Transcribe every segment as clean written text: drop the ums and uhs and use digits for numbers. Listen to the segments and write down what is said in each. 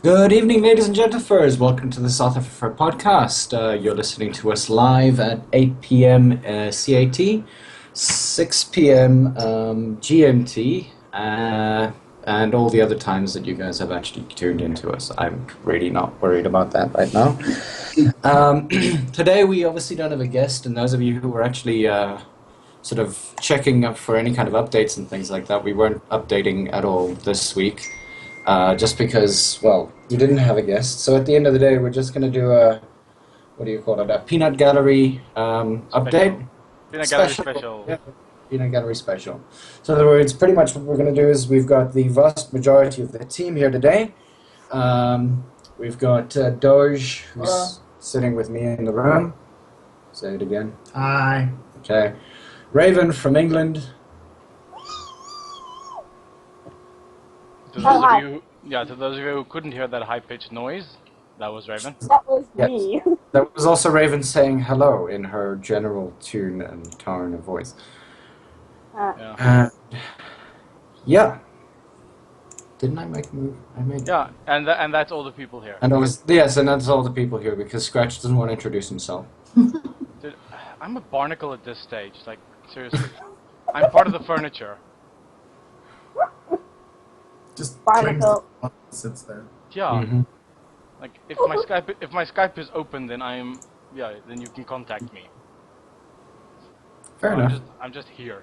Good evening, ladies and gentlemen. Welcome to the south-afrifur podcast. You're listening to us live at 8 p.m. CAT, 6 p.m. GMT, and all the other times that you guys have actually tuned into us. I'm really not worried about that right now. Today, we obviously don't have a guest, and those of you who were actually sort of checking up for any kind of updates and things like that, we weren't updating at all this week. Just because, well, you didn't have a guest. So at the end of the day, we're just going to do a, what do you call it, a peanut gallery update? Peanut gallery special. Yeah, peanut gallery special. So in other words, pretty much what we're going to do is we've got the vast majority of the team here today. We've got Doge, who's sitting with me in the room. Say it again. Hi. Okay. Raven from England. To those of you who couldn't hear that high-pitched noise, that was Raven. That was me. That was also Raven saying hello in her general tune and tone of voice. Yeah. Didn't I make a move? I made. Yeah, and that's all the people here. And that's all the people here because Scratch doesn't want to introduce himself. Dude, I'm a barnacle at this stage. Like seriously, I'm part of the furniture. Just Barnacle. sits there. Yeah. Mm-hmm. Like if my Skype is open, then then you can contact me. Fair enough. I'm just here.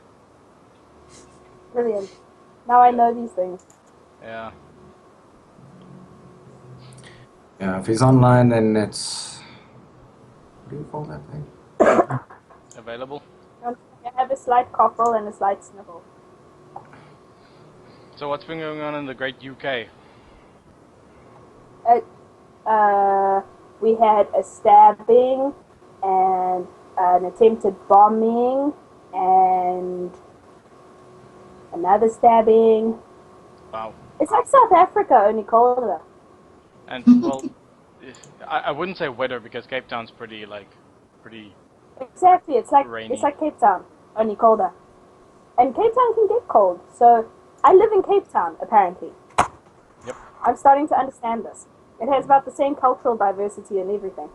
Brilliant. Now I know these things. Yeah. Yeah, if he's online, then it's. What do you call that thing? Available. I have a slight cough and a slight sniffle. So what's been going on in the great UK? We had a stabbing and an attempted bombing and another stabbing. Wow. It's like South Africa, only colder. And well, I wouldn't say weather because Cape Town's pretty. Exactly, it's like rainy. It's like Cape Town, only colder. And Cape Town can get cold, so I live in Cape Town, apparently. Yep. I'm starting to understand this. It has about the same cultural diversity and everything.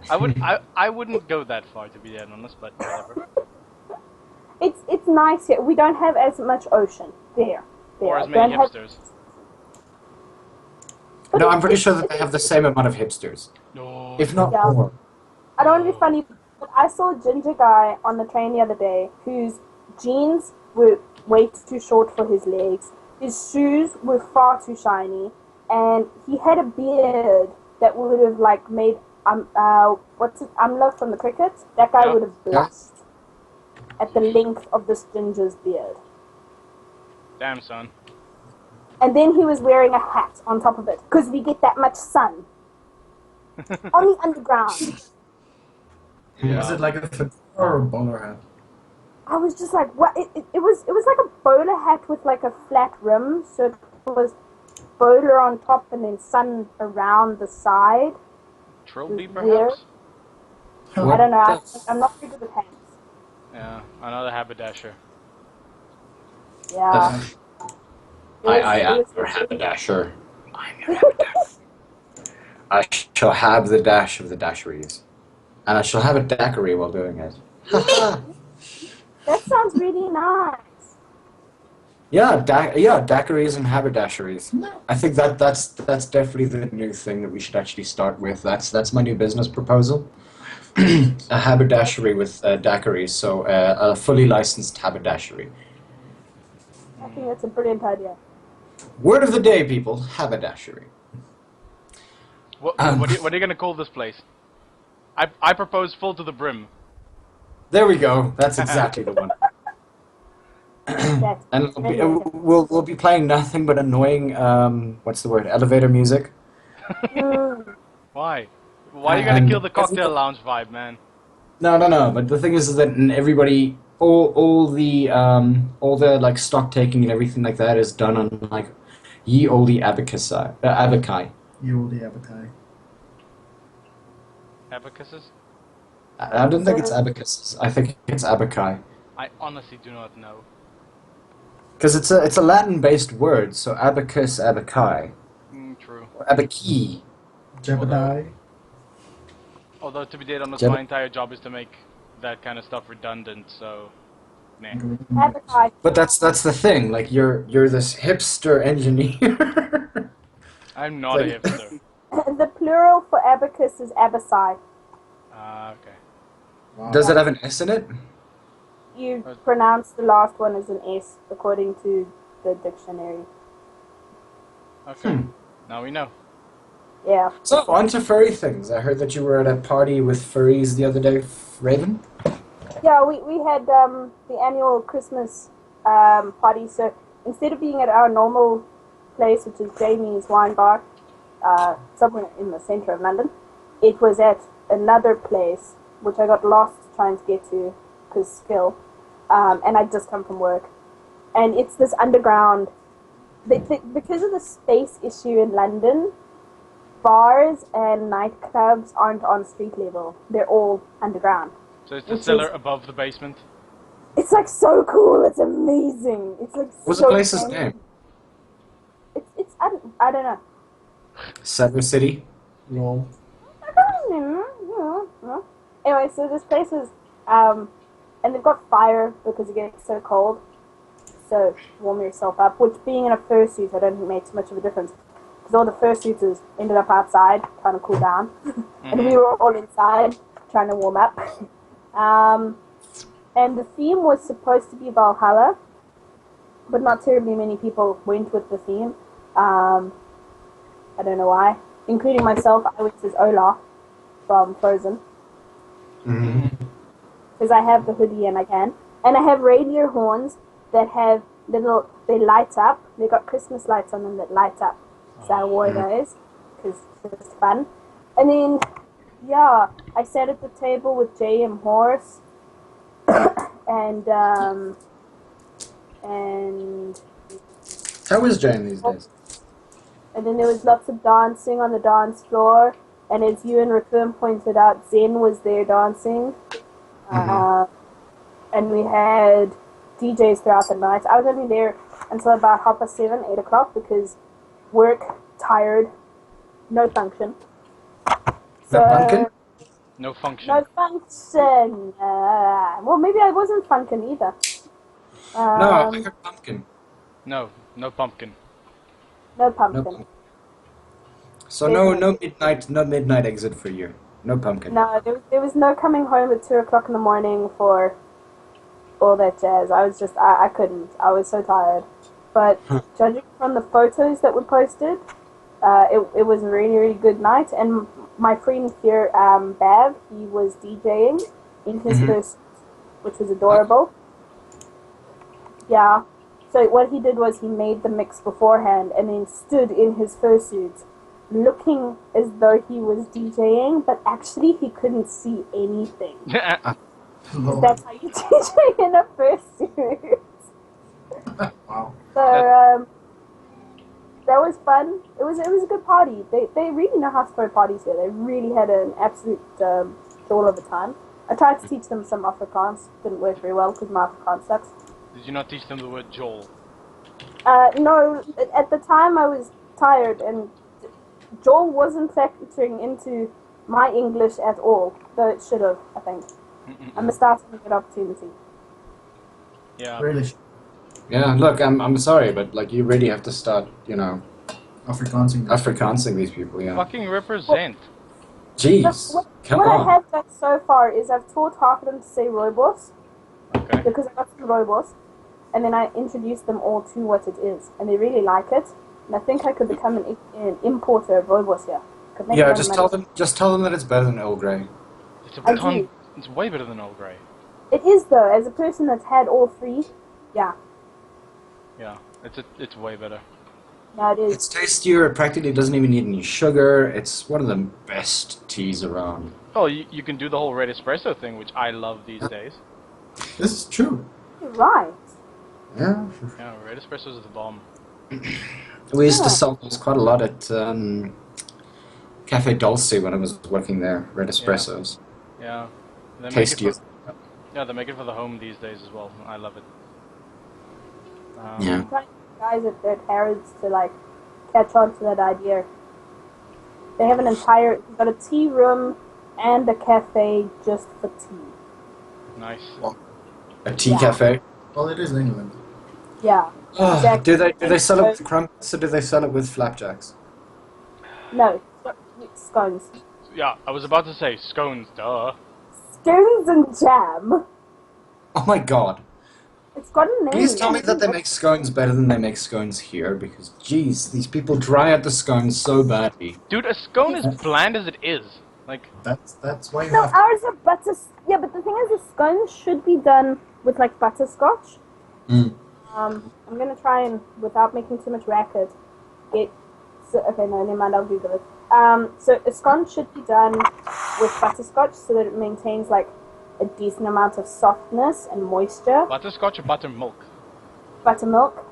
I wouldn't go that far to be that honest, but whatever. It's nice here. We don't have as much ocean there. Or as many hipsters. No, I'm pretty sure that they have the same amount of hipsters. No. If not Yeah. more. I don't want to be funny, but I saw a ginger guy on the train the other day whose jeans were way too short for his legs. His shoes were far too shiny, and he had a beard that would have like made Amla from the cricket. That guy would have blushed at the length of this ginger's beard. Damn, son. And then he was wearing a hat on top of it because we get that much sun on the underground. Yeah. Was it like a fedora or a bowler hat? I was just like, what? It was like a bowler hat with like a flat rim, so it was bowler on top and then sun around the side. Trilby, Weird. perhaps? I don't know. I'm not very good with hats. Yeah, another haberdasher. Yeah. I am your haberdasher. I'm your haberdasher. I shall have the dash of the dasheries. And I shall have a daiquiri while doing it. That sounds really nice. Yeah, daiquiris and haberdasheries. I think that's definitely the new thing that we should actually start with. That's my new business proposal. A haberdashery with daiquiris, so a fully licensed haberdashery. I think that's a brilliant idea. Word of the day, people, haberdashery. What are you going to call this place? I propose full to the brim. There we go. That's exactly the one. And we'll be playing nothing but annoying elevator music. Why? Why are you gonna kill the cocktail lounge vibe, man? No. But the thing is that everybody, all the like stock taking and everything like that is done on like ye olde abaci. Ye olde abaci. Abacuses? I don't think it's abacuses. I think it's abaci. I honestly do not know. Because it's a Latin-based word, so abacus, abaci, True. or abaci. Jebediah. Although to be dead honest, Jeb- my entire job is to make that kind of stuff redundant. So, nah. Advertise. But that's the thing. Like you're this hipster engineer. I'm not a Like- hipster. The plural for abacus is abaci. Okay. Wow. Does it have an S in it? You pronounce the last one as an S according to the dictionary. Okay. Now we know. Yeah. So on to furry things. I heard that you were at a party with furries the other day, Raven. Yeah, we had the annual Christmas party. So instead of being at our normal place, which is Jamie's Wine Bar, somewhere in the centre of London, it was at another place, which I got lost trying to get to, because skill, and I'd just come from work. And it's this underground, because of the space issue in London, bars and nightclubs aren't on street level. They're all underground. So it's the Which cellar is- above the basement. It's like so cool. It's amazing. It's like What's so the place's fancy. name? It's I don't know. Center City. Roll. Anyway, so this place is and they've got fire because it gets so cold. So warm yourself up. Which, being in a fursuit, I don't think makes much of a difference because all the fursuiters ended up outside trying to cool down, and we were all inside trying to warm up. And the theme was supposed to be Valhalla, but not terribly many people went with the theme. I don't know why. Including myself, I went as Olaf from Frozen. Because I have the hoodie and I can. And I have reindeer horns that have they light up. They got Christmas lights on them that light up. So I wore those because it was fun. And then, yeah, I sat at the table with J.M. Horse and How is Jane these days? and then there was lots of dancing on the dance floor. And as you and Raccoon pointed out, Zen was there dancing. And we had DJs throughout the night. I was only there until about 7:30, 8 o'clock because work, tired, no function. No pumpkin? No function. No function. Well, maybe I wasn't function either. No, I heard pumpkin. No pumpkin. No No pumpkin. pumpkin. So no midnight exit for you. No pumpkin. No, there was no coming home at 2 o'clock in the morning for all that jazz. I was just, I couldn't. I was so tired. But judging from the photos that were posted, it was a really, really good night. And my friend here, Bav, he was DJing in his first, which was adorable. Yeah. So what he did was he made the mix beforehand and then stood in his fursuit, looking as though he was DJing, but actually he couldn't see anything. That's how you DJ in a fursuit. Wow. So that was fun. It was a good party. They really know how to throw parties here. They really had an absolute joy of a time. I tried to teach them some Afrikaans. Didn't work very well because my Afrikaans sucks. Did you not teach them the word Joel? No, at the time I was tired and Joel wasn't factoring into my English at all, though it should have, I think. I missed out on a good opportunity. Yeah. Really. Yeah, look, I'm sorry, but like you really have to start, Afrikaans. Afrikaansing these people, yeah. Fucking represent. Jeez, come What I on. have done so far is I've taught half of them to say rooibos, Okay. because I got some rooibos, and then I introduced them all to what it is, and they really like it. And I think I could become an importer of rooibos here. Could make a Yeah, lot of just money. tell them that it's better than Earl Grey. It's a I ton. do. It's way better than Old Grey. It is though, as a person that's had all three, yeah, Yeah. It's way better. no, it is. It's tastier. It practically doesn't even need any sugar. It's one of the best teas around. Oh, you can do the whole red espresso thing, which I love these days. This is true. You're right. Yeah. Yeah, red espresso is the bomb. We used to Yeah. sell those quite a lot at Cafe Dulce when I was working there. Red espressos. Yeah. They make it Tastier. for- Yeah, they make it for the home these days as well. I love it. Yeah. I'm trying to get guys at Harrods to like catch on to that idea. They have they've got a tea room and a cafe just for tea. Nice. A tea Yeah. cafe. Well, it is England. Yeah. Oh, Exactly. do they sell it with crumpets or do they sell it with flapjacks? No, scones. Yeah, I was about to say scones, duh. Scones and jam. Oh my god. It's got a name. Please tell me that they make scones better than they make scones here, because jeez, these people dry out the scones so badly. Dude, a scone is bland as it is. Like, That's why you No, have. ours are butter. Yeah, but the thing is, the scones should be done with like butterscotch. Mm. I'm gonna try and, without making too much racket, get. So, okay, no, never mind. I'll Google it. So a scone should be done with butterscotch so that it maintains like a decent amount of softness and moisture. butterscotch or buttermilk? Buttermilk.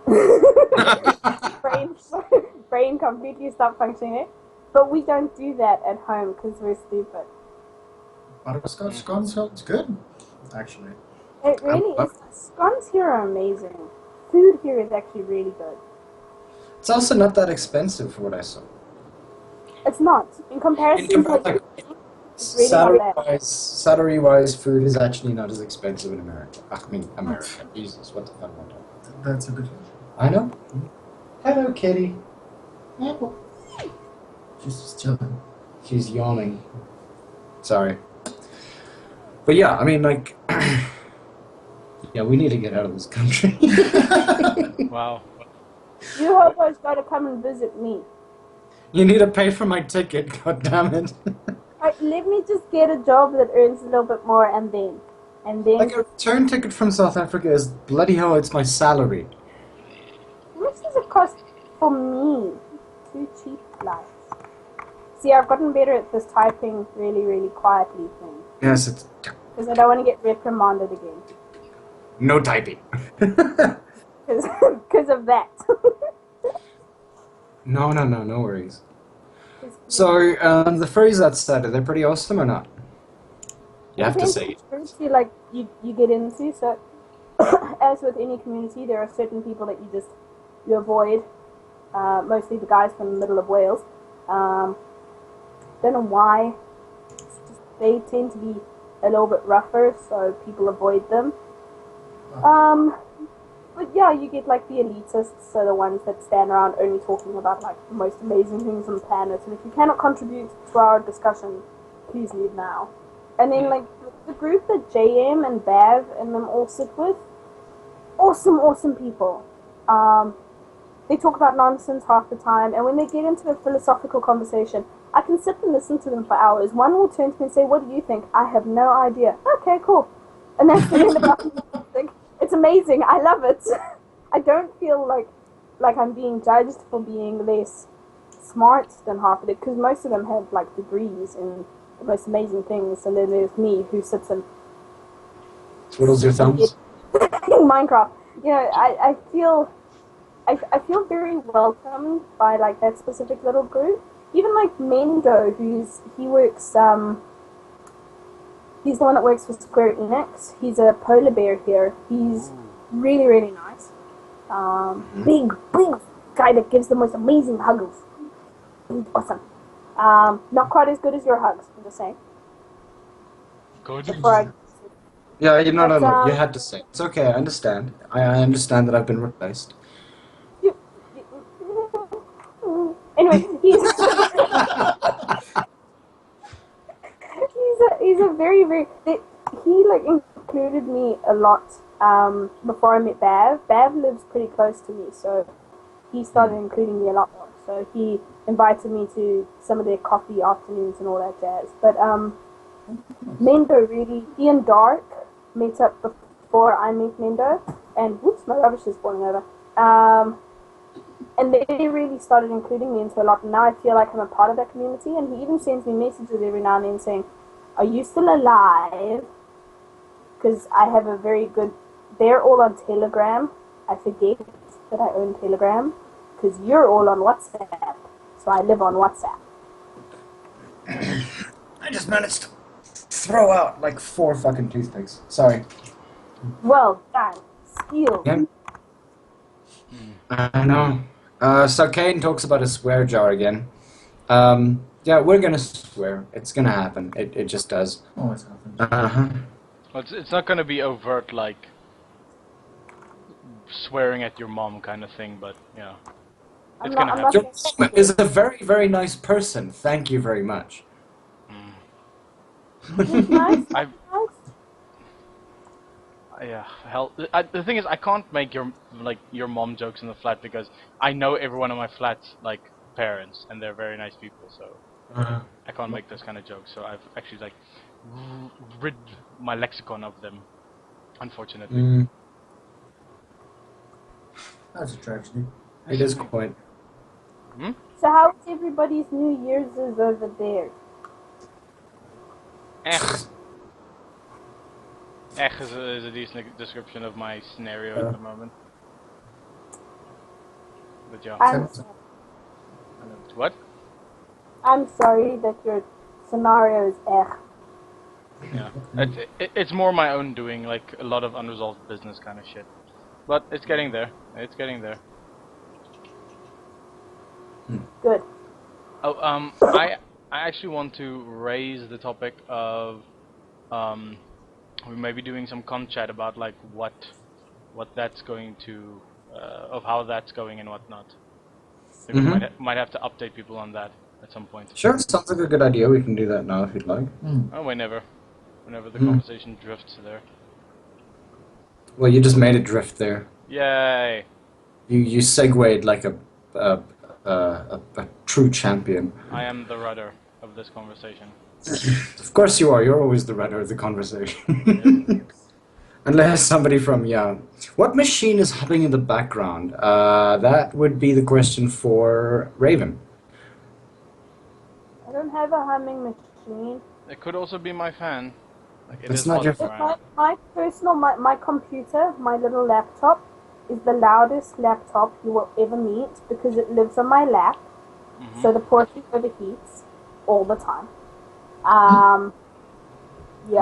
brain completely stopped functioning. But we don't do that at home because we're stupid. Butterscotch scone sounds good, actually. It really is. Scones here are amazing. Food here is actually really good. It's also not that expensive for what I saw. It's not. In comparison to like, it's really not bad. Salary-wise, food is actually not as expensive in America. I mean, America. Jesus, what the fuck am I talking? That's a bit. I know. Hello, kitty. She's just chilling. She's yawning. Sorry. But yeah, I mean, like, yeah, we need to get out of this country. Wow. You hobos gotta come and visit me. You need to pay for my ticket, god damn it. Alright, let me just get a job that earns a little bit more and then. Like, a return ticket from South Africa is bloody hell, it's my salary. How much does it cost for me? Too cheap life. See, I've gotten better at this typing really, really quietly thing. Yes, it's Because I don't want to get reprimanded again. no typing. Because of that. No worries. So, the furries that said, are they pretty awesome or not? You have to say it. Like, you get into, so as with any community, there are certain people that you avoid. Mostly the guys from the middle of Wales. Don't know why. It's just, they tend to be a little bit rougher, so people avoid them. But yeah, you get like the elitists, so the ones that stand around only talking about like the most amazing things on the planet. And if you cannot contribute to our discussion, please leave now. And then like the group that JM and Bav and them all sit with, awesome people. They talk about nonsense half the time, and when they get into a philosophical conversation, I can sit and listen to them for hours. One will turn to me and say, "What do you think?" I have no idea. Okay, cool. And that's the end of it. It's amazing. I love it. I don't feel like I'm being judged for being less smart than half of it, because most of them have like degrees in the most amazing things, and then there's me who sits and Twiddles your thumbs. in Minecraft. You know, I feel very welcomed by like that specific little group. Even like Mendo, he's the one that works for Square Enix. He's a polar bear here. He's really, really nice. Big guy that gives the most amazing hugs. He's awesome. Not quite as good as your hugs, I'm just saying. Good. Yeah, no. You had to say. It's okay, I understand. I understand that I've been replaced. Anyway, he's a very, very... He, like, included me a lot before I met Bav. Bav lives pretty close to me, so he started including me a lot more. So he invited me to some of their coffee afternoons and all that jazz. But Mendo really... He and Dark met up before I met Mendo. And, whoops, my rubbish is falling over. And they really started including me into a lot. And now I feel like I'm a part of that community. And he even sends me messages every now and then saying, "Are you still alive?" Because I have a very good... They're all on Telegram. I forget that I own Telegram. Because you're all on WhatsApp. So I live on WhatsApp. I just managed to throw out like 4 fucking toothpicks. Sorry. Well done. Steal. Yeah. I know. So Kane talks about a swear jar again. Yeah, we're gonna swear. It's gonna happen. It just does. Always happens. Uh-huh. Well, it's not gonna be overt like swearing at your mom kind of thing, but you know, it's gonna happen. Your mom is a very, very nice person. Thank you very much. Nice. I yeah, hell. The thing is, I can't make your mom jokes in the flat because I know everyone in my flat's like parents and they're very nice people, so I can't make those kind of jokes. So I've actually like rid my lexicon of them, unfortunately. That's a tragedy. It is quite. So how's everybody's New Year's is over there? Is a decent description of my scenario at the moment. But yeah. What? I'm sorry that your scenario is Yeah. It's more my own doing, like a lot of unresolved business kind of shit. But it's getting there. It's getting there. Good. Oh, I actually want to raise the topic of we may be doing some chat about like what that's going to of how that's going and whatnot. Maybe we might have to update people on that at some point. Sure, sounds like a good idea. We can do that now if you'd like. Oh, whenever the conversation drifts there. Well, you just made it drift there. Yay! You segued like a true champion. I am the rudder of this conversation. Of course you are. You're always the rudder of the conversation. Unless somebody from, What machine is humming in the background? That would be the question for Raven. I don't have a humming machine. It could also be my fan. Like, It's not your fan. My personal, my computer, my little laptop, is the loudest laptop you will ever meet because it lives on my lap. So the portion overheats all the time. Yeah.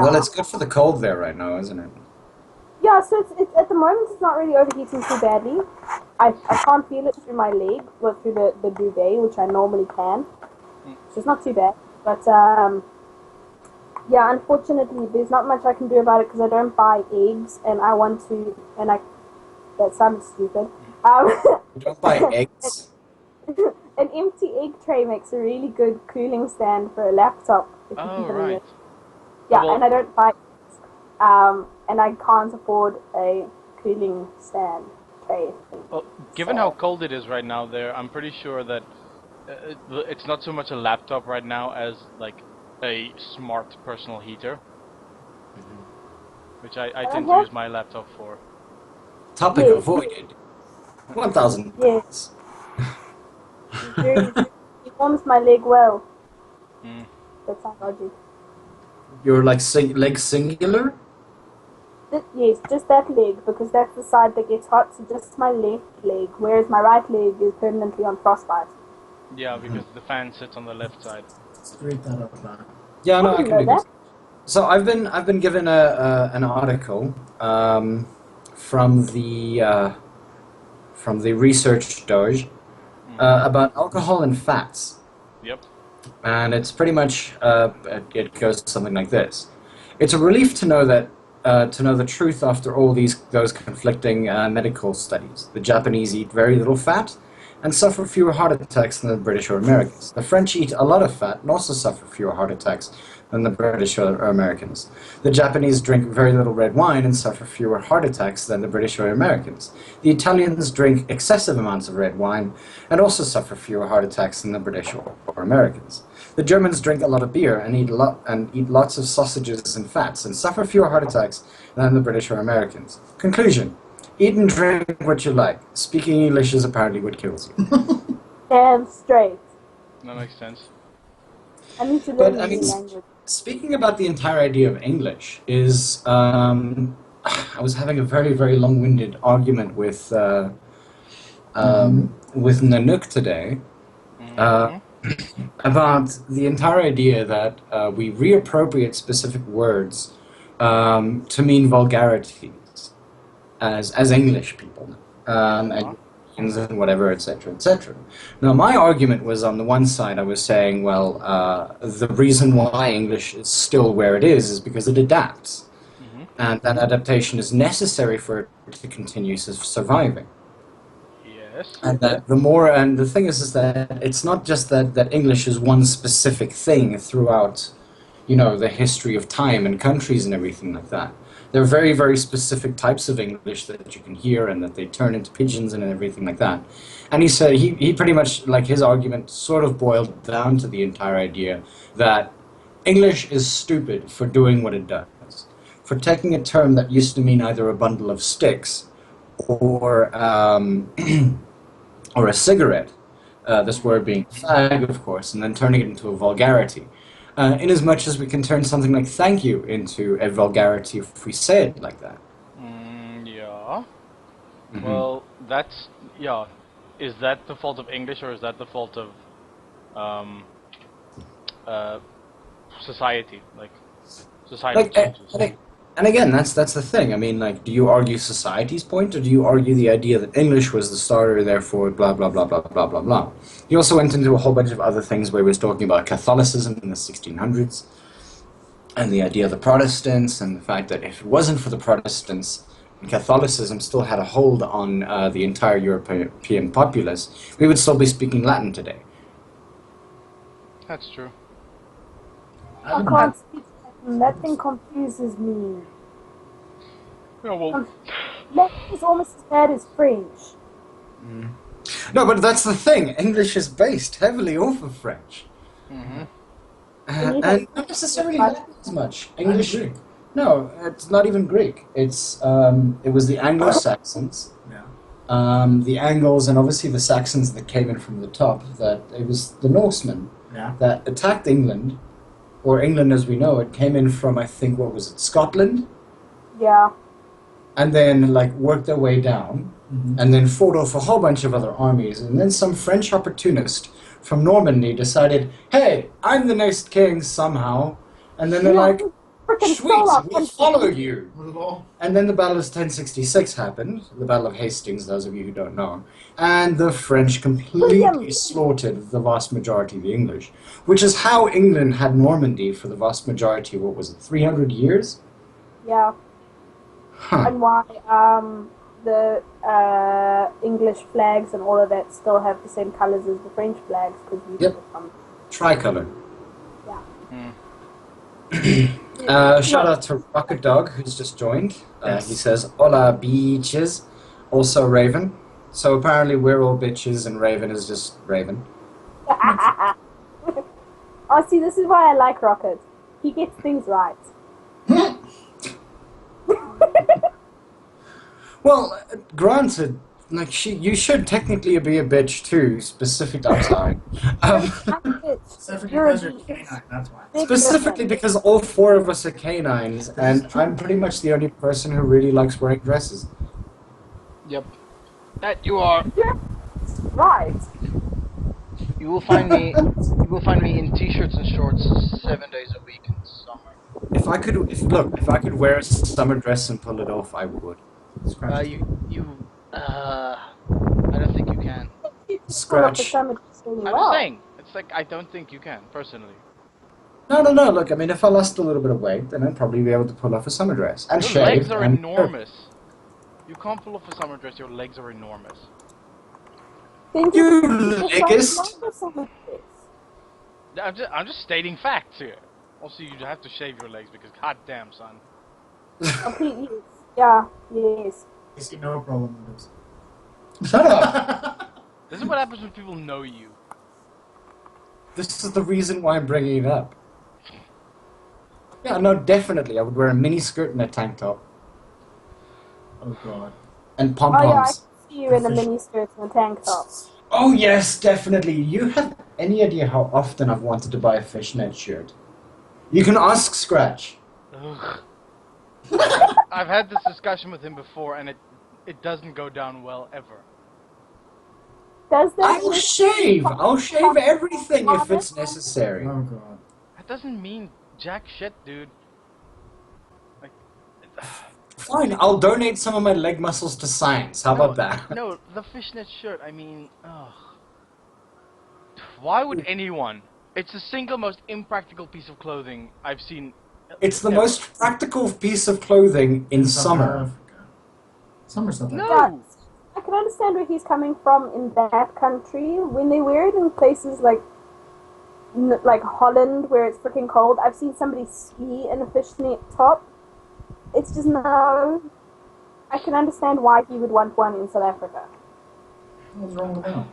Well, it's good for the cold there right now, isn't it? Yeah, so it's at the moment it's not really overheating too badly. I can't feel it through my leg, but through the duvet, which I normally can. So it's not too bad. But yeah, unfortunately, there's not much I can do about it because I don't buy eggs, and I want to, that sounds stupid. You don't buy eggs? An empty egg tray makes a really good cooling stand for a laptop. If you can put it in it. Yeah, Well, and I don't buy eggs. And I can't afford a cooling stand tray. Well, given how cold it is right now there, I'm pretty sure that it's not so much a laptop right now as like a smart personal heater. Which I tend to use my laptop for. Topic avoided. 1,000 Yes. It warms my leg well. That's our logic. You're like leg singular? Yes, just that leg, because that's the side that gets hot, so just my left leg, whereas my right leg is permanently on frostbite. Yeah, because the fan sits on the left side. Read that out loud. Yeah, no, I didn't can do know this. So I've been given an article from the Research Doge about alcohol and fats. Yep. And it's pretty much it goes something like this: it's a relief to know that the truth after all those conflicting medical studies. The Japanese eat very little fat and suffer fewer heart attacks than the British or Americans. The French eat a lot of fat and also suffer fewer heart attacks than the British or Americans. The Japanese drink very little red wine and suffer fewer heart attacks than the British or Americans. The Italians drink excessive amounts of red wine and also suffer fewer heart attacks than the British or Americans. The Germans drink a lot of beer and eat lots of sausages and fats and suffer fewer heart attacks than the British or Americans. Conclusion: eat and drink what you like. Speaking English is apparently what kills you. Damn straight. That makes sense. I need to But, learn I a new mean, language. Speaking about the entire idea of English is, I was having a very, very long-winded argument with Nanook today about the entire idea that we reappropriate specific words to mean vulgarities as English people. and whatever, etc., etc. Now, my argument was on the one side, I was saying, well, the reason why English is still where it is because it adapts, and that adaptation is necessary for it to continue surviving. Yes. And that the thing is that it's not just that English is one specific thing throughout, the history of time and countries and everything like that. There are very, very specific types of English that you can hear and that they turn into pidgins and everything like that. And he said, he pretty much, like his argument sort of boiled down to the entire idea that English is stupid for doing what it does. For taking a term that used to mean either a bundle of sticks or or a cigarette, this word being fag, of course, and then turning it into a vulgarity. In as much as we can turn something like thank you into a vulgarity if we say it like that. Yeah. Mhm. Well, is that the fault of English or is that the fault of society? Like, society Like, changes. and again, that's the thing. I mean, like, do you argue society's point, or do you argue the idea that English was the starter, therefore, blah blah blah blah blah blah blah? He also went into a whole bunch of other things where he was talking about Catholicism in the 1600s, and the idea of the Protestants, and the fact that if it wasn't for the Protestants, Catholicism still had a hold on the entire European populace, we would still be speaking Latin today. That's true. I can't speak Latin. That thing confuses me. Yeah, well, Latin is almost as bad as French. No, but that's the thing. English is based heavily off of French. And not necessarily Latin as much. English. Greek. No, it's not even Greek. It's it was the Anglo-Saxons, the Angles, and obviously the Saxons that came in from the top. That it was the Norsemen that attacked England, or England as we know it, came in from, I think, what was it, Scotland, Yeah. and then like worked their way down, and then fought off a whole bunch of other armies, and then some French opportunist from Normandy decided, hey, I'm the next king somehow, and then they're like, sweet, we'll follow you. And then the Battle of 1066 happened, the Battle of Hastings, those of you who don't know, and the French completely slaughtered the vast majority of the English, which is how England had Normandy for the vast majority of, what was it, 300 years? Yeah. Huh. And why the English flags and all of that still have the same colors as the French flags, because we Yep. did it from. Tricolor. Yeah. Shout out to Rocket Dog, who's just joined. He says, hola, beaches. Also Raven. So apparently we're all bitches and Raven is just Raven. Oh, see, this is why I like Rocket. He gets things right. Well, granted, like you should technically be a bitch too, specific outside. Except for because you're canine, that's why. Specifically because all four of us are canines, and I'm pretty much the only person who really likes wearing dresses. yep. That you are. Right. You will find me. You will find me in t-shirts and shorts 7 days a week in summer. If I could wear a summer dress and pull it off, I would. I don't think you can. Scratch. I'm just saying. It's like I don't think you can personally. No. Look, I mean, if I lost a little bit of weight, then I'd probably be able to pull off a summer dress and Your shave. legs are and- enormous. You can't pull off a summer dress. Your legs are enormous. You leggist. I'm just stating facts here. Also, you have to shave your legs because goddamn, son. Completely. Yeah. Yes. I see no problem with this. Shut up. This is what happens when people know you. This is the reason why I'm bringing it up. Yeah, no, definitely. I would wear a mini skirt and a tank top. Oh god. And Oh pom-poms. yeah, I can see you in a mini skirt and a tank top. Oh yes, definitely. You have any idea how often I've wanted to buy a fishnet shirt? You can ask Scratch. Ugh. I've had this discussion with him before, and it doesn't go down well ever. Does that? I'll shave. I'll shave everything if it's necessary. Oh god. That doesn't mean jack shit, dude. Like, fine. I'll donate some of my leg muscles to science. How about that? No, the fishnet shirt. I mean, ugh. Why would anyone? It's the single most impractical piece of clothing I've seen. It's the ever. most practical piece of clothing in summer. Summer something. No. Yeah, I can understand where he's coming from in that country. When they wear it in places like Holland, where it's freaking cold, I've seen somebody ski in a fishnet top. It's just no. I can understand why he would want one in South Africa. What's wrong with that?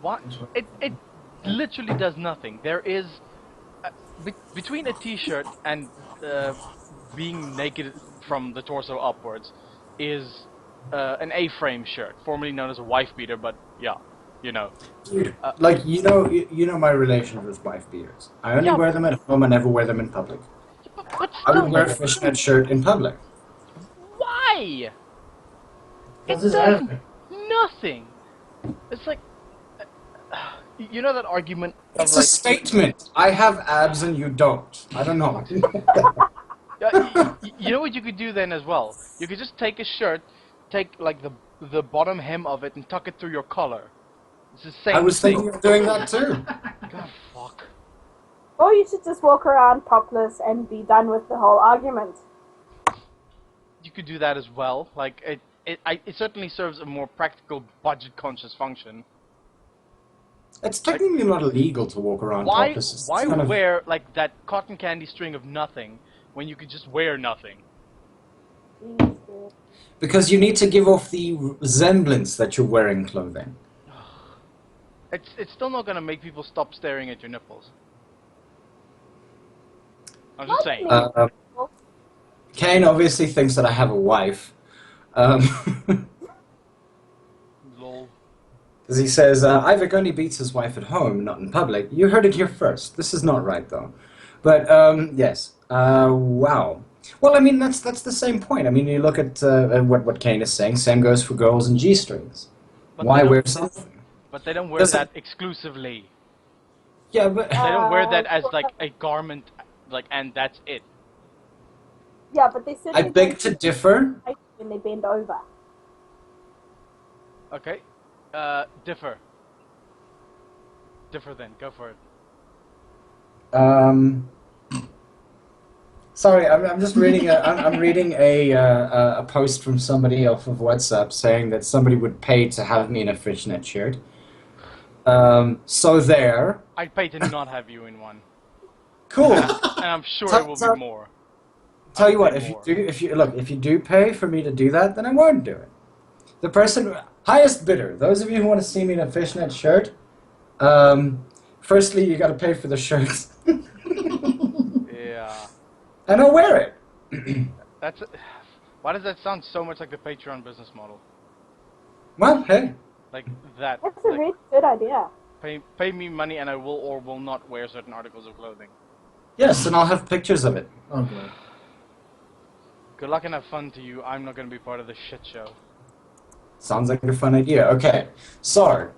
What? It literally does nothing. There is between a T-shirt and being naked from the torso upwards is an A-frame shirt, formerly known as a wife beater. But yeah, you know. Dude, you know my relations with wife beaters. I only wear them at home. I never wear them in public. But I still, would wear a fishnet shirt in public. why? It This is does epic. nothing. It's like you know that argument of It's a statement. I have abs and you don't. I don't know. you know what you could do then as well? You could just take a shirt, take like the bottom hem of it and tuck it through your collar. It's the same I was thing. thinking of doing that too. God, fuck. Or you should just walk around topless and be done with the whole argument. You could do that as well. Like it certainly serves a more practical, budget-conscious function. It's technically not illegal to walk around Why topless. It's why kind of- wear like that cotton candy string of nothing when you could just wear nothing? Jeez, dude. Because you need to give off the resemblance that you're wearing clothing. It's still not gonna make people stop staring at your nipples. I'm just saying. Kane obviously thinks that I have a wife. Lol. Because he says, Ivor only beats his wife at home, not in public. You heard it here first. This is not right, though. But, yes. Wow. Well, I mean, that's the same point. I mean, you look at what Kane is saying. Same goes for girls in G-strings. But Why they wear don't- something? But they don't wear Doesn't- that exclusively. Yeah, but... They don't wear that as like a garment, like, and that's it. Yeah, but they I beg to differ. when they bend over. Okay. Differ. Differ then. Go for it. Sorry, I'm just reading. I'm reading a post from somebody off of WhatsApp saying that somebody would pay to have me in a fishnet shirt. So there. I'd pay to not have you in one, Cool. and I'm sure it will be more. Tell you what, I'd if pay you more. do, if you do pay for me to do that, then I won't do it. The person highest bidder. Those of you who want to see me in a fishnet shirt, firstly you got to pay for the shirt, Yeah. and I'll wear it. That's. Why does that sound so much like the Patreon business model? Well, hey, Like that. That's a Like, really good idea. pay me money and I will or will not wear certain articles of clothing. yes, and I'll have pictures of it. Oh, good. Good luck and have fun to you. I'm not going to be part of this shit show. Sounds like a fun idea. Okay, so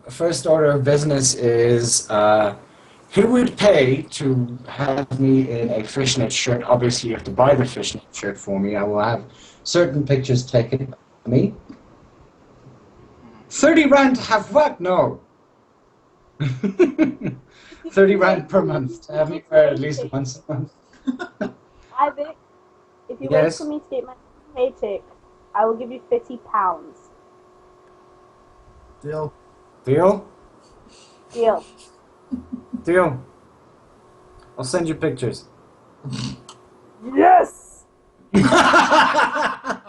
first order of business is who would pay to have me in a fishnet shirt? Obviously, you have to buy the fishnet shirt for me. I will have certain pictures taken of me. 30 rand to have what? No. 30 rand per month to have me wear at least once a month. Ivor, if you Yes? wait for me to get my paycheck, I will give you £50. Deal. Deal? Deal. Deal. I'll send you pictures. Yes!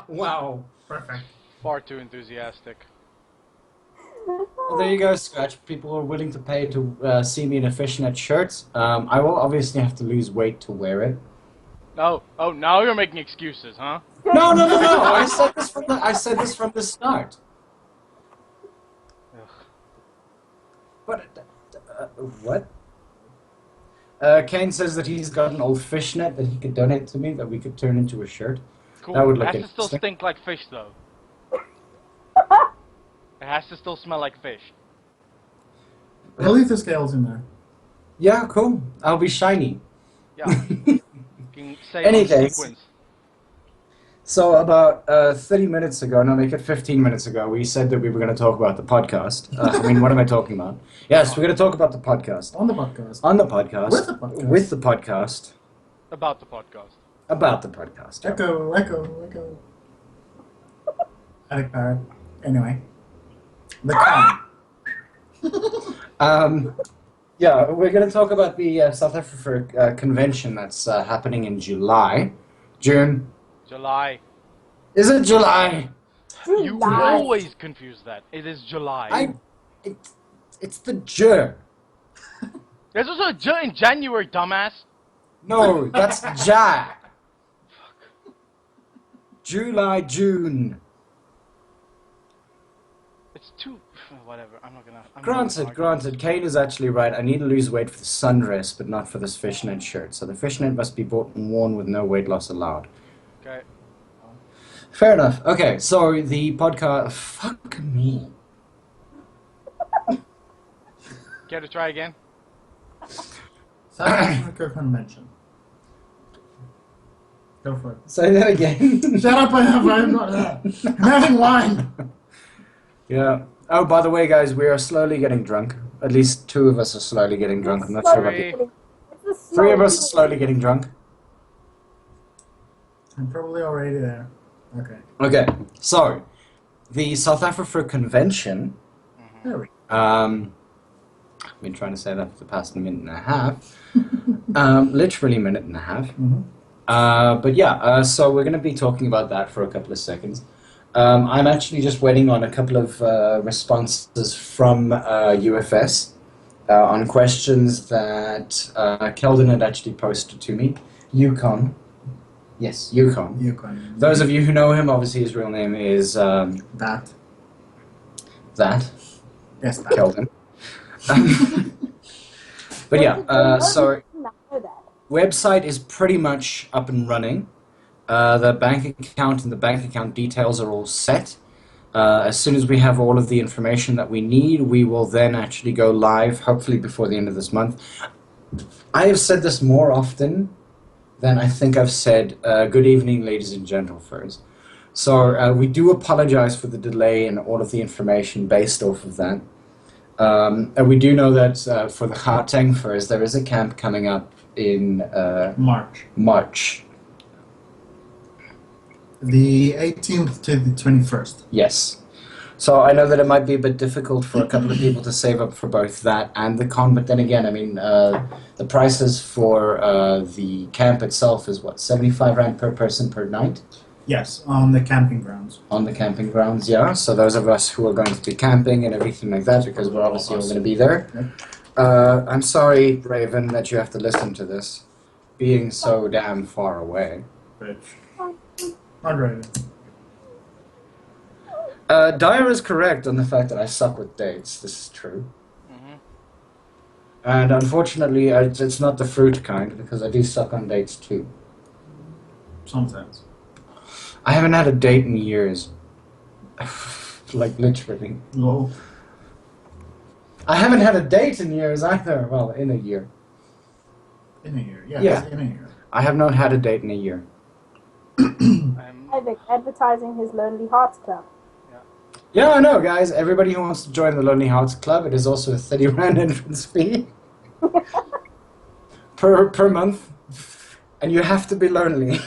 Wow. Perfect. Far too enthusiastic. Well, there you go, Scratch. People are willing to pay to see me in a fishnet shirt. I will obviously have to lose weight to wear it. Oh, now you're making excuses, huh? No. I said this from the start. Ugh. But what? Kane says that he's got an old fishnet that he could donate to me that we could turn into a shirt. Cool. That would It look has to still interesting. stink like fish, though. It has to still smell like fish. I'll leave the scales in there. Yeah, cool. I'll be shiny. Yeah. fucking say Any on case. sequence. So about 30 minutes ago, no, make it 15 minutes ago, we said that we were going to talk about the podcast. What am I talking about? Yes, we're going to talk about the podcast. On the podcast. On the podcast. With the podcast. With the podcast. About the podcast. About the podcast. Yeah. Echo. Attic parrot. Anyway. The con. Yeah, we're going to talk about the south-afrifur convention that's happening in July. June. July. Is it July? You July. always confuse that. It is July. It's the J. There's also a J in January, dumbass. No, that's Ja. July, June. It's too... Whatever, I'm not gonna... Granted, Kane is actually right. I need to lose weight for the sundress, but not for this fishnet shirt. So the fishnet must be bought and worn with no weight loss allowed. Okay. Fair enough. Okay, so the podcast... Fuck me. Care to try again? South Africa convention. Go for it. Say that again. Shut up! I'm having wine. Yeah. Oh, by the way, guys, we are slowly getting drunk. At least two of us are slowly getting drunk. I'm not sure about the... Three of us are slowly getting drunk. I'm probably already there. Okay. Okay, so the south-afrifur convention. There we go. I've been trying to say that for the past minute and a half. Literally minute and a half. Mm-hmm. But yeah, so we're going to be talking about that for a couple of seconds. I'm actually just waiting on a couple of responses from UFS on questions that Keldon had actually posted to me. Yukon. Yes, Yukon. Yukon. Those of you who know him, obviously his real name is That. Yes, that. Keldon. But yeah, so website is pretty much up and running. The bank account and the bank account details are all set. As soon as we have all of the information that we need, we will then actually go live, hopefully before the end of this month. I have said this more often than I think I've said, good evening, ladies and gentlemen. So we do apologize for the delay in all of the information based off of that. And we do know that for the Gauteng Furs, there is a camp coming up in March. The 18th to the 21st. Yes. So I know that it might be a bit difficult for a couple of people to save up for both that and the con, but then again, I mean, the prices for the camp itself is what, 75 Rand per person per night? Yes, on the camping grounds. On the camping grounds, yeah. So those of us who are going to be camping and everything like that, because we're obviously all going to be there. I'm sorry, Raven, that you have to listen to this, being so damn far away. Bitch. Not Raven. Dyer is correct on the fact that I suck with dates. This is true. Mm-hmm. And unfortunately, it's not the fruit kind, because I do suck on dates too. Sometimes. I haven't had a date in years. Like, literally. Lol. I haven't had a date in years either. Well, in a year. In a year, yes, Yeah. in a year. I have not had a date in a year. Isaac advertising his Lonely Hearts Club. Yeah, I know, guys. Everybody who wants to join the Lonely Hearts Club, it is also a 30 Rand entrance fee. per month. And you have to be lonely.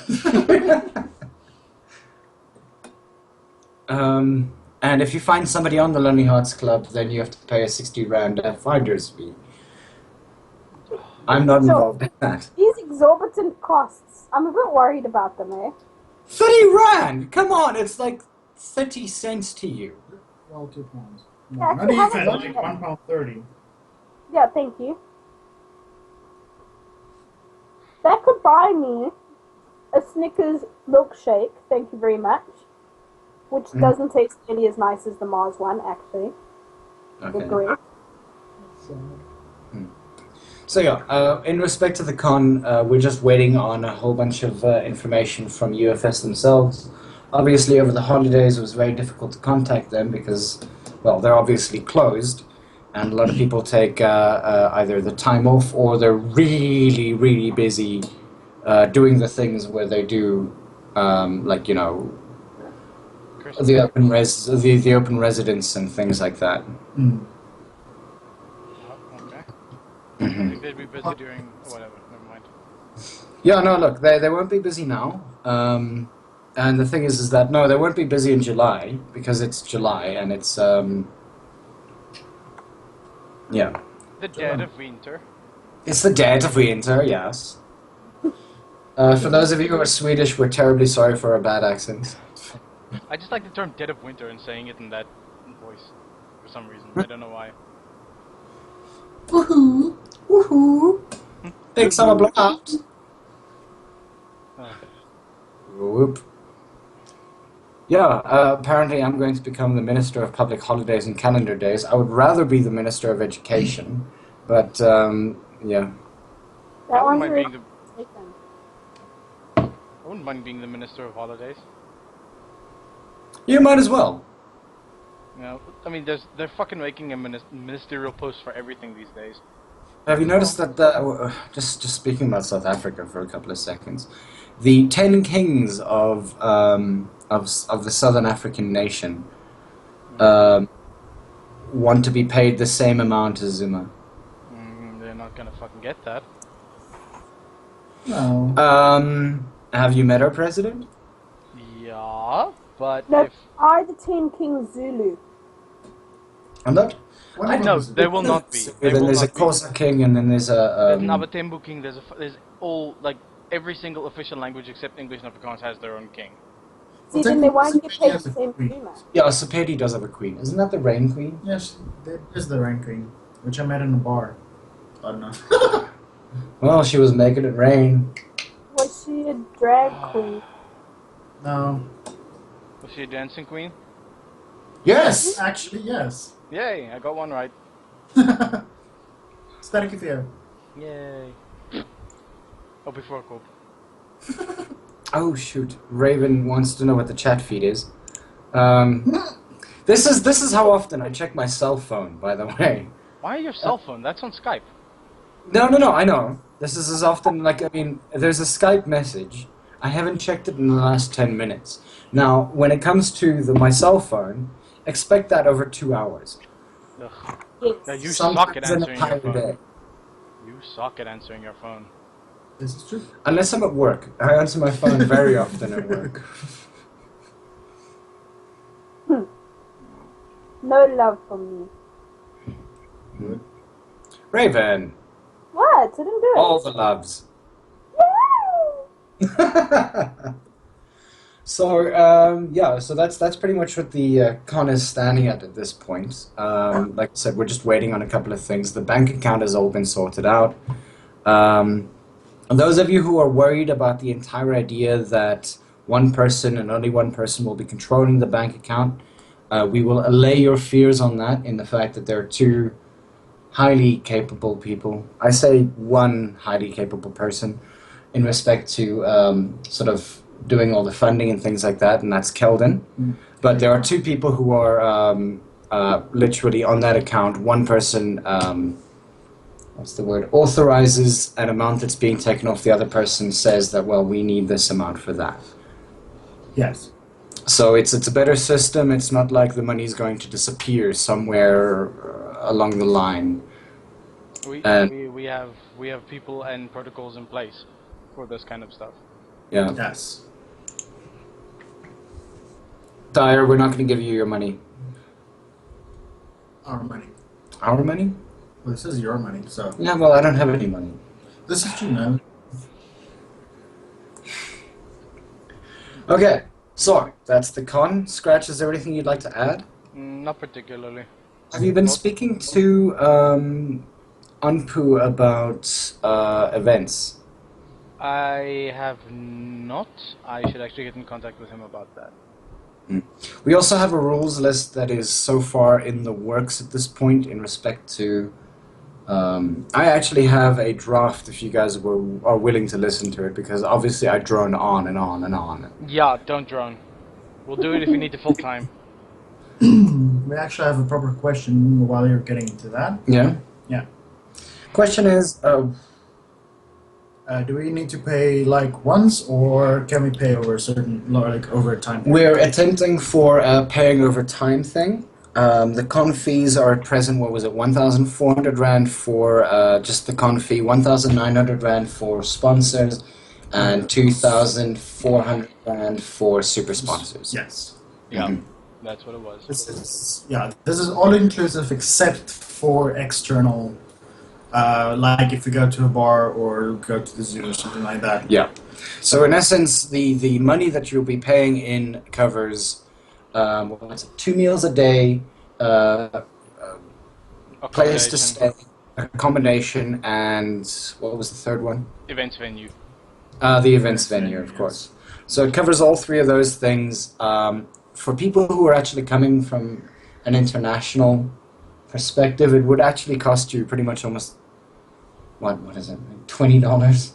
And if you find somebody on the Lonely Hearts Club, then you have to pay a 60 Rand finder's fee. I'm not involved in that. These exorbitant costs. I'm a bit worried about them, eh? 30 Rand! Come on, it's like 30 cents to you. Well, 2 pounds. Yeah, Not even, actually, like £1.30. Yeah, thank you. That could buy me a Snickers milkshake, thank you very much. Which doesn't taste nearly as nice as the Mars one, actually. They're great. So yeah, in respect to the con, we're just waiting on a whole bunch of information from UFS themselves. Obviously, over the holidays, it was very difficult to contact them because, well, they're obviously closed, and a lot of people take either the time off or they're really, really busy doing the things where they do, like Christmas. the open residence and things like that. Mm. Oh, okay. I Mhm. think they'd be busy during whatever. Never mind. Yeah, no, look, they won't be busy now. And the thing is that no, they won't be busy in July because it's July and it's yeah, The dead of winter. it's the dead of winter. Yes. For those of you who are Swedish, we're terribly sorry for our bad accents. I just like the term dead of winter and saying it in that voice for some reason. I don't know why. Woohoo! Woohoo! Big summer blowout. Whoop. Yeah, apparently I'm going to become the Minister of Public Holidays and Calendar Days. I would rather be the Minister of Education, but yeah. That I one's wouldn't mind really being the taken. I wouldn't mind being the Minister of Holidays. You might as well. You know, I mean, they're fucking making a ministerial post for everything these days. Have you noticed that, just speaking about South Africa for a couple of seconds, the 10 kings of the Southern African nation want to be paid the same amount as Zuma. They're not gonna fucking get that. No. Have you met our president? Yeah, but No, if are the 10 Kings Zulu? I'm not. One I of know, them is- there will not be. There Then will there's a not be. Xhosa king, and then there's a. There's an Abatembu king. There's all like every single official language except English and Afrikaans has their own king. See, then they won't get paid the same Zuma. Yeah, Sepedi does have a queen. Isn't that the Rain Queen? Yes, that is the rank queen, which I met in a bar. I don't know. Well, she was making it rain. Was she a drag queen? No. Was she a dancing queen? Yes. Actually, yes. Yay! I got one right. Sterke theo. Yay! Oh, before Coop. Oh shoot! Raven wants to know what the chat feed is. This is how often I check my cell phone. By the way. Why your cell phone? That's on Skype. No, I know. This is as often, like, I mean, there's a Skype message. I haven't checked it in the last 10 minutes. Now, when it comes to my cell phone, expect that over 2 hours. Ugh. Yes. Yeah, you Sometimes suck at an answering your entire phone. day. You suck at answering your phone. This is true. Unless I'm at work. I answer my phone very often at work. No love from me. Raven, What? I didn't do it. all the loves. Yay! So, yeah, so that's pretty much what the con is standing at this point. Like I said, we're just waiting on a couple of things. The bank account has all been sorted out. And those of you who are worried about the entire idea that one person and only one person will be controlling the bank account, we will allay your fears on that in the fact that there are two highly capable people. I say one highly capable person in respect to sort of doing all the funding and things like that, and that's Keldon. But there are two people who are literally on that account. One person, what's the word, authorizes an amount that's being taken off. The other person says that, well, we need this amount for that. Yes. So it's a better system. It's not like the money's going to disappear somewhere along the line. We have people and protocols in place for this kind of stuff. Yeah. Yes. Dyer, we're not going to give you your money. Our money. Our money? Well, this is your money, so. Yeah, well, I don't have any money. This is true, man. Okay, so that's the con. Scratch, is there anything you'd like to add? Not particularly. Have you been speaking to Anpu about events? I have not. I should actually get in contact with him about that. We also have a rules list that is so far in the works at this point in respect to... I actually have a draft if you guys are willing to listen to it, because obviously I drone on and on and on. Yeah, don't drone. We'll do it if we need to full time. We actually have a proper question while you're getting into that. Yeah? Yeah. Question is, Do we need to pay like once, or can we pay over a certain, like over a time period? We're attempting for a paying over time thing. The con fees are at present, what was it, 1,400 Rand for just the con fee, 1,900 Rand for sponsors, and 2,400 Rand for super sponsors. Yes. Yeah, Mhm. that's what it was. This is all inclusive except for external, like if you go to a bar or go to the zoo or something like that. Yeah. So in essence, the money that you'll be paying in covers 2 meals a day, place to stay, accommodation, and what was the third one? Events venue. The events venue, of course. So it covers all three of those things. For people who are actually coming from an international perspective, it would actually cost you pretty much almost, what is it, $20?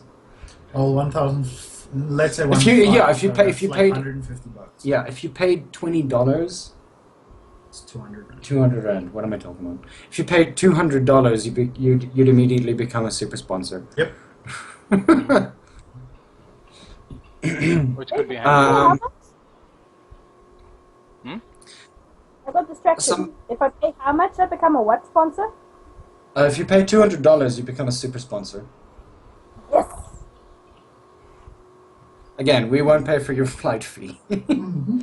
Well, 1,000. Let's say If 1,500. you paid $150. Yeah, if you paid $20, It's 200. 200 Rand. What am I talking about? If you paid $200, you'd immediately become a super sponsor. Yep. Which could be handy. How much? Hmm? I got distracted. If I pay how much, I become a what sponsor? If you pay $200, you become a super sponsor. Yes. Again, we won't pay for your flight fee. Mm-hmm.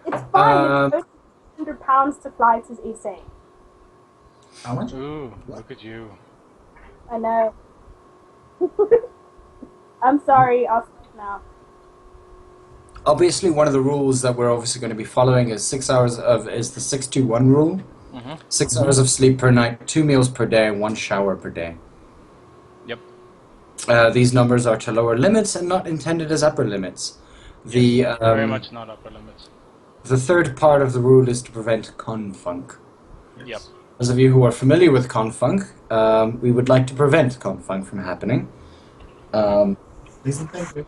It's fine. It's £100 to fly to SA. How much? Ooh, look at you. I know. I'm sorry. I'll stop now. Obviously, one of the rules that we're obviously going to be following is the 6-2-1 rule. Mm-hmm. 6 hours of sleep per night, 2 meals per day, and 1 shower per day. Yep. These numbers are to lower limits and not intended as upper limits. Very much not upper limits. The third part of the rule is to prevent confunk. Yep. Those of you who are familiar with confunk, we would like to prevent confunk from happening. Listen, thank you.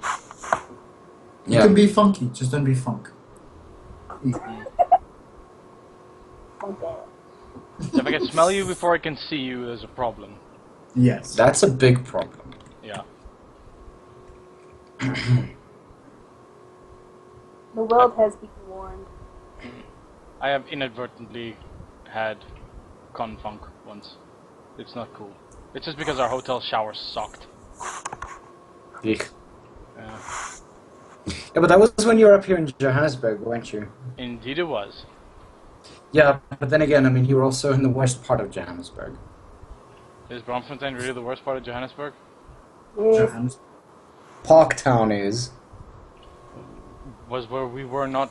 You Yeah. can be funky, just don't be funk. Okay. So if I can smell you before I can see you, there's a problem. Yes. That's a big problem. Yeah. The world has been warned. I have inadvertently had confunk once. It's not cool. It's just because our hotel shower sucked. Eek. Yeah. Yeah, but that was when you were up here in Johannesburg, weren't you? Indeed it was. Yeah, but then again, I mean, you were also in the worst part of Johannesburg. Is Braamfontein really the worst part of Johannesburg? Yes. Johannes. Parktown is. Was where we were not...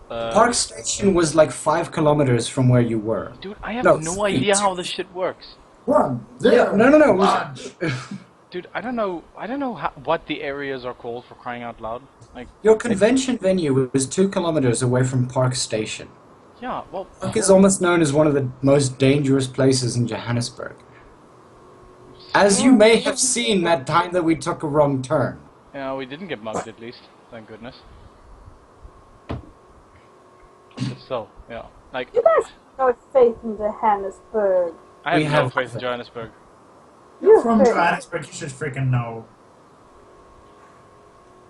Park Station was like 5 kilometers from where you were. Dude, I have No, no idea how this shit works. 1, Yeah, 0, no. one. Dude, I don't know what the areas are called, for crying out loud. Like, Your convention venue was 2 kilometers away from Park Station. yeah, well, Park is almost known as one of the most dangerous places in Johannesburg. As you may have seen that time that we took a wrong turn. yeah, we didn't get mugged at least, thank goodness. But still, yeah, like, You guys have no faith in Johannesburg. I We have no have- faith in Johannesburg. You're You from faith. Johannesburg, you should freaking know.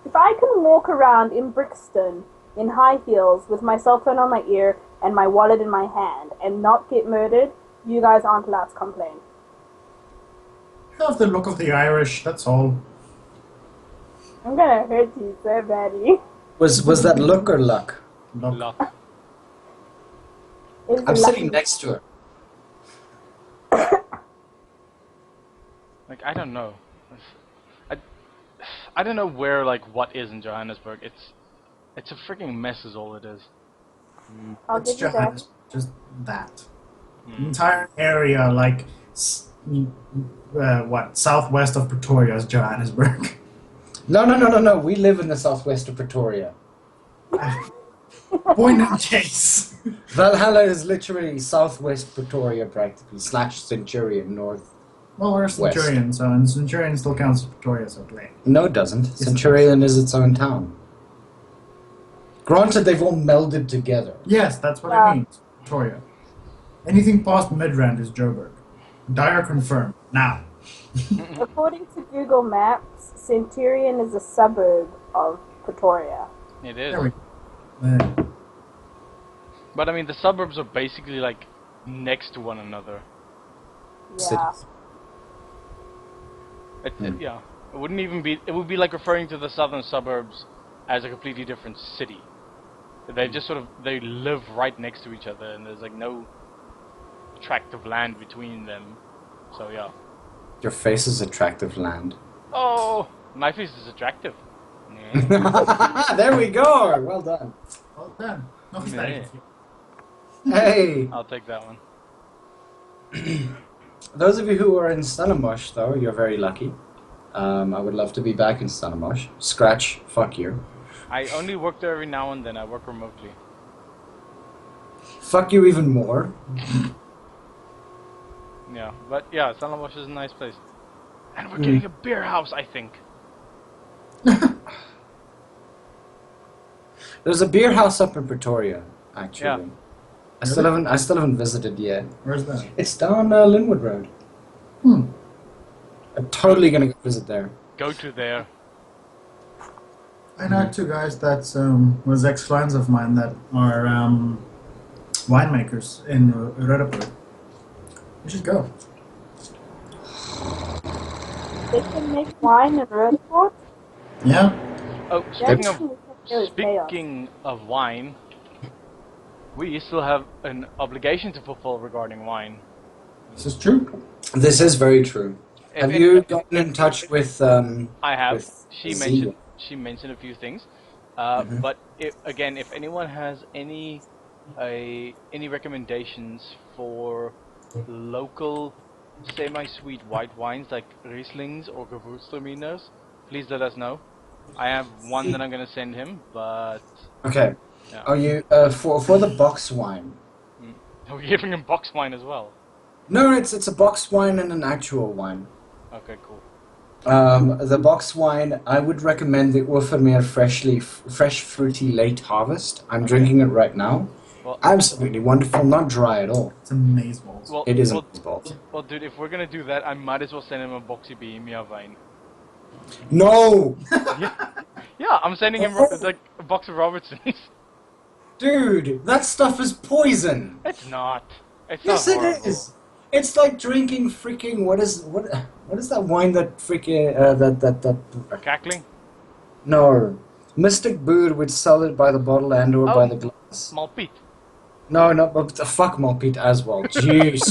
If I can walk around in Brixton in high heels with my cell phone on my ear and my wallet in my hand and not get murdered, you guys aren't allowed to complain. You have the look of the Irish, that's all. I'm gonna hurt you so badly. Was that look or luck? Look. Luck. It's I'm lucky. sitting next to her. Like, I don't know. I don't know where, like, what is in Johannesburg. It's a freaking mess is all it is. I'll It's give you that. Johannesburg, just that. The entire area, like, southwest of Pretoria is Johannesburg. No. We live in the southwest of Pretoria. Point in case. Valhalla is literally southwest Pretoria, practically, / Centurion, north. Well, we're Centurion, and Centurion still counts as Pretoria, so play. No, it doesn't. it Centurion is its own town. Granted, they've all melded together. Yes, that's what I mean. Pretoria. Anything past Midrand is Joburg. Dyer confirmed. Now. According to Google Maps, Centurion is a suburb of Pretoria. It is. There we go. Yeah. But I mean, the suburbs are basically like next to one another. Yeah. Cities. Yeah. It wouldn't even be. It would be like referring to the southern suburbs as a completely different city. They just sort of they live right next to each other, and there's like no tract of land between them. So yeah. Your face is attractive land. Oh, my face is attractive. Yeah. There we go. Well done. Well done. No, Yeah. Hey, I'll take that one. those of you who are in Stellenbosch, though, you're very lucky. I would love to be back in Stellenbosch. Scratch, fuck you. I only work there every now and then. I work remotely. Fuck you even more. Yeah, but yeah, Stellenbosch is a nice place. And we're getting a beer house, I think. There's a beer house up in Pretoria, actually. Yeah. I still haven't visited yet. Where's that? It's down Linwood Road. I'm totally gonna go visit there. Go to there. I know two guys that was ex-clients of mine that are winemakers in Roodepoort. We should go. They can make wine in Roodepoort. Yeah. Oh, Yeah, speaking of wine, we still have an obligation to fulfill regarding wine. This is true. This is very true. Have If- you gotten in touch with? I have. with She Zia? mentioned a few things, Mhm. but if anyone has any recommendations for local semi-sweet white wines like Rieslings or Gewürztraminers, please let us know. I have one that I'm gonna send him, but Okay. Yeah. Are you for the box wine? we're giving him box wine as well. No, it's a box wine and an actual wine. Okay, cool. The box wine, I would recommend the Oevermeer fresh fruity late harvest. I'm drinking it right now. Well, Absolutely wonderful, not dry at all. It's amazeballs. well, It is well, a balls. well, dude, if we're gonna do that, I might as well send him a Boxy Bohemia wine. No, Yeah, I'm sending him like a box of Robertsons. dude, that stuff is poison. It's not. It's Yes, not it horrible. is. It's like drinking freaking what is that wine that freaking that Cackling? no, Mystic Bood would sell it by the bottle and or by Oh. the glass. Malpeat. No, but fuck Malpeat as well. Jeez.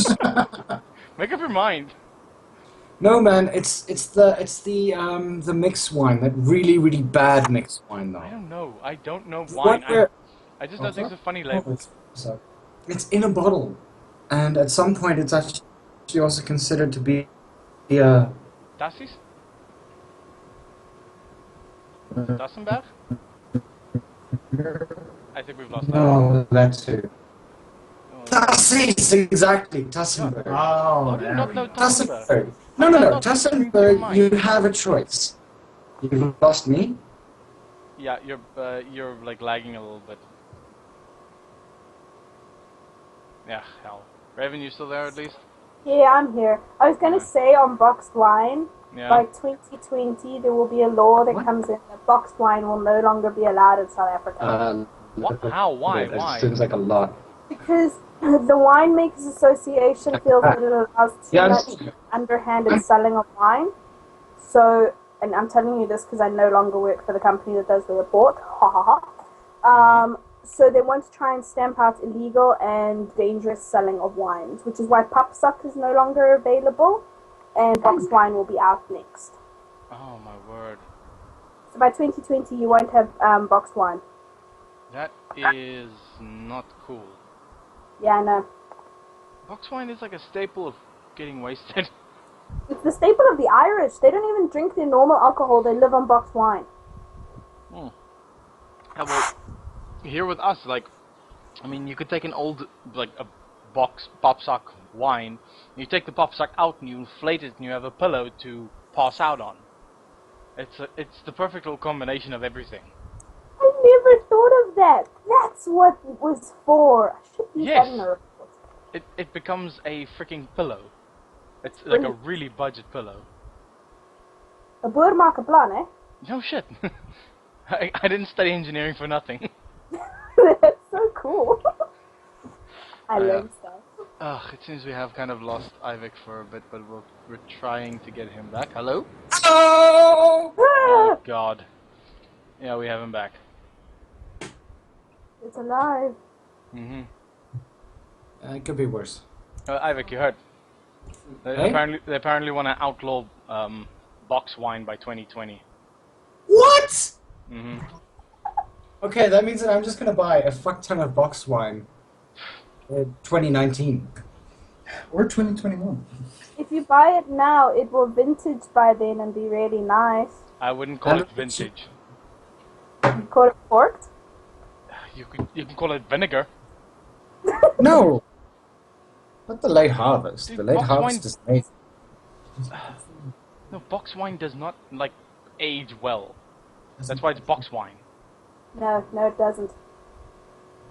Make up your mind. No man, it's the mix wine, that really bad mix wine I though. don't know The wine. one where- I just know it's a funny label. It's in a bottle, and at some point it's actually also considered to be Tassis? Tassenberg? I think we've lost that. no, that too. Oh, Tassis, exactly, Tassenberg. Oh, How do you there not we know go. Tassenberg? Tassenberg. No, Tassenberg, you have a choice. You lost me? Yeah, you're like lagging a little bit. Yeah, hell. Raven, you still there at least? Yeah, I'm here. I was gonna say on boxed wine, Yeah. by 2020 there will be a law that What? comes in that boxed wine will no longer be allowed in South Africa. What? How? Why? It Why? seems like a lot. Because the Winemakers Association feels that it allows too Yeah, much underhanded selling of wine. So, and I'm telling you this because I no longer work for the company that does the report. Ha ha ha. So they want to try and stamp out illegal and dangerous selling of wines, which is why Papsak is no longer available, and boxed wine will be out next. Oh my word. So by 2020 you won't have boxed wine. That is not cool. Yeah, I know. Box wine is like a staple of getting wasted. It's the staple of the Irish. They don't even drink their normal alcohol. They live on boxed wine. Yeah, well, here with us, like, I mean, you could take an old, like, a box popsock wine, you take the popsock out and you inflate it and you have a pillow to pass out on. It's the perfect little combination of everything. I never thought of that. That's what it was for. I should be Yes. that in the report. It becomes a freaking pillow. It's like a really budget pillow. A boer maak 'n plan, eh? No shit. I didn't study engineering for nothing. That's so cool. I love stuff. Ugh, it seems we have kind of lost Ivik for a bit, but we're trying to get him back. Hello? Oh! Oh god. Yeah, we have him back. It's alive. Mm-hmm. It could be worse. Ivik, you heard? Hey? They apparently want to outlaw box wine by 2020. What? Mm-hmm. Okay, that means that I'm just gonna buy a fuck ton of box wine in 2019. Or 2021. If you buy it now, it will vintage by then and be really nice. I wouldn't call it vintage. You call it corked? You can call it vinegar. No! Not the late harvest. Dude, the late box harvest wine- is amazing. No, box wine does not like age well. That's why it's box wine. No, it doesn't.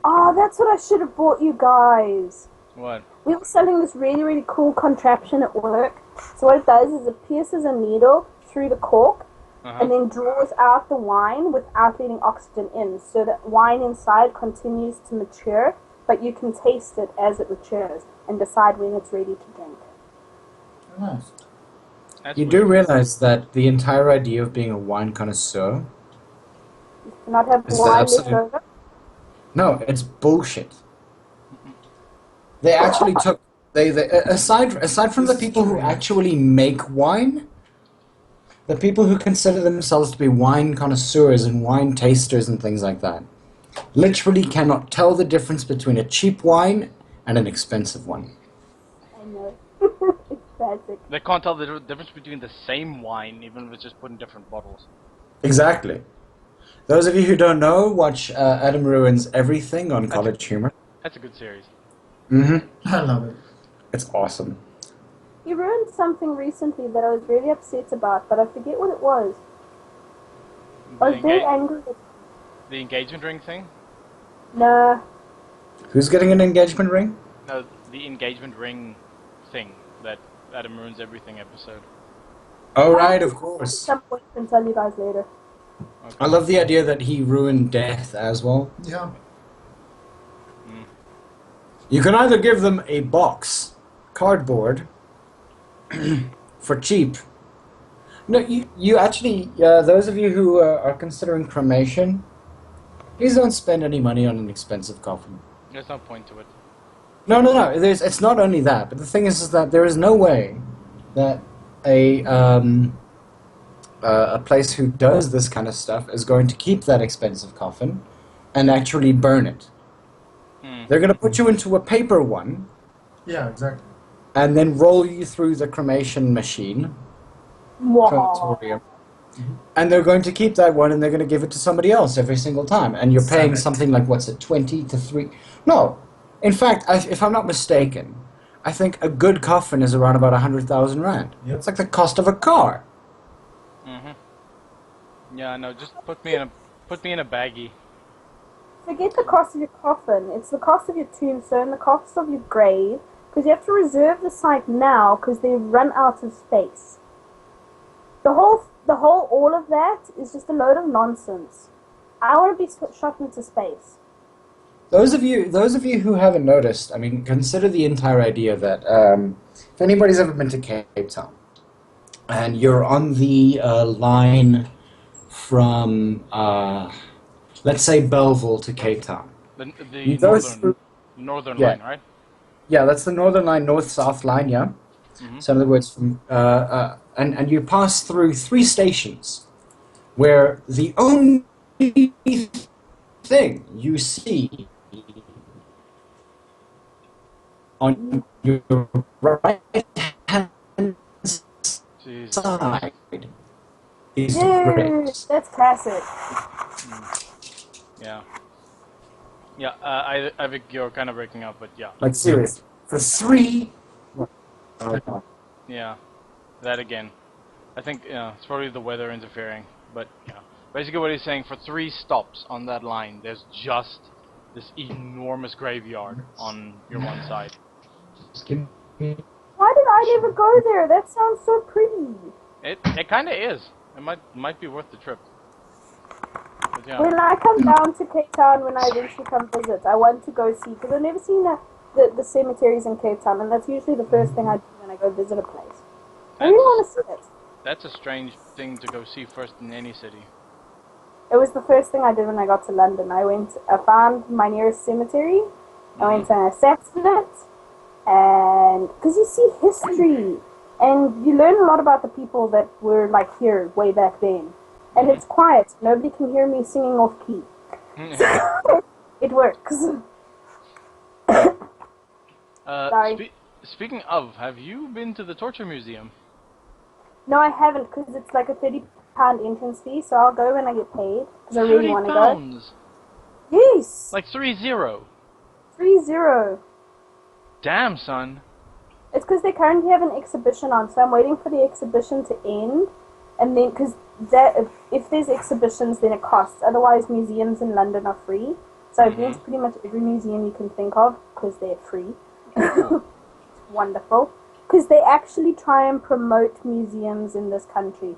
Oh, that's what I should have bought you guys. What? We were selling this really, really cool contraption at work. So what it does is it pierces a needle through the cork and then draws out the wine without letting oxygen in. So that wine inside continues to mature, but you can taste it as it matures and decide when it's ready to drink. Oh, nice. That's You weird. do realize that the entire idea of being a wine connoisseur, You cannot have Is that wine absolute- left over. no, it's bullshit. They actually took aside from the people who actually make wine, the people who consider themselves to be wine connoisseurs and wine tasters and things like that, literally cannot tell the difference between a cheap wine and an expensive one. I know. It's tragic. They can't tell the difference between the same wine, even if it's just put in different bottles. Exactly. Those of you who don't know, watch Adam Ruins Everything on College Humor. That's a good series. Mm-hmm. I love it. It's awesome. He ruined something recently that I was really upset about, but I forget what it was. I was very angry. The engagement ring thing? No. Who's getting an engagement ring? No, the engagement ring thing that Adam Ruins Everything episode. Oh, right, of At course. some point, I can tell you guys later. Okay. I love the idea that he ruined death as well. Yeah. You can either give them a box, cardboard, for cheap. No, you actually, those of you who are considering cremation, please don't spend any money on an expensive coffin. There's no point to it. No. It's not only that, but the thing is that there is no way that a place who does this kind of stuff is going to keep that expensive coffin and actually burn it. They're going to put you into a paper one Yeah, exactly. and then roll you through the cremation machine, crematorium, and they're going to keep that one and they're going to give it to somebody else every single time. And you're paying something like, what's it, 20 to 3? No. In fact, if I'm not mistaken, I think a good coffin is around about 100,000 rand. Yep. It's like the cost of a car. Yeah, no, just put me in a baggie. Forget the cost of your coffin. It's the cost of your tombstone, the cost of your grave, because you have to reserve the site now because they run out of space. All of that is just a load of nonsense. I want to be shot into space. Those of you who haven't noticed, I mean, consider the entire idea that if anybody's ever been to Cape Town, and you're on the line from, let's say, Belleville to Cape Town. The You go through- northern Yeah. line, right? Yeah, that's the Northern Line, North-South line, yeah? So in other words, and you pass through 3 stations where the only thing you see on your right-hand Jeez. side is the Dude, graves. that's classic. Yeah. Yeah, I think you're kind of breaking up, but yeah. Like, seriously. For 3... Yeah. That again. I think, it's probably the weather interfering, but, yeah. Basically what he's saying, for 3 stops on that line, there's just this enormous graveyard on your one side. Just give me Why did I never go there? That sounds so pretty. It kind of is. It might be worth the trip. But yeah. When I come down to Cape Town, when I eventually come visit, I want to go see, because I've never seen the cemeteries in Cape Town, and that's usually the first thing I do when I go visit a place. I really want to see it. That's a strange thing to go see first in any city. It was the first thing I did when I got to London. I found my nearest cemetery, I went and I sat in it, and because you see history, and you learn a lot about the people that were like here way back then. And it's quiet. Nobody can hear me singing off key. So it works. Sorry. Speaking of, have you been to the Torture Museum? No, I haven't, because it's like a £30 entrance fee, so I'll go when I get paid, because I really want to go. £30? Yes! Like 30? 30. Damn, son. It's because they currently have an exhibition on, so I'm waiting for the exhibition to end, and then, because if there's exhibitions, then it costs. Otherwise, museums in London are free. So I've been to pretty much every museum you can think of, because they're free. It's wonderful. Because they actually try and promote museums in this country.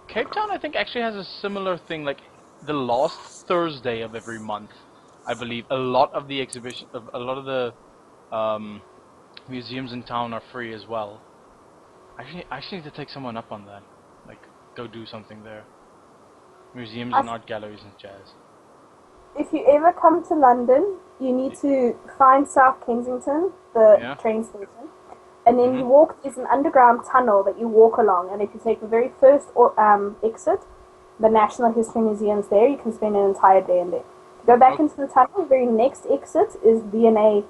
Cape Town, I think, actually has a similar thing. Like, the last Thursday of every month, I believe, a lot of the museums in town are free as well. I actually need to take someone up on that. Like, go do something there. Museums and art galleries and jazz. If you ever come to London, you need to find South Kensington, the train station, and then you walk. There's an underground tunnel that you walk along, and if you take the very first exit, the National History Museum's there. You can spend an entire day in there. To go back into the tunnel, the very next exit is V&A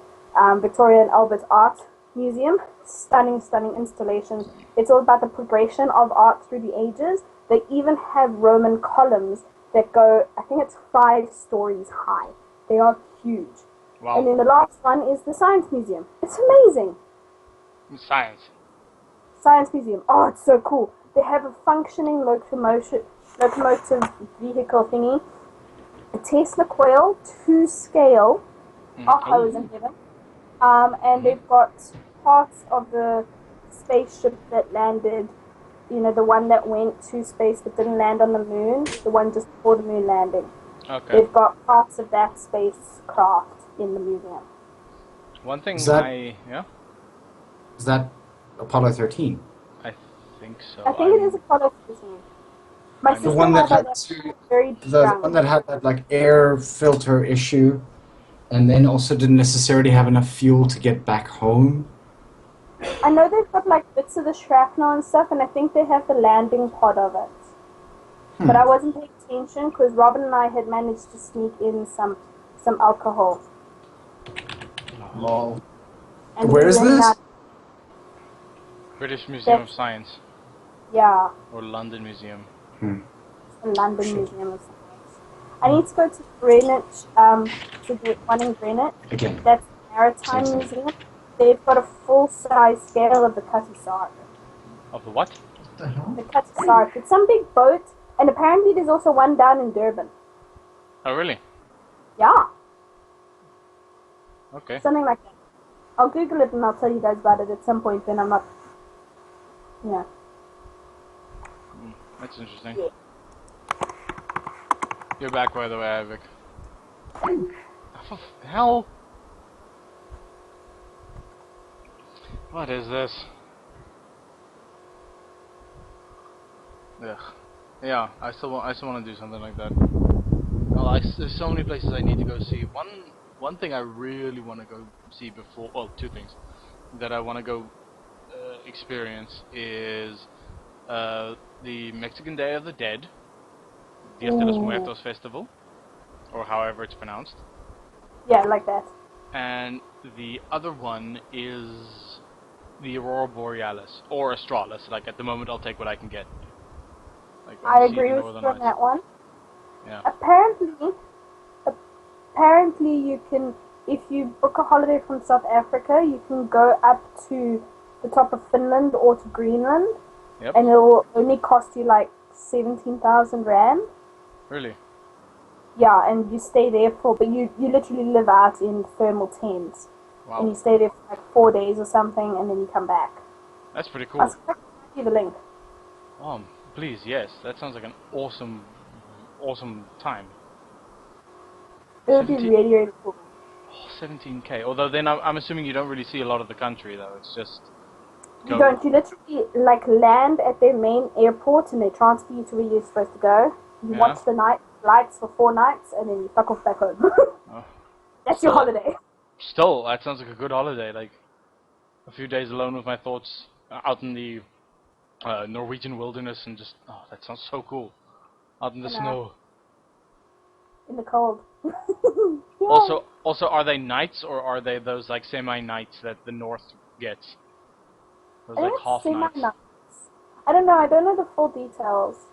Victoria and Albert Art Museum. Stunning installations. It's all about the progression of art through the ages. They even have Roman columns that go, I think it's 5 stories high. They are huge. Wow. And then the last one is the Science Museum. It's amazing. Science Museum. Oh, it's so cool. They have a functioning locomotive vehicle thingy. A Tesla coil to scale. Oh, I was in heaven. And they've got parts of the spaceship that landed, you know, the one that went to space but didn't land on the moon, the one just before the moon landing. Okay. They've got parts of that spacecraft in the museum. One thing Is that Apollo 13? I think so. I think it is Apollo 13. My sister The one that had had very the young. one that had that like air filter issue, and then also didn't necessarily have enough fuel to get back home. I know they've got like bits of the shrapnel and stuff, and I think they have the landing pod of it. But I wasn't paying attention because Robin and I had managed to sneak in some alcohol. Lol. And Where is this? British Museum of Science. Yeah. Or London Museum. The London Museum of Science. I need to go to Greenwich, to the one in Greenwich. Again. That's the Maritime Museum. They've got a full-size scale of the Cutty Sark. Of the what? What the hell? The Cutty Sark. It's some big boat, and apparently there's also one down in Durban. Oh, really? Yeah. Okay. Something like that. I'll Google it and I'll tell you guys about it at some point when I'm not... Yeah. That's interesting. Yeah. You're back, by the way, Ivik. What the hell? What is this? Ugh. Yeah, I still want to do something like that. Well, there's so many places I need to go see. One thing I really want to go see before, well, 2 things that I want to go experience is the Mexican Day of the Dead, Dia de los Muertos Festival, or however it's pronounced. Yeah, like that. And the other one is the Aurora Borealis, or Australis. Like, at the moment, I'll take what I can get. Like, I agree with you on that one. Yeah. Apparently you can, if you book a holiday from South Africa, you can go up to the top of Finland or to Greenland, Yep. and it will only cost you like 17,000 rand. Really? Yeah, and you stay there but you literally live out in thermal tents. and you Wow, stay there for like 4 days or something, and then you come back. that's pretty I'll cool. send you the link. Please, yes, that sounds like an awesome, awesome time. It would be 17 really, really cool. 17K. Although then I'm assuming you don't really see a lot of the country though. It's just You go. don't. You literally like land at their main airport, and they transfer you to where you're supposed to go. You Yeah. watch the night lights for 4 nights, and then you fuck off back home. Oh. That's your So- holiday. Still, that sounds like a good holiday. Like a few days alone with my thoughts out in the Norwegian wilderness, and just that sounds so cool. Out in the I know. snow. In the cold. Yeah. Also, are they nights or are they those like semi-nights that the North gets? Those I like think it's half nights. semi-nights. I don't know. I don't know the full details.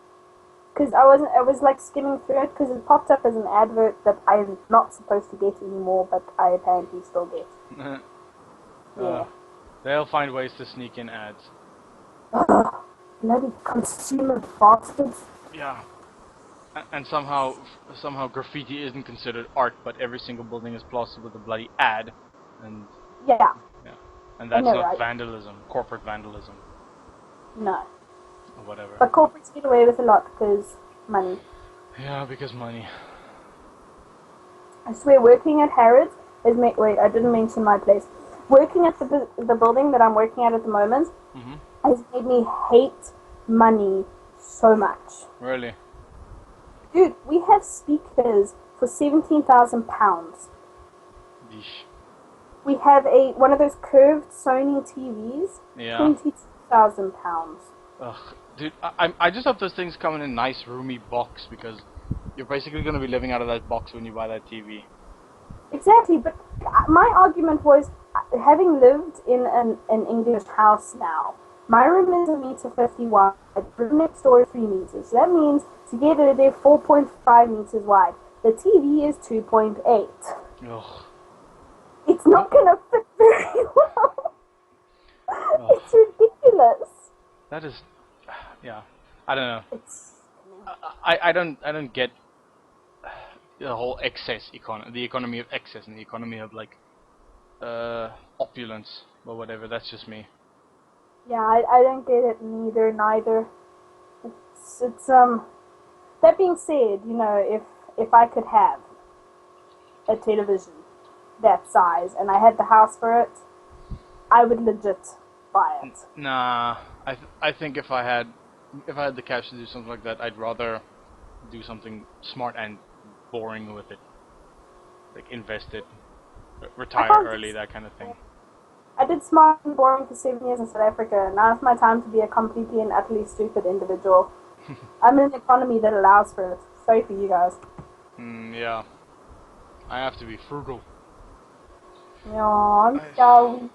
Because I was like skimming through it because it popped up as an advert that I'm not supposed to get anymore, but I apparently still get. Yeah. They'll find ways to sneak in ads. Ugh, bloody consumer bastards. Yeah. And somehow graffiti isn't considered art, but every single building is plastered with a bloody ad, and Yeah. and that's know, not right? vandalism, corporate vandalism, No. or whatever. But corporates get away with a lot because money. Yeah, because money. I swear, working at Harrods is wait, I didn't mention my place. Working at the building that I'm working at the moment Mhm. has made me hate money so much. Really? Dude, we have speakers for £17,000. Yeesh. We have one of those curved Sony TVs, Yeah. £22,000. Ugh, dude, I just hope those things come in a nice roomy box because you're basically gonna be living out of that box when you buy that TV. Exactly, but my argument was, having lived in an English house now, my room is 1.50 m wide, the room next door is 3 meters. So that means together they're 4.5 meters wide. The TV is 2.8. Ugh. It's not gonna fit very well. It's ridiculous. That is, yeah. I don't know. It's I don't get the whole excess the economy of excess and the economy of like opulence or whatever. That's just me. yeah, I don't get it neither. It's that being said, you know, if I could have a television that size and I had the house for it, I would legit buy it. Nah, I think if I had the cash to do something like that, I'd rather do something smart and boring with it, like invest it, retire early, that kind of thing. I did smart and boring for 7 years in South Africa. Now it's my time to be a completely and utterly stupid individual. I'm in an economy that allows for it. Sorry for you guys. Yeah. I have to be frugal. Yeah, I'm sorry.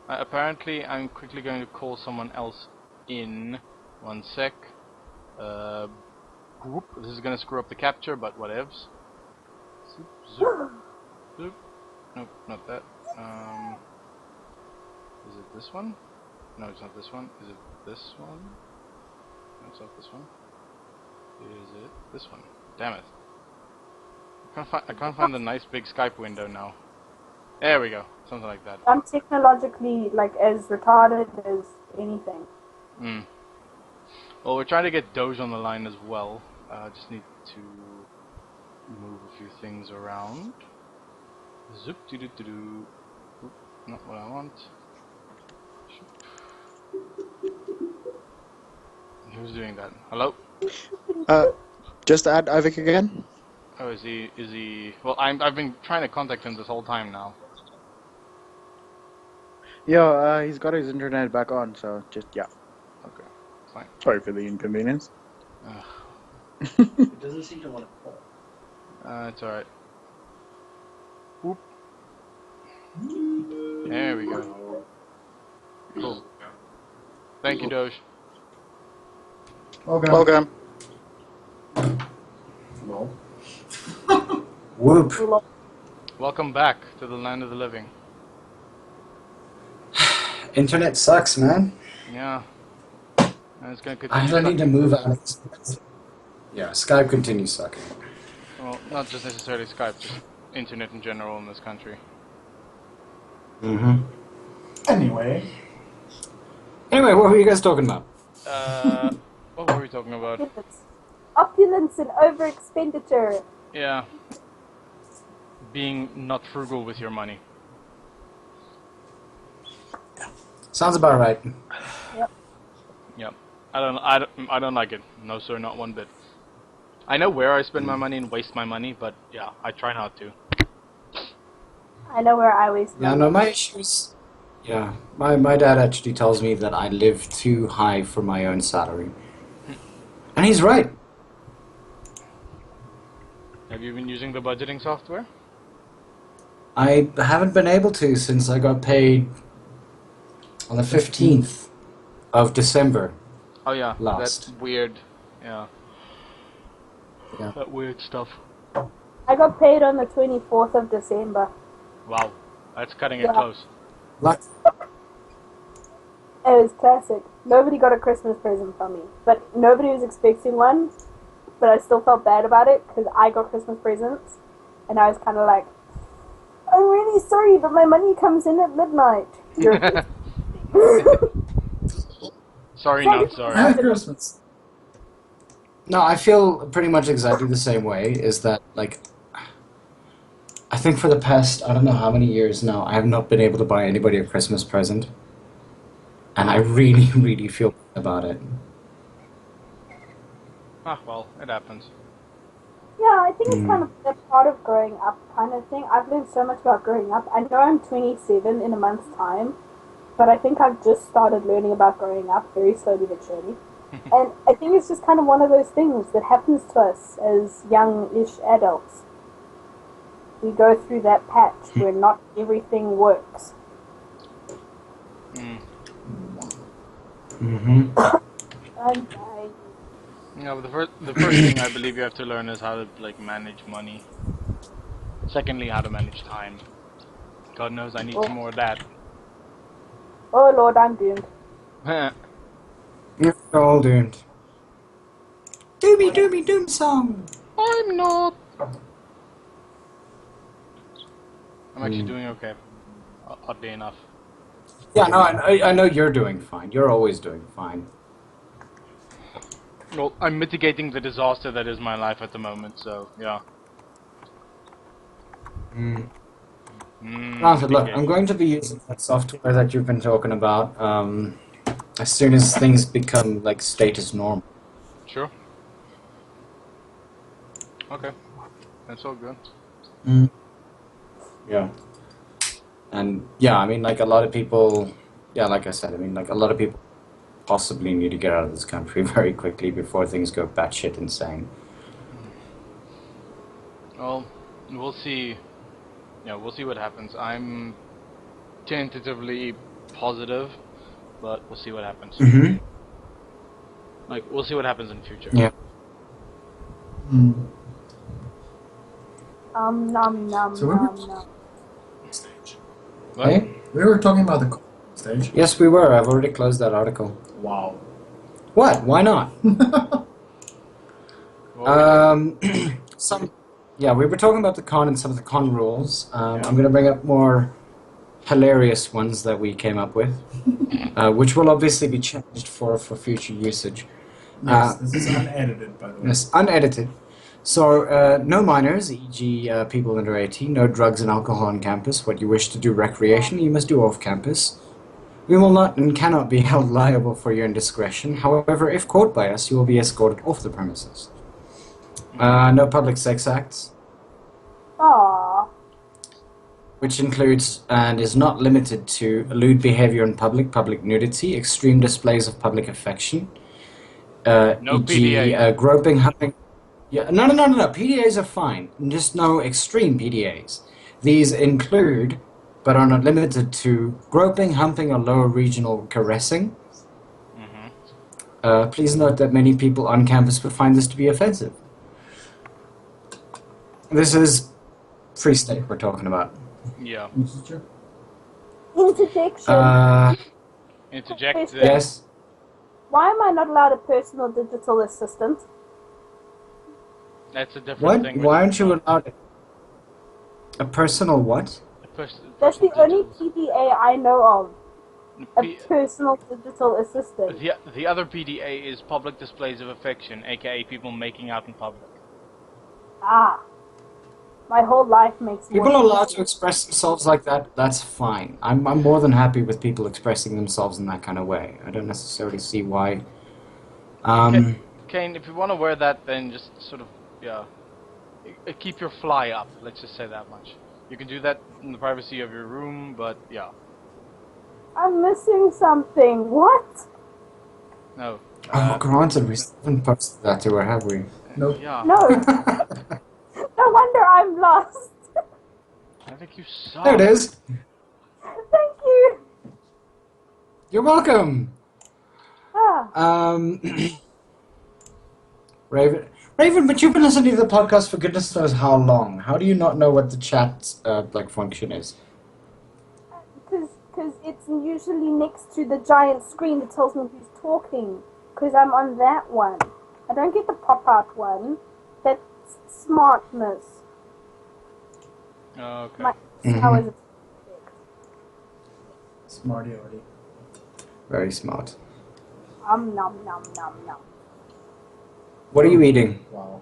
Apparently, I'm quickly going to call someone else in. 1 sec. Whoop. This is going to screw up the capture, but whatevs. Zoop, zoop, zoop. Nope, not that. Is it this one? No, it's not this one. Is it this one? No, it's not this one. Is it this one? Damn it. I can't find the nice big Skype window now. There we go. Something like that. I'm technologically like as retarded as anything. Well, we're trying to get Doge on the line as well. Just need to move a few things around. Zoop doo doo doo doo. Oop, not what I want. Who's doing that? Hello? Just add Ivik again. Oh, is he? Well, I've been trying to contact him this whole time now. Yeah, he's got his internet back on, so just, yeah. Okay, fine. Sorry for the inconvenience. It doesn't seem to want to call. It's alright. Whoop. There we go. Cool. Thank you, Doge. Okay. Welcome. Well. Whoop. Welcome back to the land of the living. Internet sucks, man. Yeah. And it's gonna continue. I don't need to sucking. move out. Yeah, Skype continues sucking. Well, not just necessarily Skype, just internet in general in this country. Mm-hmm. Anyway, Anyway, what were you guys talking about? What were we talking about? Opulence and over-expenditure. Yeah. Being not frugal with your money. Sounds about right. Yep. I don't like it. No, sir, not one bit. I know where I spend my money and waste my money, but yeah, I try not to. I know where I waste Yeah, money. no, my issues. Yeah, my dad actually tells me that I live too high for my own salary, and he's right. Have you been using the budgeting software? I haven't been able to since I got paid on the 15th of December. Oh yeah, Last. that's weird. Yeah. Yeah. That weird stuff. I got paid on the 24th of December. Wow, that's cutting Yeah. it close. Like, It was classic. Nobody got a Christmas present from me, but nobody was expecting one. But I still felt bad about it because I got Christmas presents, and I was kind of like, "I'm really sorry, but my money comes in at midnight." Sorry, not sorry. Merry Christmas. no, I feel pretty much exactly the same way. Is that like? I think for the past I don't know how many years now, I have not been able to buy anybody a Christmas present, and I really, really feel bad about it. Ah, well, it happens. Yeah, I think it's kind of a part of growing up kind of thing. I've learned so much about growing up. I know I'm 27 in a month's time, but I think I've just started learning about growing up very slowly but surely. And I think it's just kind of one of those things that happens to us as young-ish adults. We go through that patch where not everything works. Mm-hmm. And Yeah, but the first thing I believe you have to learn is how to like manage money. Secondly, how to manage time. God knows I need some more of that. oh Lord, I'm doomed. You're all doomed. Doomy doomy doom song. I'm not. I'm actually doing okay. Oddly enough. Yeah, no, I know you're doing fine. You're always doing fine. Well, I'm mitigating the disaster that is my life at the moment, so yeah. Granted, look, I'm going to be using that software that you've been talking about as soon as things become like status normal. Sure. Okay. That's all good. Yeah. And yeah, I mean, like a lot of people, yeah, like I said, I mean, like a lot of people possibly need to get out of this country very quickly before things go batshit insane. Well, we'll see. Yeah, we'll see what happens. I'm tentatively positive, but we'll see what happens. Mm-hmm. Like, we'll see what happens in the future. Yeah. Nom nom So we were- nom. Stage. What? Hey? We were talking about the stage. Yes, we were. I've already closed that article. Wow. What? Why not? Well, Yeah, we were talking about the con and some of the con rules. I'm going to bring up more hilarious ones that we came up with, which will obviously be changed for future usage. Yes, this is unedited, by the way. Yes, unedited. So, no minors, e.g. People under 18, no drugs and alcohol on campus. What you wish to do recreationally, you must do off campus. We will not and cannot be held liable for your indiscretion. However, if caught by us, you will be escorted off the premises. No public sex acts, Aww. which includes and is not limited to lewd behavior in public, public nudity, extreme displays of public affection, No e.g. PDA. Groping, humping. Yeah, no. PDAs are fine. Just no extreme PDAs. These include, but are not limited to, groping, humping, or lower regional caressing. Please note that many people on campus would find this to be offensive. This is Free State we're talking about. yeah. Interjection. Interject there. Yes. Why am I not allowed a personal digital assistant? That's a different What? thing. Why aren't you allowed a personal what? A That's the only digital. PDA I know of. A P- personal digital assistant. the other PDA is public displays of affection, aka people making out in public. Ah. My whole life makes People more are allowed sense. to express themselves like that. That's fine. I'm more than happy with people expressing themselves in that kind of way. I don't necessarily see why. Kane, if you want to wear that, then just sort of, keep your fly up. Let's just say that much. You can do that in the privacy of your room, but yeah, I'm missing something. What? no. Granted, we still haven't posted that to her, have we? Nope. Yeah. No. No wonder I'm lost. I think you suck. There it is. Thank you. You're welcome. Ah. Raven, but you've been listening to the podcast for goodness knows how long. How do you not know what the chat function is? Because it's usually next to the giant screen that tells me who's talking. Because I'm on that one. I don't get the pop-out one. That's smartness. Okay. How is it? Smarty already. Very smart. Nom nom nom nom. What are you eating? Wow.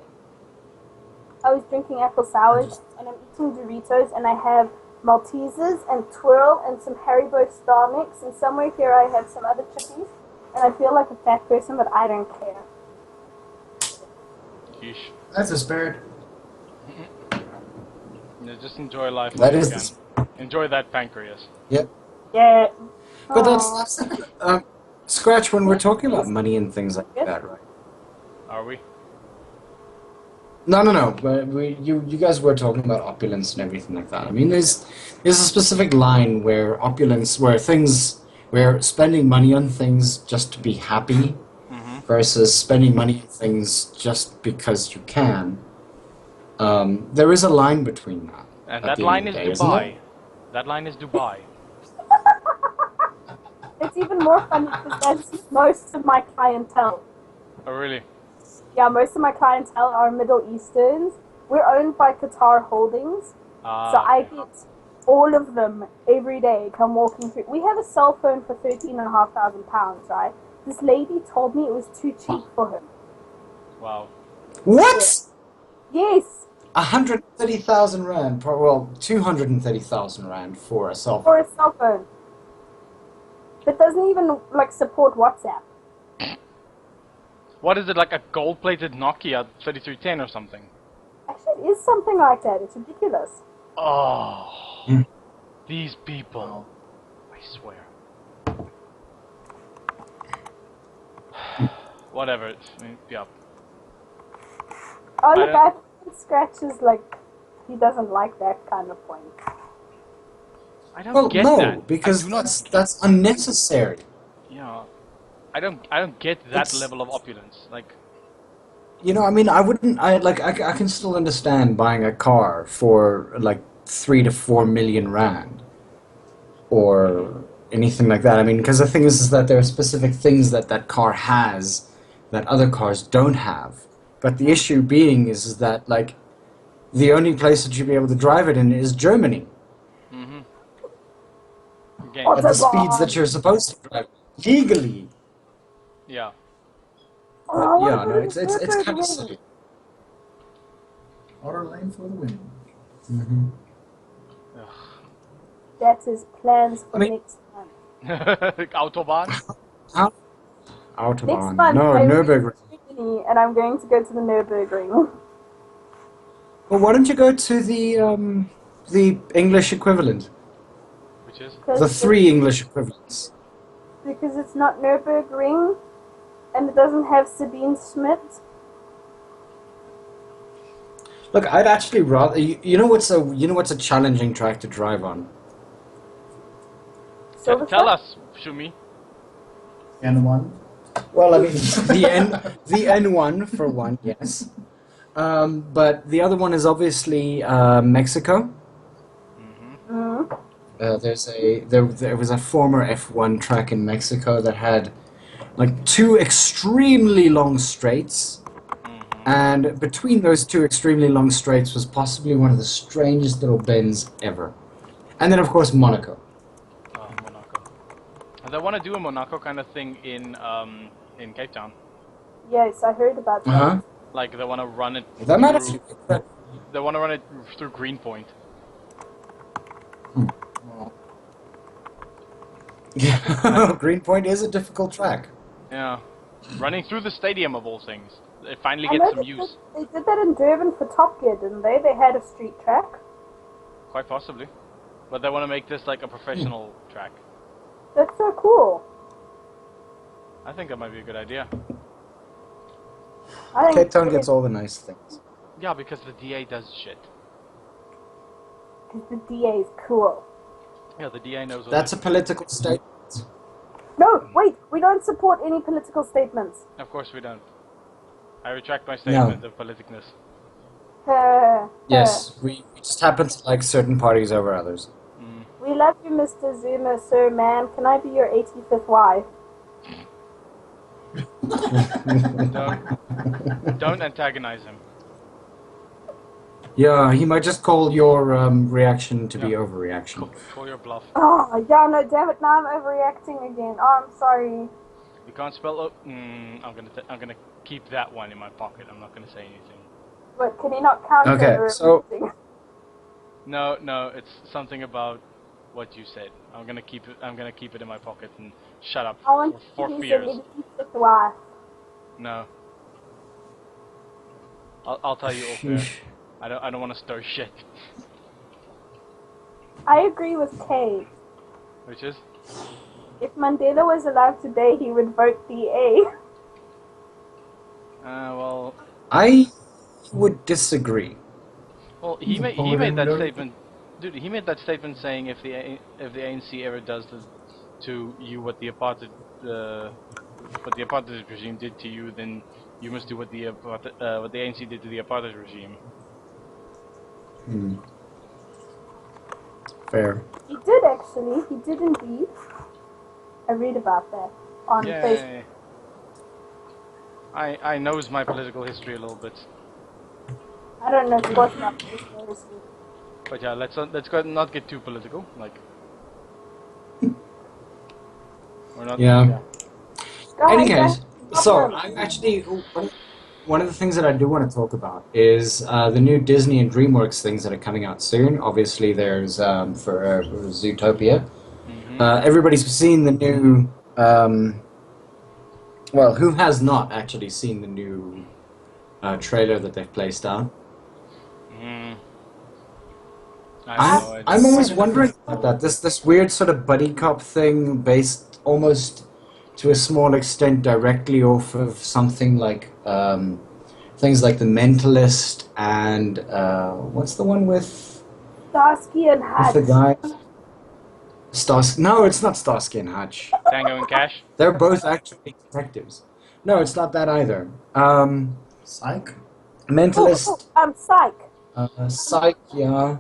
I was drinking apple sours and I'm eating Doritos and I have Maltesers and Twirl and some Haribo Star Mix and somewhere here I have some other chippies and I feel like a fat person but I don't care. Yeesh. That's a spirit. Yeah, just enjoy life. That while is you can. Enjoy that pancreas. Yep. Yeah. But that's Scratch, when we're talking about money and things like Yes. that, right? Are we? No. But you guys were talking about opulence and everything like that. I mean, there's a specific line where opulence, where spending money on things just to be happy, versus spending money on things just because you can. There is a line between that. And at that the line end is of the day, isn't Dubai. it? That line is Dubai. It's even more funny because that's most of my clientele. Oh, really? Yeah, most of my clientele are Middle Easterns. We're owned by Qatar Holdings. So I get all of them every day come walking through. We have a cell phone for £13,500, right? This lady told me it was too cheap for her. Wow. What? Yes, 130,000 rand, 230,000 rand for a cell phone. for a cell phone. That doesn't even support WhatsApp. What is it, like a gold-plated Nokia 3310 or something? Actually, it is something like that. It's ridiculous. Oh, these people. I swear. Whatever. Yeah. Oh, I look, don't- I think Scratch is he doesn't like that kind of point. I don't Well, get no, that. because I do not. that's unnecessary. Yeah. I don't get that It's- level of opulence. Like, You know, I mean, I can still understand buying a car for 3 to 4 million rand or anything like that. I mean, because the thing is that there are specific things that car has that other cars don't have. But the issue being is that the only place that you'll be able to drive it in is Germany again, Oh, at the speeds that you're supposed to drive legally. yeah. Oh, Yeah, no, it's kind of silly. Outer lane for the win. That's his plans for I mean- next month. Autobahn. Next Autobahn. month, No, I'm Nürburgring. going to Germany and I'm going to go to the Nürburgring. Well, why don't you go to the English equivalent? Which is? The 3 English equivalents. Because it's not Nürburgring and it doesn't have Sabine Schmidt. Look, I'd actually rather. You know what's a challenging track to drive on? Tell us, Shumi. N1. Well, I mean, the N1 for one, yes. But the other one is obviously Mexico. There was a former F1 track in Mexico that had 2 extremely long straights, and between those 2 extremely long straights was possibly one of the strangest little bends ever. And then, of course, Monaco. Monaco. And they want to do a Monaco kind of thing in Cape Town. Yes, I heard about that. Uh-huh. Like they want to run it. That might through- actually... They want to run it through Greenpoint. Yeah, Greenpoint is a difficult track. Yeah, running through the stadium of all things. It finally I gets know some use. they did that in Durban for Top Gear, didn't they? They had a street track. Quite possibly. But they want to make this like a professional track. That's so cool. I think that might be a good idea. I think Cape Town gets all the nice things. Yeah, because the DA does shit. because the DA is cool. Yeah, the DA knows what That's a it- political statement. No, wait, we don't support any political statements. Of course we don't. I retract my statement of politicness. Yes, we just happen to like certain parties over others. We love you, Mr. Zuma, sir, man. Can I be your 85th wife? Don't antagonize him. Yeah, he might just call your reaction to be Yeah. overreaction. Call your bluff. Oh, yeah, no, damn it, now I'm overreacting again. Oh, I'm sorry. You can't spell. I'm gonna keep that one in my pocket. I'm not gonna say anything. But can he not counter Okay, so- everything? No, it's something about what you said. I'm gonna keep it in my pocket and shut up I want for to be fears. your 85th wife. No. I'll tell you off air. I don't want to stir shit. I agree with Kay. Which is? If Mandela was alive today, he would vote DA. Well, I would disagree. well, he made that statement, dude. He made that statement saying if the ANC ever does to you what the apartheid regime did to you, then you must do what the ANC did to the apartheid regime. Fair. He did actually. He did indeed. I read about that on Facebook. Yay! I knows my political history a little bit, I don't know what about this seriously. but yeah, let's not get too political. Like, we're not. Yeah. Guys, Any that's case, the so problem. I actually one of the things that I do want to talk about is the new Disney and DreamWorks things that are coming out soon. Obviously, there's for Zootopia. Everybody's seen the new. Well, who has not actually seen the new trailer that they've placed out? I'm always wondering about that. This weird sort of buddy cop thing, based almost to a small extent directly off of something like things like The Mentalist and what's the one with Starsky and Hutch. the guy? No, it's not Starsky and Hutch. Tango and Cash. They're both actually detectives. No, it's not that either. Psych? Mentalist, Psych. Psych, yeah.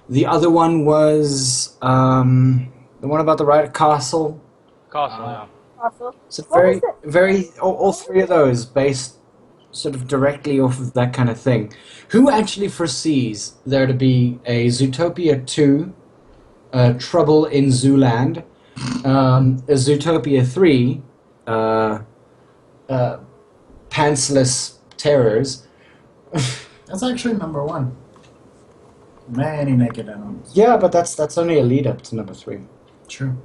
The other one was the one about the riot castle. Castle, yeah. Also. So What very, is it? very, all three of those based sort of directly off of that kind of thing. Who actually foresees there to be a Zootopia 2, Trouble in Zooland, a Zootopia 3, Pantsless Terrors? That's actually number one. Many naked animals. Yeah, but that's only a lead up to number 3. True.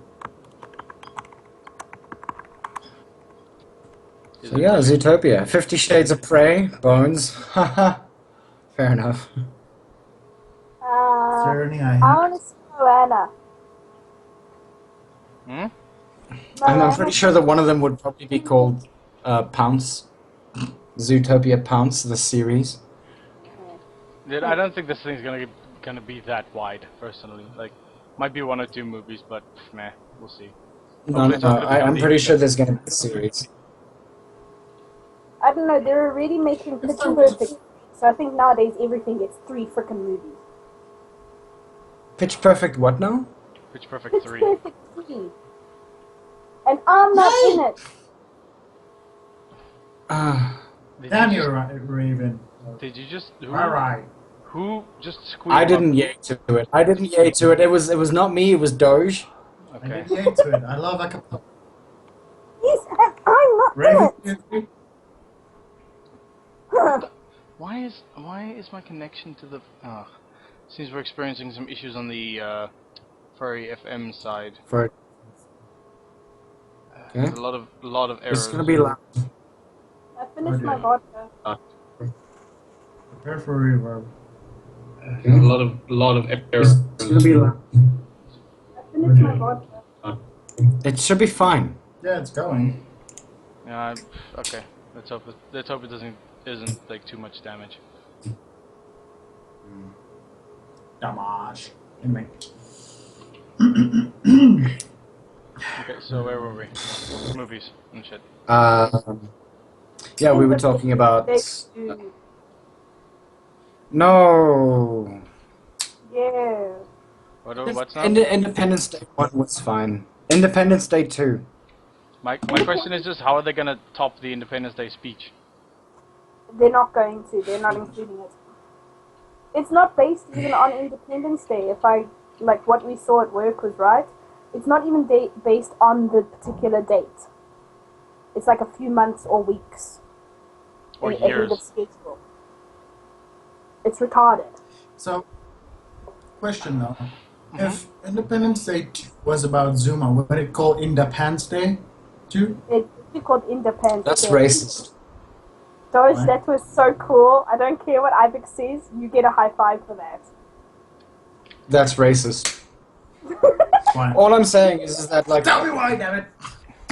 So yeah, Zootopia. 50 Shades of Prey, Bones. Haha. Fair enough. Certainly I want to see Moana. I'm pretty sure that one of them would probably be called Pounce. Zootopia Pounce, the series. Dude, I don't think this thing's gonna be that wide, personally. Like, might be 1 or 2 movies, but meh, we'll see. No, I'm pretty sure there's going to be a series. I don't know, they're already making Pitch Perfect, so I think nowadays everything gets 3 freaking movies. Pitch Perfect what now? Pitch Perfect Pitch 3. Perfect 3. And I'm not in it. Ah, Did Damn you you, just, Raven. Did you just... Who? Alright. Who just squealed? I didn't yay to it. I didn't yay to it. It was not me. It was Doge. I Okay. did yay to it. I love acapella. Yes, and I'm not Raven, in you- it. Why is my connection to the? Seems we're experiencing some issues on the Furry FM side. For There's a lot of errors. it's gonna be loud. I finished my Okay. vodka. prepare for reverb. A lot of errors. It's gonna be loud. I finished my vodka. It should be fine. Yeah, it's going. Yeah. Okay. Let's hope it isn't like too much damage. Damage. Anyway. Okay. So where were we? Movies and shit. Yeah, we were talking about. Independence No. Yeah. What's now? Independence Day 1 was fine. Independence Day 2. My question is just how are they gonna top the Independence Day speech? They're not going to. They're not including it. It's not based even on Independence Day. If I like what we saw at work was right, it's not even based on the particular date. It's like a few months or weeks. Or ahead years. of schedule. It's retarded. So, question though. If Independence Day 2 was about Zuma, would it call Independence Day 2? It's called Independence That's Day. racist. Doge, What? that was so cool. I don't care what Ibex says. You get a high five for that. That's racist. Fine. All I'm saying is that like Tell me why, damn it!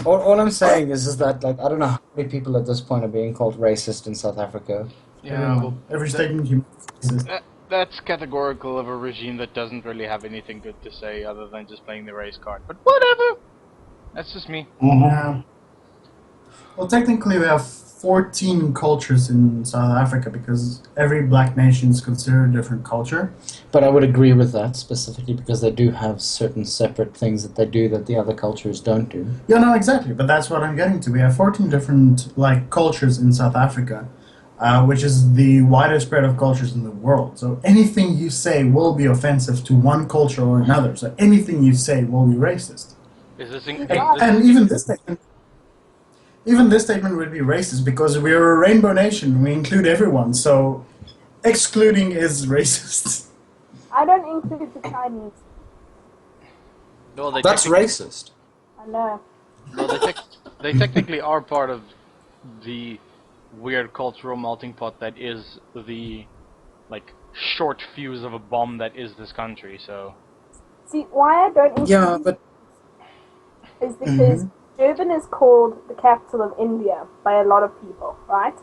all I'm saying is that like I don't know how many people at this point are being called racist in South Africa. Yeah. Well, Every statement you make. that's categorical of a regime that doesn't really have anything good to say other than just playing the race card. But whatever. That's just me. Yeah. Well, technically, we have 14 cultures in South Africa because every black nation is considered a different culture. But I would agree with that specifically because they do have certain separate things that they do that the other cultures don't do. Yeah, no, exactly. But that's what I'm getting to. We have 14 different cultures in South Africa, which is the widest spread of cultures in the world. So anything you say will be offensive to one culture or another. So anything you say will be racist. Is this And even this statement would be racist because we're a rainbow nation. We include everyone. So excluding is racist. I don't include the Chinese. well, they That's racist. I know. Well, they technically are part of the weird cultural melting pot that is the short fuse of a bomb that is this country. So See, why I don't include Yeah, but is because Durban is called the capital of India by a lot of people, right?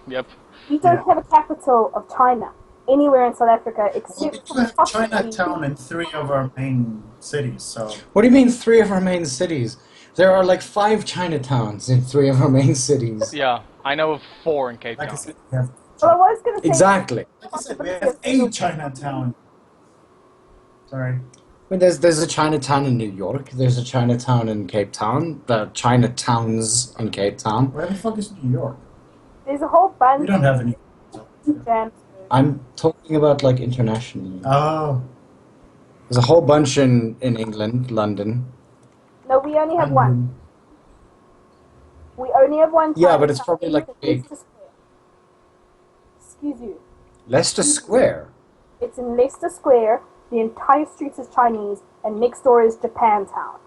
yep. We don't have a capital of China anywhere in South Africa We except do for have possibly Chinatown in 3 of our main cities. So what do you mean 3 of our main cities? There are like 5 Chinatowns in 3 of our main cities. Yeah, I know of 4 in Cape like I Town. said, we have, Well, I was going to say Exactly. like I said, we have a Chinatown. Sorry. I mean, there's a Chinatown in New York. There's a Chinatown in Cape Town. The Chinatowns in Cape Town. Where the fuck is New York? there's a whole We bunch don't have any. of Johannesburg. I'm talking about like internationally. Oh. There's a whole bunch in England, London. No, we only have one. London. We only have one. Yeah, but it's Chinatown. probably, like, It's big. Leicester Square. Excuse you. Leicester Square. It's in Leicester Square. The entire street is Chinese, and next door is Japantown.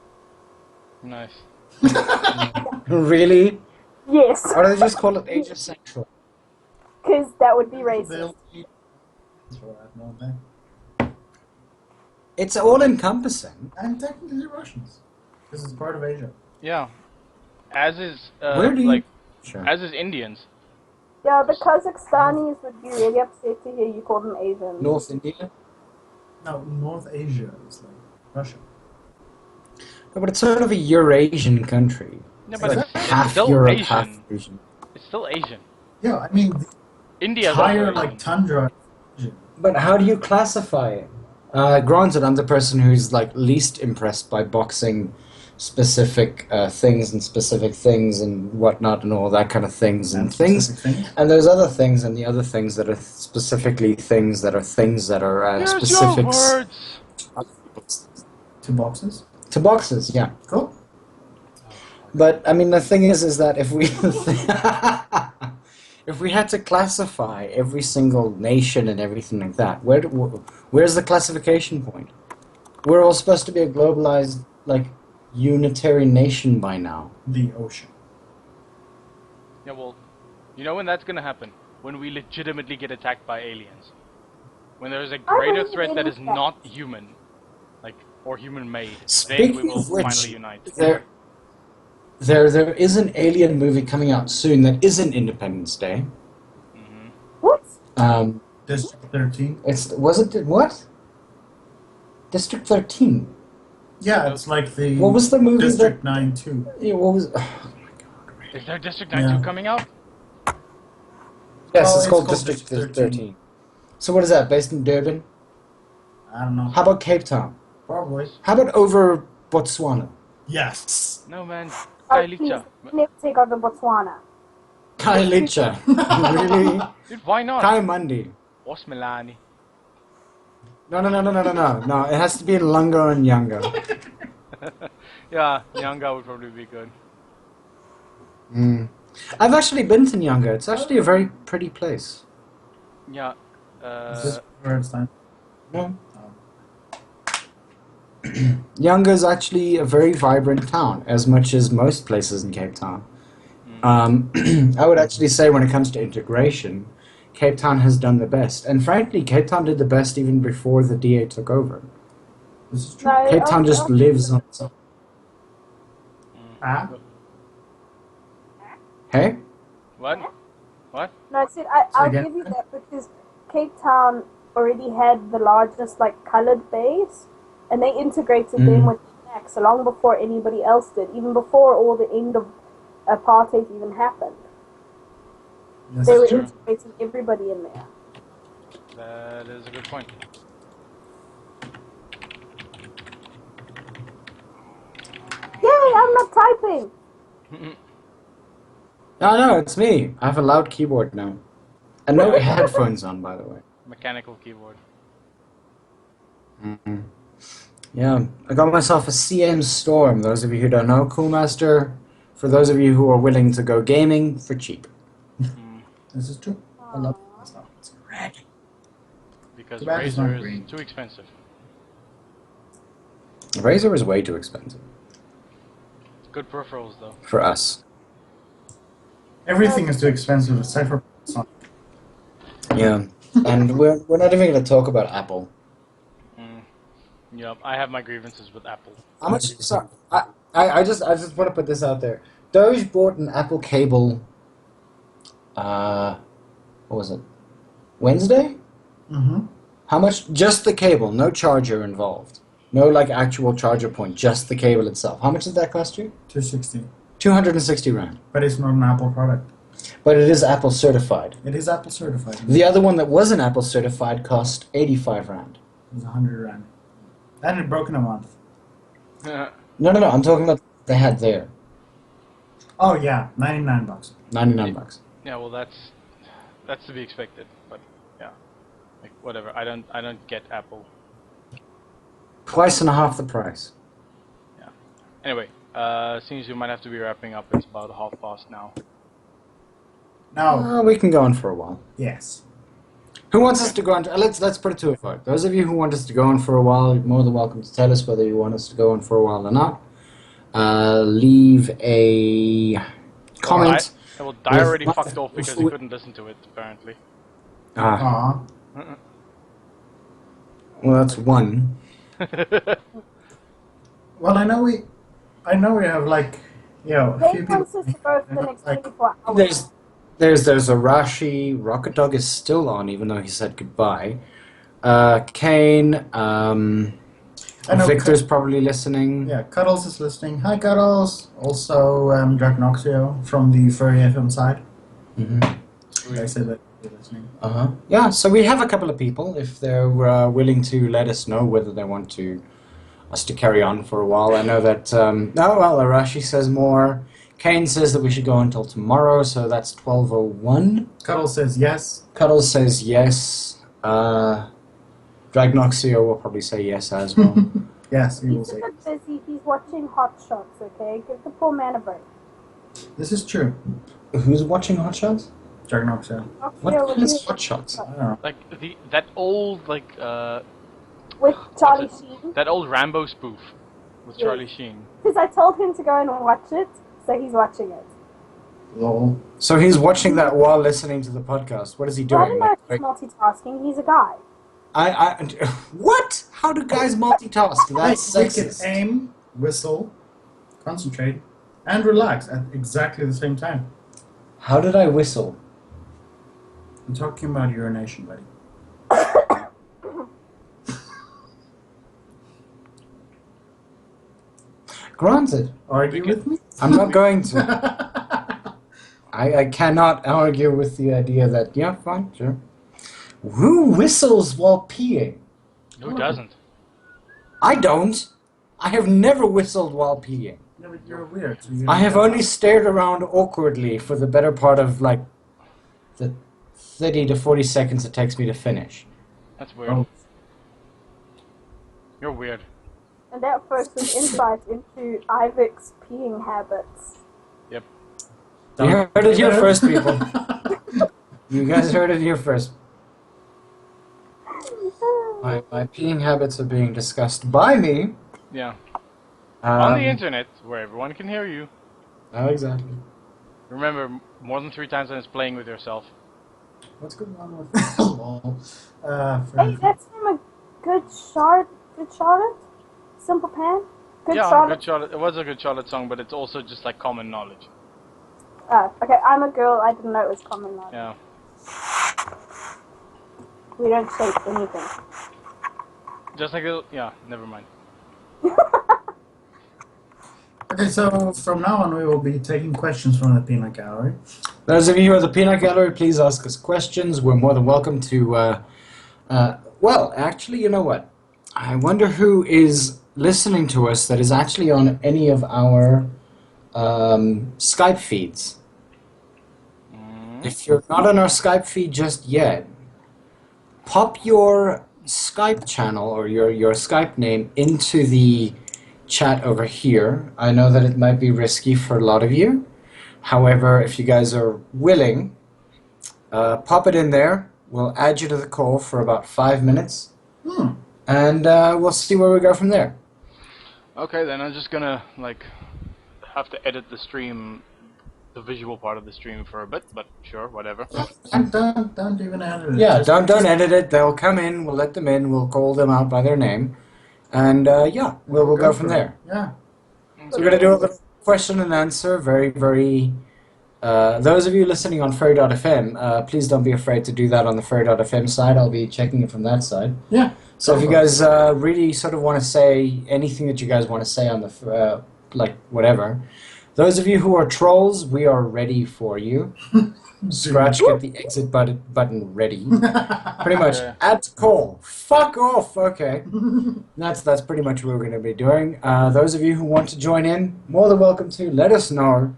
Nice. Really? Yes, Or do they just call it Asia Central? because that would be racist. They'll eat for that, won't they? It's all encompassing. And technically Russians. This is part of Asia. Yeah. As is Where do you? Sure. as is Indians. Yeah, the Kazakhstanis would be really upset to hear you call them Asians. North India. No, North Asia is like Russia. No, but it's sort of a Eurasian country. Yeah, It's but like it's half still Europe, Asian. half Asian. It's still Asian. Yeah, I mean, the India is entire also Asian. tundra. But how do you classify it? Granted, I'm the person who's like least impressed by boxing specific things and whatnot and all that kind of things and things. specific things. And there's other things and the other things that are specifically things that are Use your specifics words. Two boxes. to boxes. Yeah. Cool. But I mean, the thing is that if we if we had to classify every single nation and everything like that, where's the classification point? We're all supposed to be a globalized, like, unitary nation by now. The ocean. Yeah, well, you know when that's gonna happen? When we legitimately get attacked by aliens. When there is a greater believe threat that in is that. not human, like, or human-made, then Speaking we will of which, finally unite. there is an alien movie coming out soon that isn't Independence Day. Hmm. What? District 13. What? District 13. Yeah, it's like the What was the movie District 9 too. Yeah, what was? Oh my God. Is there District 92 Yeah. coming out? Yes, Oh, it's called District 13. So what is that? Based in Durban? I don't know. How about Cape Town? Probably. How about over Botswana? Yes. No, man. Please, Kailicha. never take over Botswana. Kailicha. Really? Dude, why not? Kai Mundi. Osmelani. No. No, it has to be in Lungo and Yanga. Yeah, Nyanga would probably be good. I've actually been to Nyanga. It's actually a very pretty place. Yeah. Is this first time? No. Nyanga is actually a very vibrant town, as much as most places in Cape Town. I would actually say when it comes to integration, Cape Town has done the best. And frankly, Cape Town did the best even before the DA took over. This is true. No, Cape Town just lives on its own. Ah? Hey? What? What? No, I said I'll again? give you that because Cape Town already had the largest coloured base, and they integrated them with blacks long before anybody else did, even before all the end of apartheid even happened. Yes, They were true. integrating everybody in there. That is a good point. Yay! I'm not typing. No, it's me. I have a loud keyboard now. And no headphones on, by the way. Mechanical keyboard. Yeah, I got myself a CM Storm. Those of you who don't know, Coolmaster. For those of you who are willing to go gaming for cheap. This is true. I love this stuff. It's great. Because Too bad it's Razer not is green. too expensive. Razer is way too expensive Good peripherals though. for us. Everything is too expensive except for Sonic. Yeah, and we're not even going to talk about Apple. Yep, I have my grievances with Apple. How much? So, I just want to put this out there. Doge bought an Apple cable. What was it? Wednesday? Mm-hmm. How much? Just the cable, no charger involved. No actual charger point, just the cable itself. How much did that cost you? 260. 260 rand. But it's not an Apple product. But it is Apple certified. It is Apple certified. The other one that wasn't Apple certified cost 85 rand. It was 100 rand. And it broke in a month. No, I'm talking about they had there. Oh yeah, 99 bucks. 99 bucks. Yeah, well that's to be expected, but yeah. Whatever. I don't get Apple. Twice and a half the price. Yeah. Anyway, seems you might have to be wrapping up. It's about past now. No. We can go on for a while. Yes. Who wants us to go on? Let's put it to a vote. Those of you who want us to go on for a while, you're more than welcome to tell us whether you want us to go on for a while or not. Leave a comment. Well, I already fucked off because he couldn't listen to it apparently. Aw. Well, that's one. Well, I know we have a They few people. wants us to go for the next 24 hours. There's Arashi. Rocket Dog is still on, even though he said goodbye. Kane. I know Victor's probably listening. Yeah, Cuddles is listening. Hi, Cuddles. Also, Dragnoxio from the Furry FM side. Mm-hmm. I said that you're listening. Yeah, so we have a couple of people. If they're willing to let us know whether they want to us to carry on for a while. I know that. Arashi says more. Kane says that we should go until tomorrow, so that's 12:01. Cuddle says yes. Cuddles says yes. Dragnoxio will probably say yes as well. Yes, he will He's say a yes. bit busy. He's watching Hot Shots, okay? Give the poor man a break. This is true. Who's watching Hot Shots? Juggernaut. What Yeah, kind is Hot Shots? I don't know. Like that old with Charlie Sheen. that old Rambo spoof with Yes. Charlie Sheen. Because I told him to go and watch it, so he's watching it. Lol. So he's watching that while listening to the podcast. What is he So I doing? don't know if Like, he's multitasking. He's a guy. what? How do guys multitask? That's We can sexist. aim, whistle, concentrate, and relax at exactly the same time. How did I whistle? I'm talking about urination, buddy. Granted, Argue with me? I'm not going to. I cannot argue with the idea that, yeah, fine, sure. Who whistles while peeing? Who doesn't? I don't. I have never whistled while peeing. Yeah, but you're weird. So you I have don't- only stared around awkwardly for the better part of, like, the 30 to 40 seconds it takes me to finish. That's weird. Oh. You're weird. And that first was insight into Ivik's peeing habits. Yep. You heard it here first, people. You guys heard it here first. My peeing habits are being discussed by me. Yeah. On the Um, internet, where everyone can hear you. Oh, exactly. Remember, more than 3 times, and it's playing with yourself. What's going on with lol? Hey, that's from a good Charlotte? Simple Pan? Good Yeah, Charlotte? Good Charlotte. It was a Good Charlotte song, but it's also just like common knowledge. Okay, I'm a girl. I didn't know it was common knowledge. Yeah. We don't shape anything. Just like yeah. Never mind. Okay, so from now on we will be taking questions from the peanut gallery. Those of you who are the Peanut Gallery, please ask us questions. We're more than welcome to. Well, actually, you know what? I wonder who is listening to us that is actually on any of our Skype feeds. If you're not on our Skype feed just yet, pop your Skype channel or your Skype name into the chat over here. I know that it might be risky for a lot of you. However, if you guys are willing, pop it in there. We'll add you to the call for about 5 minutes. And we'll see where we go from there. Okay, then I'm just gonna have to edit the stream, the visual part of the stream for a bit, but sure, whatever. Don't even edit it. Yeah, Just- don't edit it. They'll come in. We'll let them in. We'll call them out by their name, and yeah, we'll go from for it. there. Yeah. So we're gonna do a little question and answer. Very, very. Those of you listening on furry.fm, please don't be afraid to do that on the furry.fm side. I'll be checking it from that side. Yeah. So if you guys really sort of want to say anything that you guys want to say on the whatever, those of you who are trolls, we are ready for you. Scratch, get the exit button ready. Pretty much, Yeah. add to call. Fuck off. Okay, that's pretty much what we're going to be doing. Those of you who want to join in, more than welcome to. Let us know.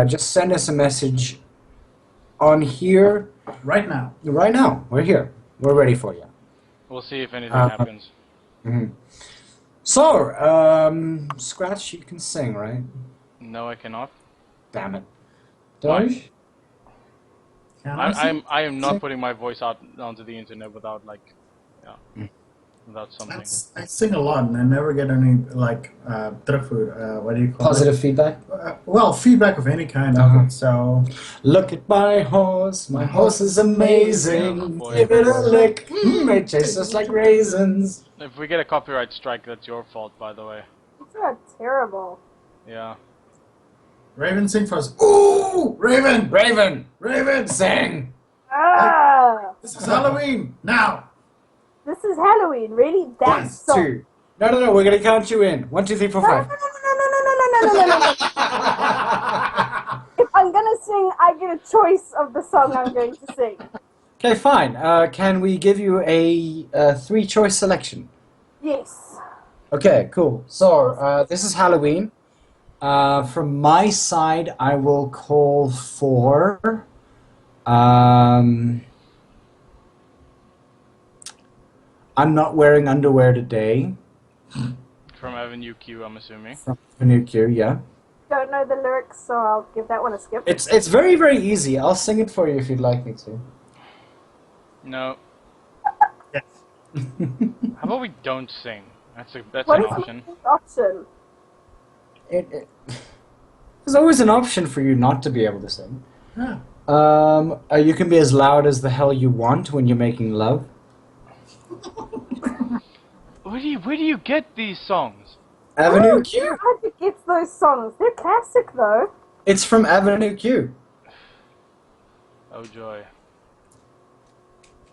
Just send us a message on here Right now. right now. We're here. We're ready for you. We'll see if anything happens. So, Scratch, you can sing, right? No, I cannot. Damn it. Why? Doge? Can I see? I am not Sing. putting my voice out onto the internet without without something. I sing a lot and I never get any terugvoer. What do you call Positive feedback? it? Well, feedback of any kind. Uh-huh. So Look at my horse is amazing. Oh, boy. Give it a lick, it tastes just like raisins. If we get a copyright strike, that's your fault, by the way. These are terrible. Yeah. Raven, sing for us. Ooh, Raven, Raven, Raven, sing. Ah! This is Halloween now. This is Halloween, really? That's so... 2. No, we're gonna count you in. 1, 2, 3, 4, No, no, 5. no, no. If I'm gonna sing, I get a choice of the song I'm going to sing. Okay, fine. Can we give you a 3-choice selection? Yes. Okay, cool. So this is Halloween. From my side, I will call for. I'm not wearing underwear today. From Avenue Q, I'm assuming. From New Q, yeah. Don't know the lyrics, so I'll give that one a skip. It's very, very easy. I'll sing it for you if you'd like me to. No. Yes. How about we don't sing? That's What an is option. the option? There's always an option for you not to be able to sing. Yeah. You can be as loud as the hell you want when you're making love. Where do you get these songs? Avenue Oh, Q. how did you get those songs? They're classic, though. It's from Avenue Q. Oh joy.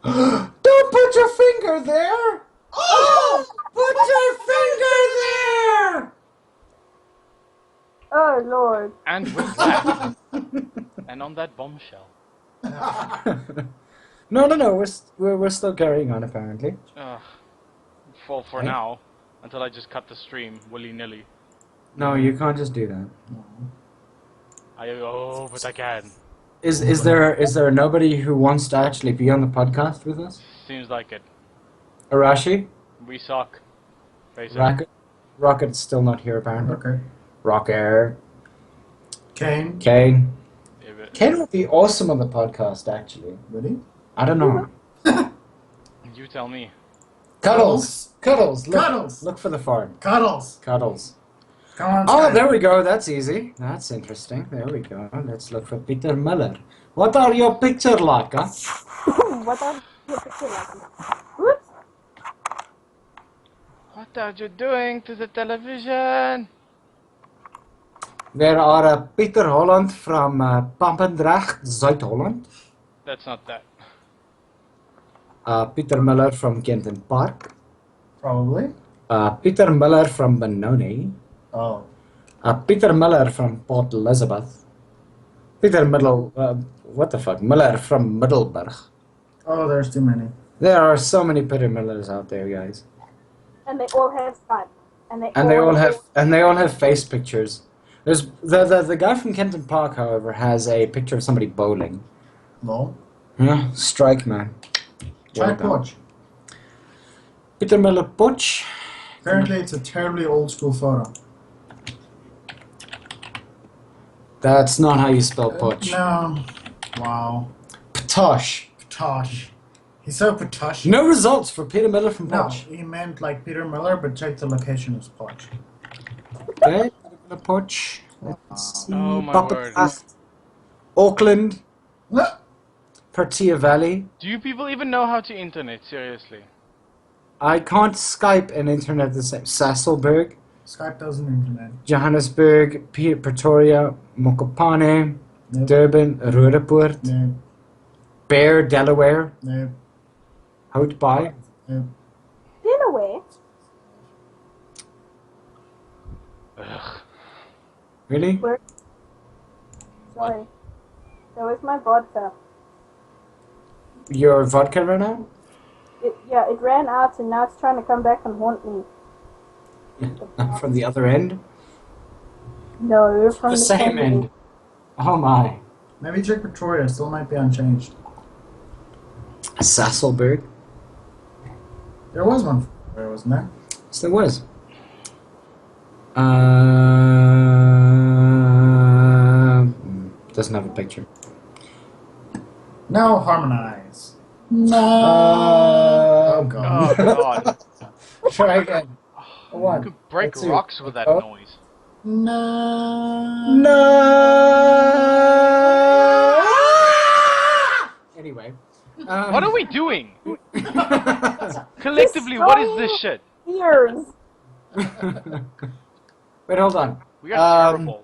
Don't put your finger there! Oh! Put your finger there! Oh, Lord. And with that, and on that bombshell. No. We're still carrying on apparently. For Hey? now, until I just cut the stream willy nilly. No, you can't just do that. But I can. Is there nobody who wants to actually be on the podcast with us? Seems like it. Arashi? We suck. Face it. Rocket's still not here apparently. Okay. Rocker. Kane. Kane. If it- Kane would be awesome on the podcast actually. Ready? I don't know. You tell me. Cuddles. Look, Cuddles. Look for the farm. Cuddles. Cuddles. Come on. Oh, Sky. there we go. That's easy. That's interesting. There we go. Let's look for Peter Miller. What are your picture like, huh? What are you picture like? Whoops. What are you doing to the television? There are Peter Holland from Papendrecht, Zuid-Holland. That's not that. Peter Miller from Kenton Park. Probably. Peter Miller from Benoni. Oh. Peter Miller from Port Elizabeth. Peter what the fuck? Miller from Middelburg. Oh, there's too many. There are so many Peter Millers out there, guys. And they all have Skype. And they all have face pictures. There's the guy from Kenton Park, however, has a picture of somebody bowling. No. Yeah, strike man. Try Well done. Poch. Peter Miller Poch. Apparently, it's a terribly old school photo. That's not how you spell Poch. No. Wow. Patosh. Patosh. He's so Patosh. No results for Peter Miller from No, Poch. he meant like Peter Miller, but check the location as Poch. Okay, Peter Miller Poch. Let's see. Oh, my Pawdcast. Auckland. Ah, Pertia Valley. Do you people even know how to internet? Seriously. I can't Skype and internet the same. Sasolburg. Skype doesn't internet. Johannesburg. Pretoria. Mokopane. Nope. Durban. Roodepoort. No. Bear, Delaware. No. Houtbaai. No. Delaware? Ugh. Really? Where? Sorry. That was my vodka. Your vodka ran out? It ran out and now it's trying to come back and haunt me. From the other end? No, from The same end. Oh my. Maybe check Pretoria. Still might be unchanged. Sasolburg. There was one. Where wasn't there? Yes, there was. Doesn't have a picture. Now harmonize. No. Oh, God. Oh god. Try again. You One. could break Two. rocks with that Oh. noise. No. No. Anyway. What are we doing? Collectively, what is this shit? Ears. Wait, hold on. We are terrible.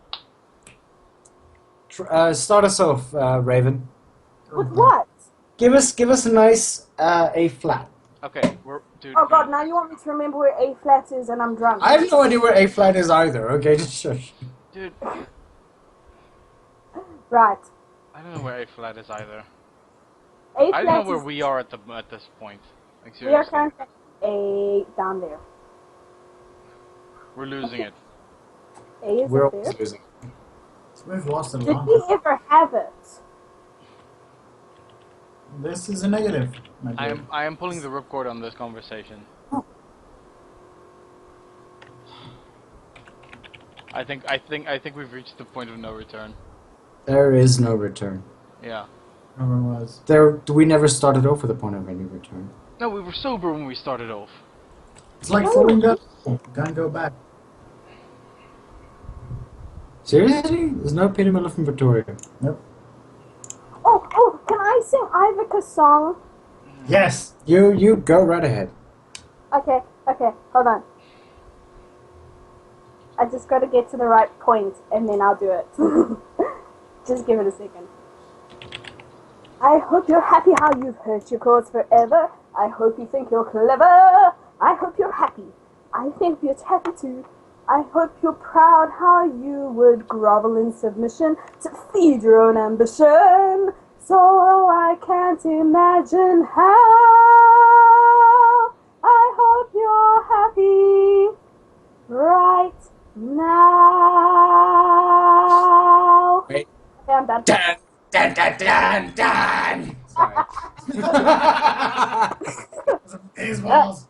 Start us off, Raven. With what? Give us a nice A flat. Okay, dude. Oh god, now you want me to remember where A flat is and I'm drunk. I have no idea where A flat is either. Okay, just shush. Dude, Right. I don't know where A flat is either. A I flat don't know where is, we are at this point. Like, we are seriously. currently A down there. We're losing it. A is We're a fair. always losing. We've lost a Did lot. we ever have it? This is a negative, my dear. I am pulling the ripcord on this conversation. I think we've reached the point of no return. There is no return. Yeah. Never was. We never started off with a point of any return. No, we were sober when we started off. It's like falling down. Can't go back. Seriously? There's no Peter Miller from Victoria. Nope. Oh, can I sing Ivica's song? Yes. You go right ahead. Okay, hold on. I just gotta get to the right point and then I'll do it. Just give it a second. I hope you're happy how you've hurt your cause forever. I hope you think you're clever. I hope you're happy. I think you're happy too. I hope you're proud how you would grovel in submission to feed your own ambition. So I can't imagine how. I hope you're happy right now. Wait. Okay, I'm done. Dun, dun, dun, dun, dun. Sorry. These balls.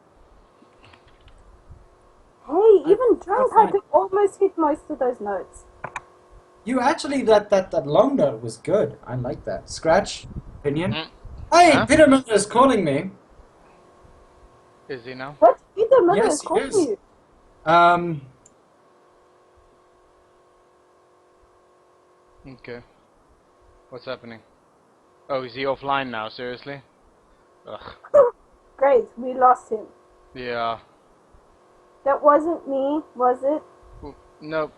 Hey, even drunk, I could almost hit most of those notes. You actually, that long note was good. I like that. Scratch, opinion. Mm. Hey, Huh? Peter Miller is calling me. Is he now? What? Peter Miller Yes, is he calling is. you. Okay. What's happening? Oh, is he offline now? Seriously? Ugh. Great, we lost him. Yeah. That wasn't me, was it? No,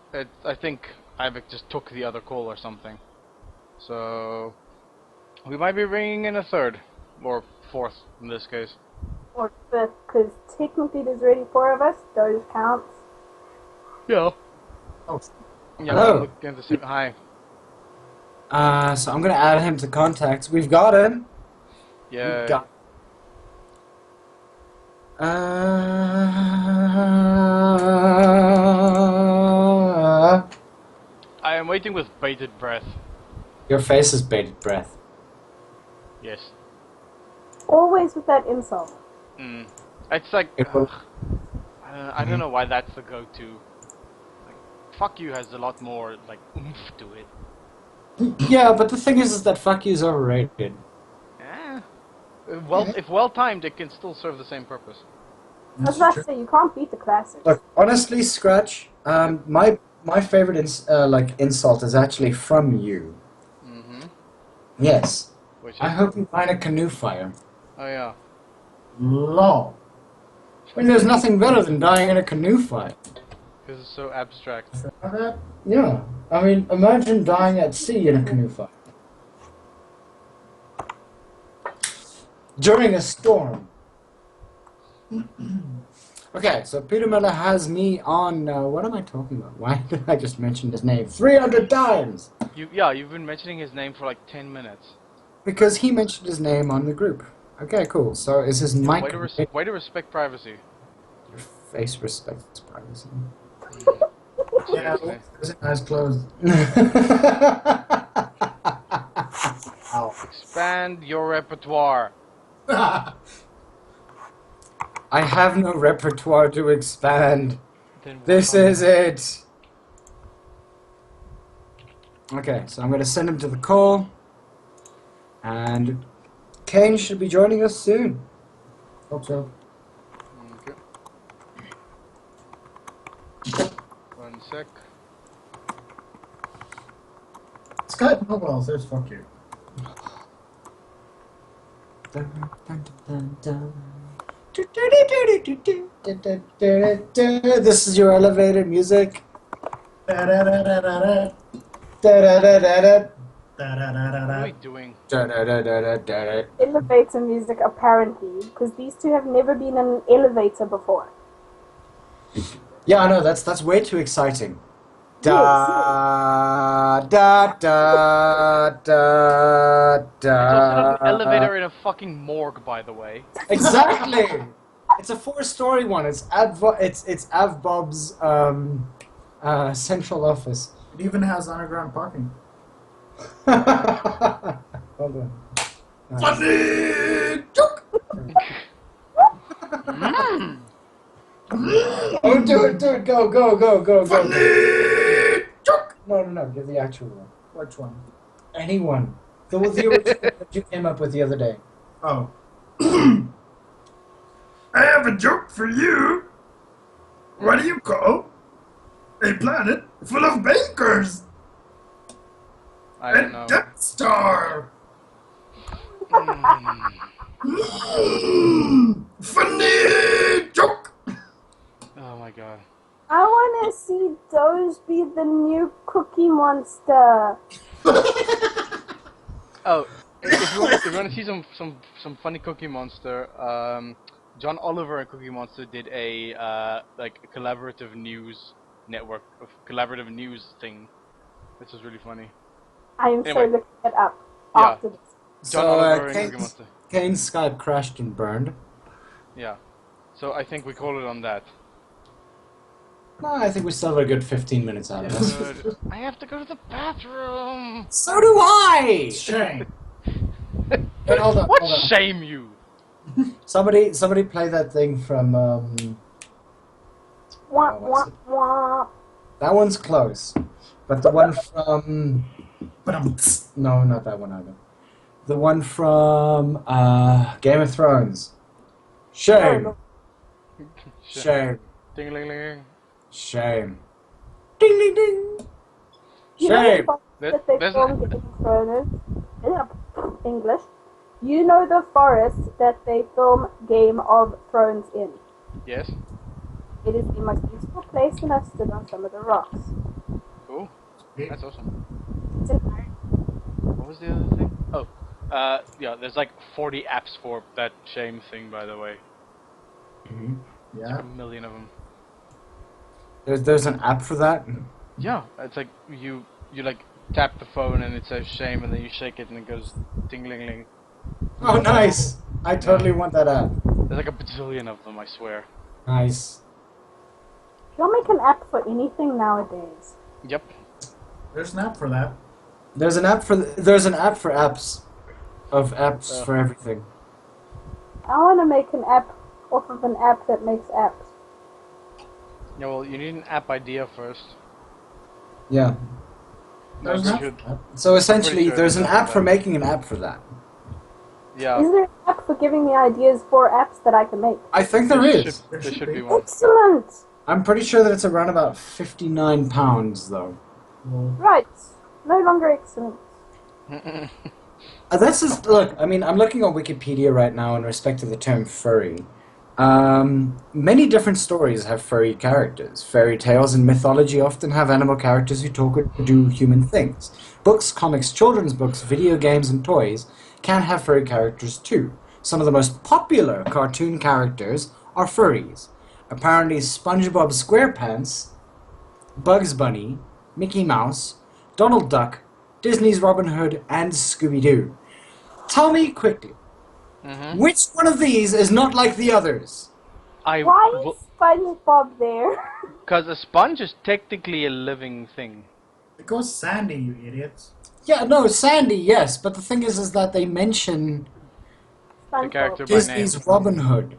I think Ivik just took the other call or something. So we might be ringing in a third or fourth in this case. Or fifth, because technically there's already 4 of us. Those counts. Yeah. Oh. Yeah. Hello. I'm looking at the same. Hi. So I'm gonna add him to contacts. We've got him. Yeah. We've got. I am waiting with bated breath. Your face is bated breath. Yes. Always with that insult. Mm. It's like It will- I don't know why that's the go-to. Like, fuck you has a lot more like oomph to it. Yeah, but the thing is that fuck you is overrated. Eh. Well, if well timed, it can still serve the same purpose. I was about to say, you can't beat the classics. Look, honestly, Scratch. My favorite insult is actually from you. Mm-hmm. Yes. Which is, I hope you find a canoe fire. oh yeah. Lol. I mean, there's nothing better than dying in a canoe fight. Because it's so abstract. Yeah. I mean, imagine dying at sea in a canoe fight. During a storm. Okay, so Peter Miller has me on, what am I talking about? Why did I just mention his name 300 times? You've been mentioning his name for like 10 minutes. Because he mentioned his name on the group. Okay, cool. So is his mic... Way to respect privacy. Your face respects privacy. Yeah, Seriously. his eyes closed. Ow. Expand your repertoire. I have no repertoire to expand. Then This welcome. is it. Okay, so I'm going to send him to the call. And Kane should be joining us soon. Hope so. Okay. 1 sec. Skype mobile says fuck you. This is your elevator music. Da-da-da-da-da-da. Da-da-da-da-da. What are we Da-da-da-da-da. doing? Da-da-da-da-da-da. Elevator music, apparently, because these two have never been in an elevator before. Yeah, I know, that's way too exciting. Da Yes, da da da It's also not da. an elevator in a fucking morgue, by the way. Exactly. It's a 4-story one. It's it's Avbob's central office. It even has underground parking. Hold on. Nice. Funny joke! Oh, do it, go. Funny joke! No, give the actual one. Which one? Anyone. The original that you came up with the other day. Oh. I have a joke for you. What do you call a planet full of bankers? I don't know. Death Star. Funny joke. Oh my god. I want to see those be the new Cookie Monster. Oh, if you want to see some funny Cookie Monster, John Oliver and Cookie Monster did a like a collaborative news network, of collaborative news thing. This was really funny. I am Anyway. so looking it up Yeah. after this. John So, Oliver and Cookie Monster. Kane's Skype crashed and burned. Yeah. So I think we call it on that. No, I think we still have a good 15 minutes out of this. Good. I have to go to the bathroom. So do I! Shame. Wait, hold on, What hold on. shame you? Somebody play that thing from, Wah, what's wah, it? wah. that one's close. But the one from, But no, not that one either. The one from, Game of Thrones. Shame. Shame. Ding ling ling. Shame. Ding ding ding. You know Shame. the forest that they There's filmed Game of Thrones? English. You know the forest that they film Game of Thrones in? Yes. It is the most beautiful place, and I've stood on some of the rocks. Cool. That's awesome. It's in Ireland. What was the other thing? Oh, yeah. There's like 40 apps for that shame thing, by the way. yeah. A million of them. There's an app for that? Yeah, it's like you like tap the phone and it says shame, and then you shake it and it goes ding ling ling. Oh, nice! I totally want that app. There's like a bajillion of them, I swear. Nice. You'll make an app for anything nowadays. Yep. There's an app for that. There's an app for apps. Of apps Oh. for everything. I want to make an app off of an app that makes apps. Yeah, well, you need an app idea first. Yeah. There's No, an we should- app for that. So essentially, sure there's an there's app for that. making an app for that. Yeah. Is there an app for giving me ideas for apps that I can make? I think there is. There There should should be be. one. Excellent! I'm pretty sure that it's around about £59 though. Well, Right. No longer excellent. That's just look. I mean, I'm looking on Wikipedia right now in respect to the term furry. Many different stories have furry characters. Fairy tales and mythology often have animal characters who talk or do human things. Books, comics, children's books, video games, and toys can have furry characters too. Some of the most popular cartoon characters are furries. Apparently, SpongeBob SquarePants, Bugs Bunny, Mickey Mouse, Donald Duck, Disney's Robin Hood, and Scooby-Doo. Tell me quickly, which one of these is not like the others? Why is SpongeBob there? Because a sponge is technically a living thing. because Sandy, you idiots. Yeah, no, Sandy, yes, but the thing is that they mention The character by Disney's name. Robin Hood,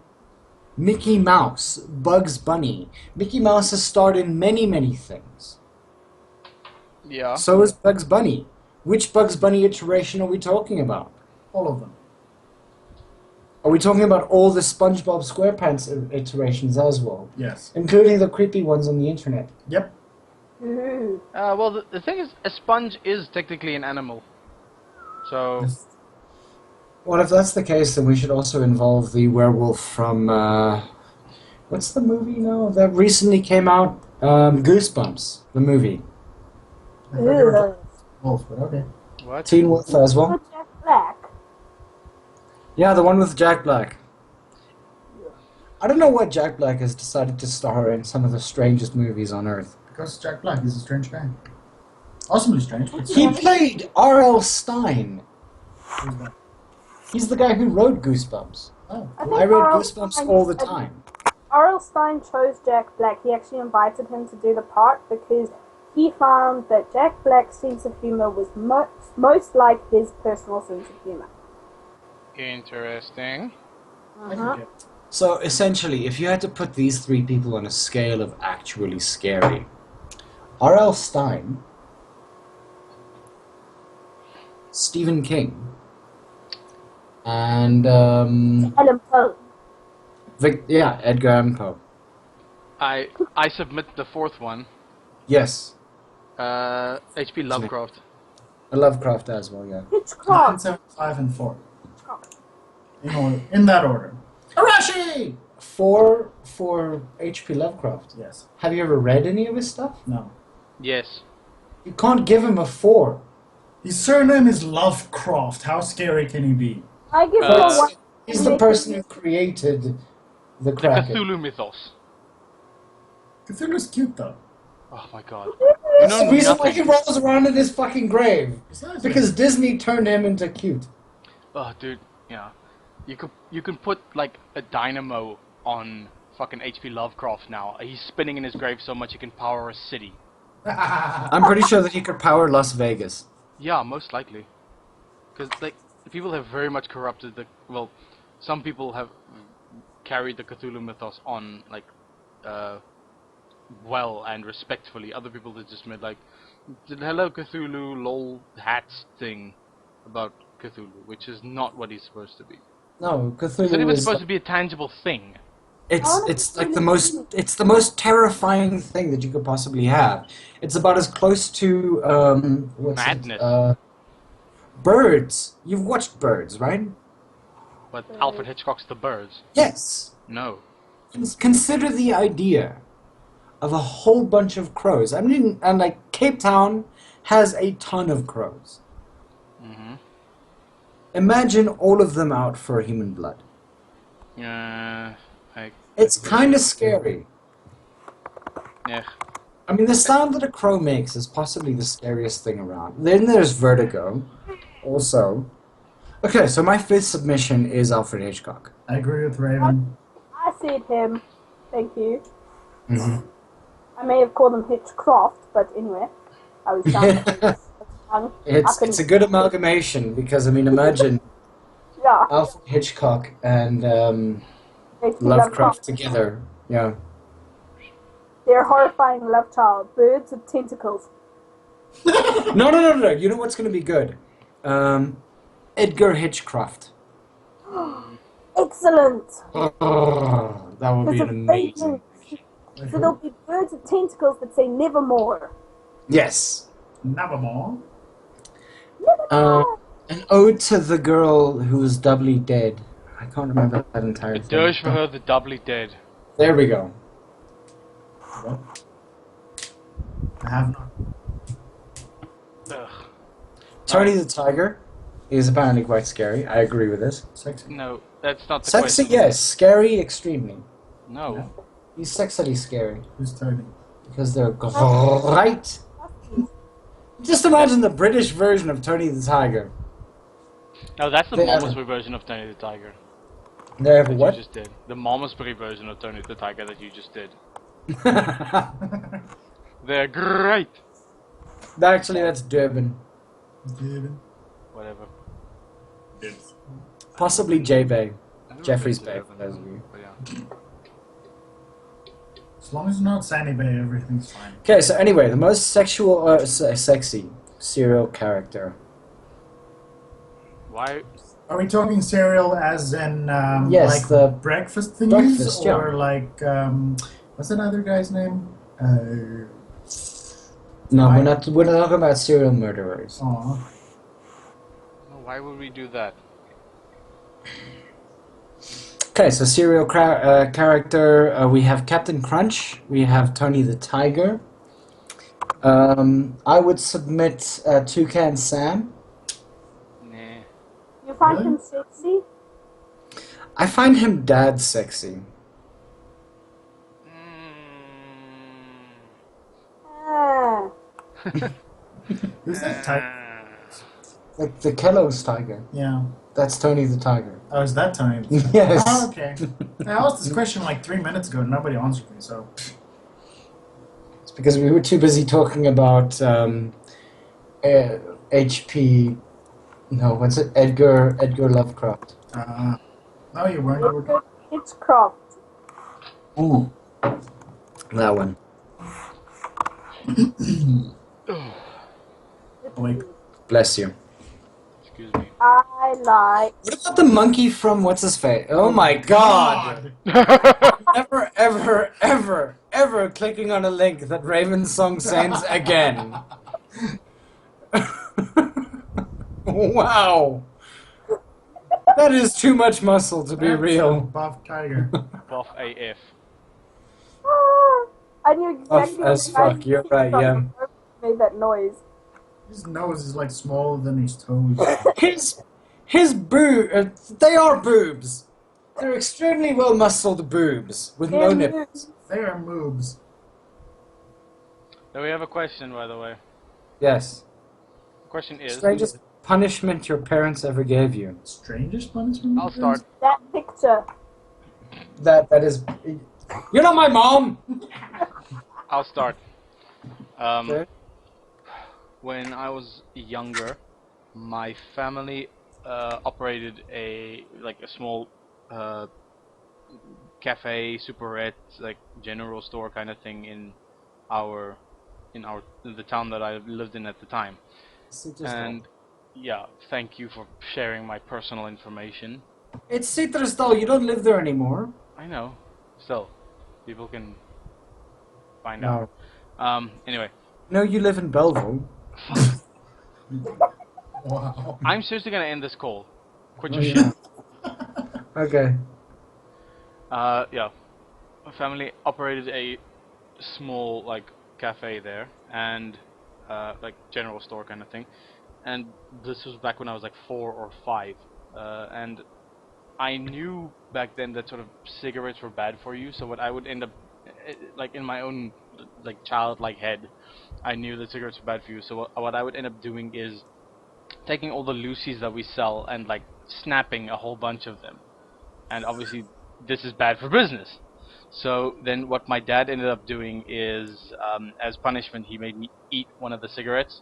Mickey Mouse, Bugs Bunny. Mickey Mouse has starred in many, many things. Yeah. So is Bugs Bunny. Which Bugs Bunny iteration are we talking about? All of them. Are we talking about all the SpongeBob SquarePants iterations as well? Yes. Including the creepy ones on the internet? Yep. Ooh. Well, the thing is, a sponge is technically an animal. So, Well, if that's the case, then we should also involve the werewolf from, what's the movie now that recently came out? Goosebumps, the movie. I thought you were Ugh. talking Wolf, but okay. what? Teen Wolf as well. With Jack Black. Yeah, the one with Jack Black. I don't know why Jack Black has decided to star in some of the strangest movies on earth. Because Jack Black is a strange guy. Awesomely strange. But He played R.L. Stein. who's that? He's the guy who wrote Goosebumps. Oh. I think I read R.L. Goosebumps Stine- all the time. R.L. Stein chose Jack Black. He actually invited him to do the part because he found that Jack Black's sense of humor was most like his personal sense of humor. Interesting. I can get So essentially, if you had to put these three people on a scale of actually scary, R.L. Stein, Stephen King, and Alan Poe. Edgar Allan Poe. I submit the fourth one. Yes, H.P. Lovecraft. Lovecraft as well. Yeah. Hitchcock. 975 and 4. In that order. Arashi! For H.P. Lovecraft. Yes. Have you ever read any of his stuff? No. Yes. You can't give him a 4. His surname is Lovecraft. How scary can he be? I give him Uh, a 1. He's the person who created the The Kraken. Cthulhu mythos. Cthulhu's cute though. Oh my god. That's the know reason why nothing. he rolls around in his fucking grave. Besides Because Disney turned him into cute. Oh, dude. Yeah. You can put like a dynamo on fucking H.P. Lovecraft now. He's spinning in his grave so much he can power a city. I'm pretty sure that he could power Las Vegas. Yeah, most likely. Because like people have very much corrupted the. Well, some people have carried the Cthulhu mythos on like, well and respectfully. Other people that just made like, the hello Cthulhu lol hats thing about Cthulhu, which is not what he's supposed to be. No, It's not Cthulhu even is supposed to be a tangible thing. it's like the most terrifying thing that you could possibly have. It's about as close to Madness. Birds. You've watched Birds, right? But Alfred Hitchcock's The Birds. Yes. No. Consider the idea of a whole bunch of crows. I mean, and like Cape Town has a ton of crows. Mm-hmm. Imagine all of them out for human blood. It's kind of scary. Yeah. I mean, the sound that a crow makes is possibly the scariest thing around. Then there's vertigo, also. Okay, so my fifth submission is Alfred Hitchcock. I agree with Raven. I said him. Thank you. Mhm. I may have called him Hitchcraft, but anyway, I was young. It's a good amalgamation because, I mean, imagine Yeah. Alfred Hitchcock and H.P. Lovecraft together. Yeah. They're horrifying love child. Birds with tentacles. No. You know what's going to be good? Edgar Hitchcraft. Excellent. Oh, that would be It's an amazing. So there'll be birds with tentacles that say nevermore. Yes. Nevermore. Nevermore. An ode to the girl who was doubly dead. I can't remember that entire A thing. dirge for her, the doubly dead. There we go. What? I have not. Ugh. Tony the Tiger is apparently quite scary. I agree with this. Sexy. No, that's not the Sexy, question. yes. Scary, extremely. No. He's sexily scary. Who's Tony? Because they're great. Just imagine the British version of Tony the Tiger. No, that's the They have- Malmesbury version of Tony the Tiger. They have That what? you just did. The Malmesbury version of Tony the Tiger that you just did. They're great! Actually, that's Durban. David. Whatever. Yes. Possibly J-Bay. I've never Jeffrey's been to Bay, Durban, for those of you. but yeah. As long as it's not Sandy Bay, everything's fine. Okay, so anyway, the most sexy serial character. Why? Are we talking cereal as in Yes, like the breakfast thingies, breakfast, yeah. or like what's that other guy's name? No, we're not talking about serial murderers. Aw. Why would we do that? Okay, so serial character, we have Captain Crunch, we have Tony the Tiger. I would submit Toucan Sam. Nah. You find Really? him sexy? I find him dad sexy. Ah. Who's that type? Like the Kellogg's Tiger. Yeah. That's Tony the Tiger. Oh, is that time? Yes. Oh, okay. I asked this question like 3 minutes ago and nobody answered me, so... It's because we were too busy talking about HP. No, what's it? Edgar Lovecraft. No, you weren't. You were... It's cropped. Ooh, that one. Wait. Bless you. Excuse me. I like. What about the monkey from what's his face? Oh my God! Ever clicking on a link that Raven Song sends again. Wow. That is too much muscle to be That's a real. buff tiger. Buff AF. I knew exactly Buff as fuck, you're right, yeah. Made that noise. His nose is like smaller than his toes. His they are boobs. They're extremely well muscled boobs with no nipples. They are moobs. Now we have a question, by the way. Yes. The question is... Strangest punishment your parents ever gave you. Strangest punishment? I'll start. That picture. That is. You're not my mom. I'll start. Okay. When I was younger, my family operated a small cafe, superette, like general store kind of thing in the town that I lived in at the time. And yeah, thank you for sharing my personal information. It's Citrusdal. You don't live there anymore. I know. Still, people can find No. out. Anyway. No, you live in Belleville. Wow. I'm seriously gonna end this call. Quit your Oh, shit. yeah. Okay. Yeah. My family operated a small cafe there and general store kind of thing. And this was back when I was 4 or 5. And I knew back then that sort of cigarettes were bad for you. So what I would end up in my own childlike head, I knew that cigarettes were bad for you. So what I would end up doing is taking all the Lucy's that we sell and snapping a whole bunch of them. And obviously this is bad for business. So then what my dad ended up doing is, as punishment, he made me eat one of the cigarettes.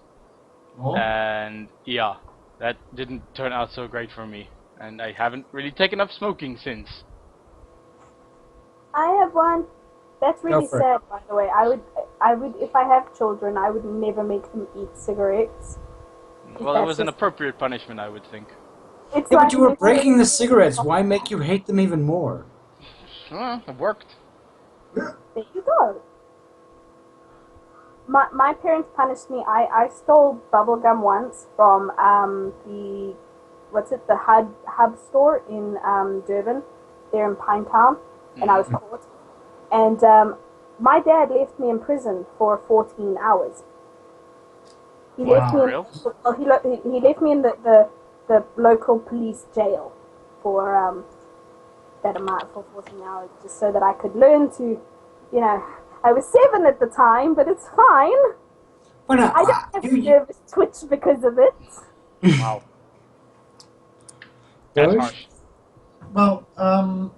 Oh. And yeah, that didn't turn out so great for me. And I haven't really taken up smoking since. I have one. That's really Go for it. sad, by the way. I would, if I have children, I would never make them eat cigarettes. Well, it was an appropriate punishment, I would think. It's Yeah, like but you were if breaking the cigarettes. Why make you hate them even more? Well, it worked. There you go. My parents punished me. I stole bubblegum once from the hub store in Durban, there in Pinetown, and I was caught. And my dad left me in prison for 14 hours. He left me. Real? He left me in the local police jail for that amount for 14 hours, just so that I could learn to, I was 7 at the time, but it's fine. Well, I don't have nervous twitch because of it. Wow. That's Really? harsh. Well,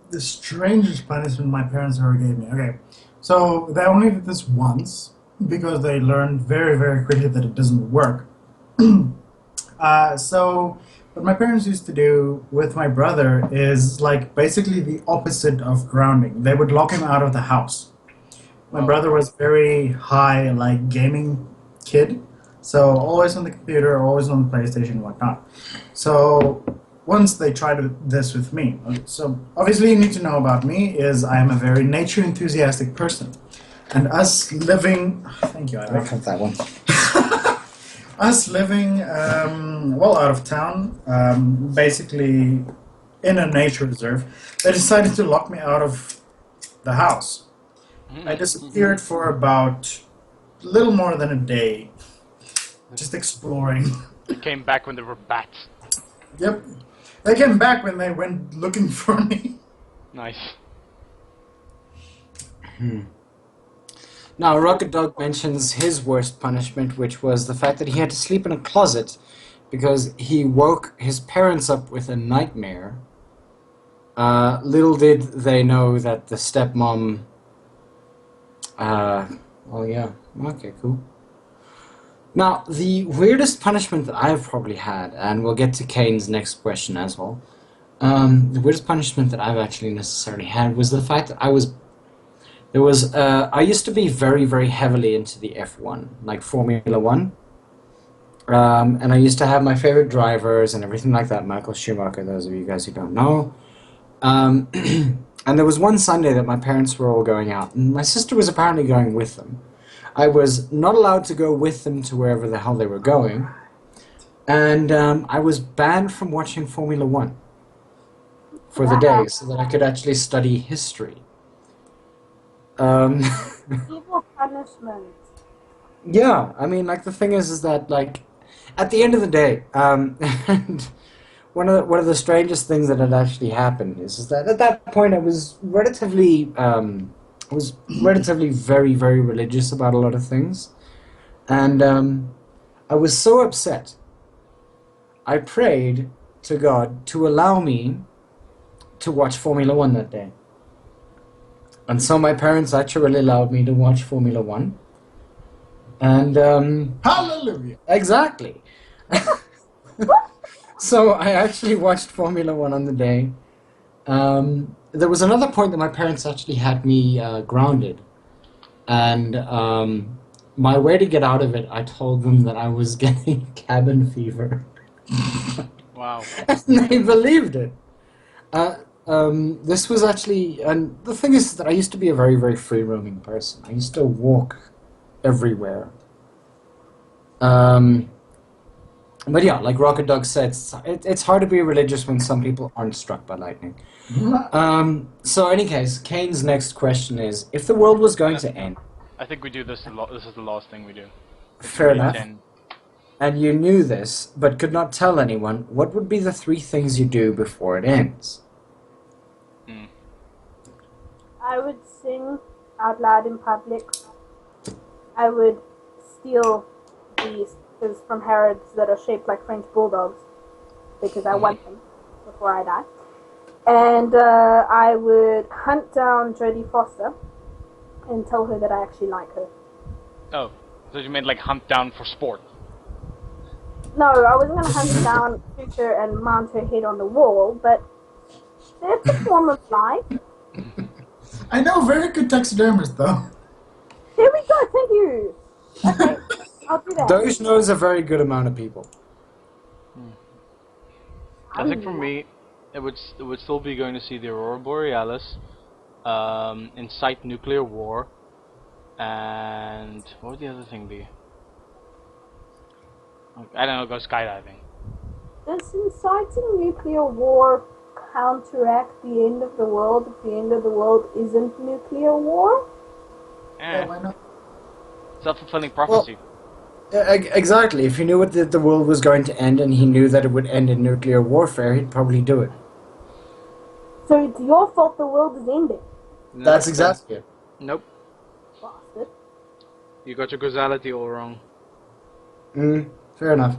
the strangest punishment my parents ever gave me. Okay, so they only did this once because they learned very, very quickly that it doesn't work. So what my parents used to do with my brother is basically the opposite of grounding. They would lock him out of the house. My brother was very high, gaming kid, so always on the computer, always on the PlayStation and whatnot. So once they tried this with me. So obviously you need to know about me is I am a very nature enthusiastic person. And us living... Thank you, I Ira. cut that one. Us living out of town, basically in a nature reserve, they decided to lock me out of the house. I disappeared for about a little more than a day, just exploring. They came back when there were bats. Yep. They came back when they went looking for me. Nice. Now, Rocket Dog mentions his worst punishment, which was the fact that he had to sleep in a closet because he woke his parents up with a nightmare. Little did they know that the stepmom... well, yeah. Okay, cool. Now, the weirdest punishment that I've probably had, and we'll get to Kane's next question as well, the weirdest punishment that I've actually necessarily had was the fact that I used to be very, very heavily into the F1, like Formula 1. And I used to have my favorite drivers and everything like that, Michael Schumacher, those of you guys who don't know. And there was one Sunday that my parents were all going out, and my sister was apparently going with them. I was not allowed to go with them to wherever the hell they were going, and I was banned from watching Formula 1 for the day so that I could actually study history. Evil punishment. Yeah, I mean, like, the thing is that, like, at the end of the day, and one of the strangest things that had actually happened is that at that point I was relatively very, very religious about a lot of things, and I was so upset. I prayed to God to allow me to watch Formula 1 that day. And so my parents actually allowed me to watch Formula 1. And, Hallelujah! exactly. So I actually watched Formula 1 on the day. There was another point that my parents actually had me grounded. And my way to get out of it, I told them that I was getting cabin fever. Wow. And they believed it. This was actually, and the thing is that I used to be a very, very free-roaming person. I used to walk everywhere. But yeah, like Rocket Dog said, it's hard to be religious when some people aren't struck by lightning. So in any case, Kane's next question is, if the world was going to end... I think we do this a lot. This is the last thing we do. Fair enough. 10. And you knew this, but could not tell anyone, what would be the 3 things you do before it ends? I would sing out loud in public. I would steal these from Harrods that are shaped like French bulldogs because I want them before I die. And I would hunt down Jodie Foster and tell her that I actually like her. Oh, so you meant like hunt down for sport? No, I wasn't going to hunt her down, shoot her, and mount her head on the wall, but it's a form of life. I know a very good taxidermist, though. There we go, thank you. Okay, I'll do that. Doge knows a very good amount of people. I think for me, it would still be going to see the Aurora Borealis, incite nuclear war, and what would the other thing be? I don't know, go skydiving. Does inciting nuclear war counteract the end of the world if the end of the world isn't nuclear war? Yeah, why not? Self-fulfilling prophecy. Exactly. If he knew the world was going to end and he knew that it would end in nuclear warfare, he'd probably do it. So it's your fault the world is ending. No, That's exactly it. Nope. Bastard. You got your causality all wrong. Fair enough.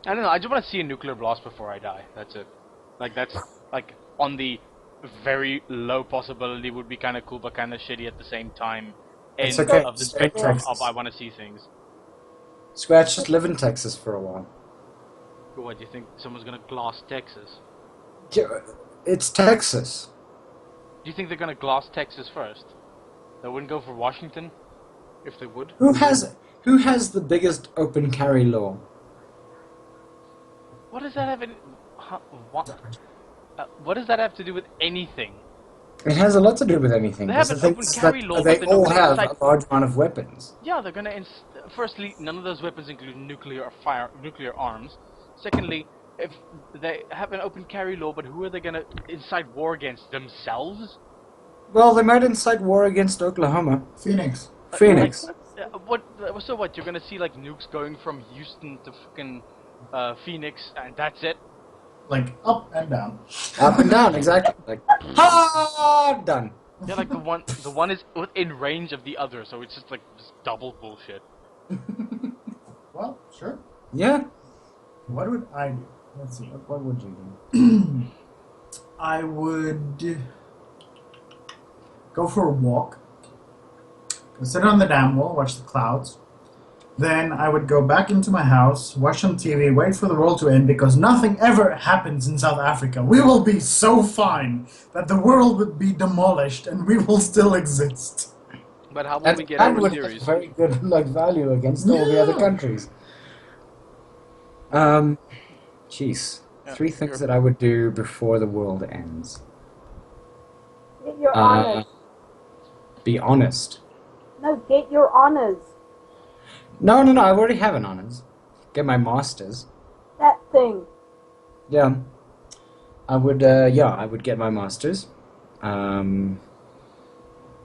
I don't know, I just want to see a nuclear blast before I die. That's it. Like, that's, like, on the very low possibility would be kind of cool, but kind of shitty at the same time. It's End okay. of the Straight spectrum Texas. of I want to see things. Scratch, just live in Texas for a while. What, do you think someone's gonna glass Texas? Yeah, it's Texas. Do you think they're gonna glass Texas first? They wouldn't go for Washington? If they would? Who has the biggest open carry law? What does that have in... what does that have to do with anything? It has a lot to do with anything. They have because an the open thing is carry that law, they but they're all not have gonna a large amount of weapons. Yeah, they're gonna... Firstly, none of those weapons include nuclear arms. Secondly, if they have an open carry law, but who are they gonna incite war against? Themselves? Well, they might incite war against Oklahoma. Phoenix. Phoenix. So what? You're gonna see like nukes going from Houston to fucking Phoenix, and that's it? Like, up and down. Up and down, exactly. Like, done. Yeah, like the one is within range of the other, so it's just like just double bullshit. Well, sure. Yeah. What would I do? Let's see. What would you do? I would go for a walk. Go sit on the damn wall, watch the clouds. Then I would go back into my house, watch some TV, wait for the world to end because nothing ever happens in South Africa. We will be so fine that the world would be demolished and we will still exist. But how will we get That our would have series? very good value against all the other Yeah. countries. Jeez. Yeah, 3 things sure. that I would do before the world ends. Get your Uh, honors. Be honest. No, get your honors. No, I already have an honors. Get my masters. That thing. Yeah. I would get my masters.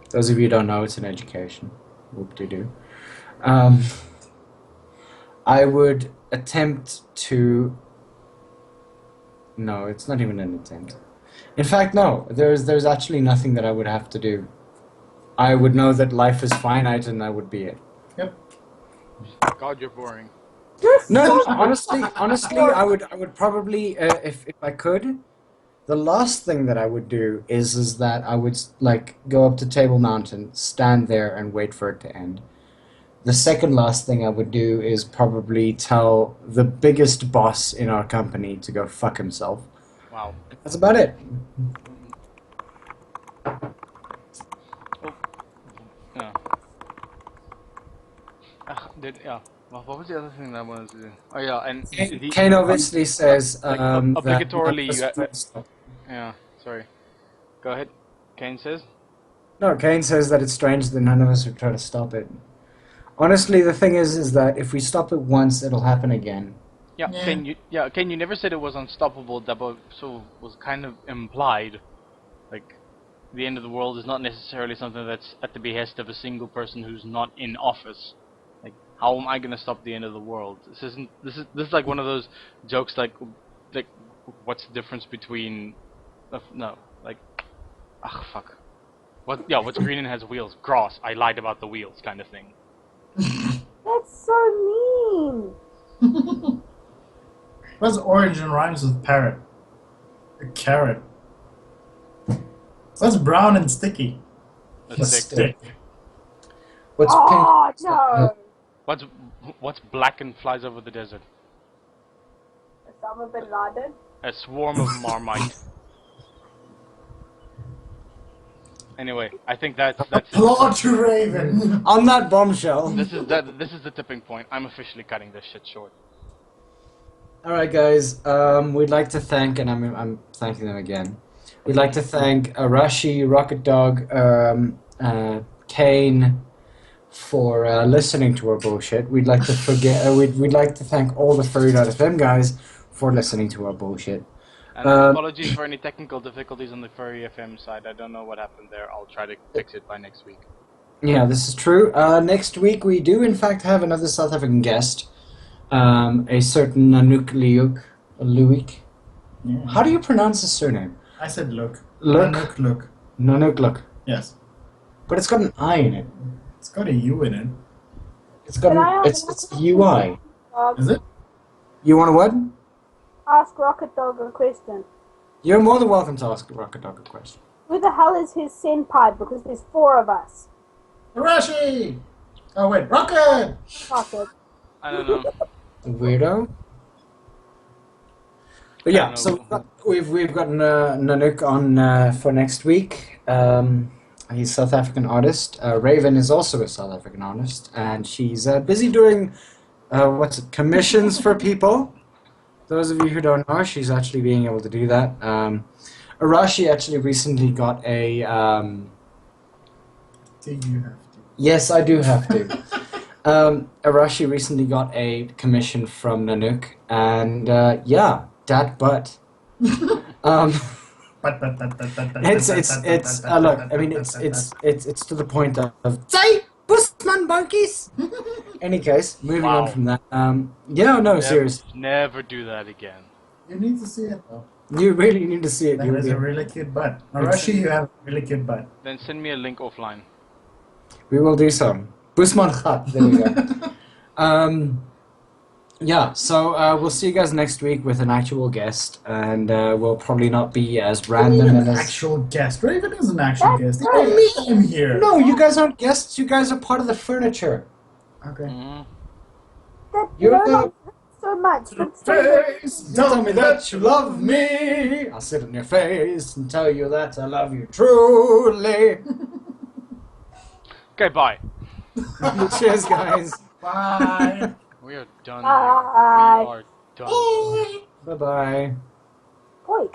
Those of you who don't know, it's an education. Whoop-de-doo. I would attempt to... No, it's not even an attempt. In fact, no. There's actually nothing that I would have to do. I would know that life is finite and that would be it. Yep. God, you're boring. No, honestly, I would probably, if I could, the last thing that I would do is that I would like go up to Table Mountain, stand there, and wait for it to end. The second last thing I would do is probably tell the biggest boss in our company to go fuck himself. Wow. That's about it. Yeah. Yeah. Well, what was the other thing that I wanted to do? Oh yeah, and Kane obviously says obligatorily that yeah. Sorry. Go ahead. Kane says. No, Kane says that it's strange that none of us would try to stop it. Honestly, the thing is that if we stop it once, it'll happen again. Yeah, Yeah. Kane, you never said it was unstoppable. That was kind of implied. Like, the end of the world is not necessarily something that's at the behest of a single person who's not in office. Like, how am I gonna stop the end of the world? This is like one of those jokes like what's the difference between fuck. What's green and has wheels? Grass. I lied about the wheels, kind of thing. That's so mean. What's orange and rhymes with parrot? A carrot. What's brown and sticky? A stick. Stick. What's Oh, pink? no. What's black and flies over the desert? Osama bin Laden. A swarm of marmite. Anyway, I think that's Applaud to Raven. On that bombshell. this is the tipping point. I'm officially cutting this shit short. All right, guys. We'd like to thank, and I'm thanking them again. We'd like to thank Arashi, Rocket Dog, Kane, for listening to our bullshit. We'd like to we'd like to thank all the Furry.fm guys for listening to our bullshit. And apologies for any technical difficulties on the Furry FM side. I don't know what happened there. I'll try to fix it by next week. Yeah, this is true. Next week we do in fact have another South African guest, a certain Nanook Luik. Yeah. How do you pronounce his surname? I said look. Look. Look. Nanook Look. Yes. But it's got an I in it. It's got a U in it. It's got Can I it's UI. Is it? You want to what? Ask Rocket Dog a question. You're more than welcome to ask Rocket Dog a question. Who the hell is his senpai? Because there's 4 of us. Arashi! Oh wait, Rocket! Rocket. I don't know. Weirdo. But yeah, so we've got Nanook on for next week. He's a South African artist. Raven is also a South African artist, and she's busy doing commissions for people. Those of you who don't know, she's actually being able to do that. Arashi actually recently got a. Do you have to? Yes, I do have to. Arashi recently got a commission from Nanook, and yeah, dat butt. It's look. I mean, it's to the point of say Busman monkeys. Any case, moving on Wow. from that. Yeah, no, seriously, Never do that again. You need to see it though. you really need to see it. That is a really cute butt. Arashi, you have a really cute butt. Then send me a link offline. We will do so. Busman Khat. There we go. Yeah, so we'll see you guys next week with an actual guest, and we'll probably not be as random An and as. actual guest. Raven is an actual That's guest. right. Even me, I'm here. No, you guys aren't guests. You guys are part of the furniture. Okay. Mhm. That You're you know, the- like, so much. That's so Face, Tell me that you love me. I'll sit in your face and tell you that I love you truly. Okay, bye. Cheers, guys. Bye. We are done Bye. here. We are done. Bye bye. Oi.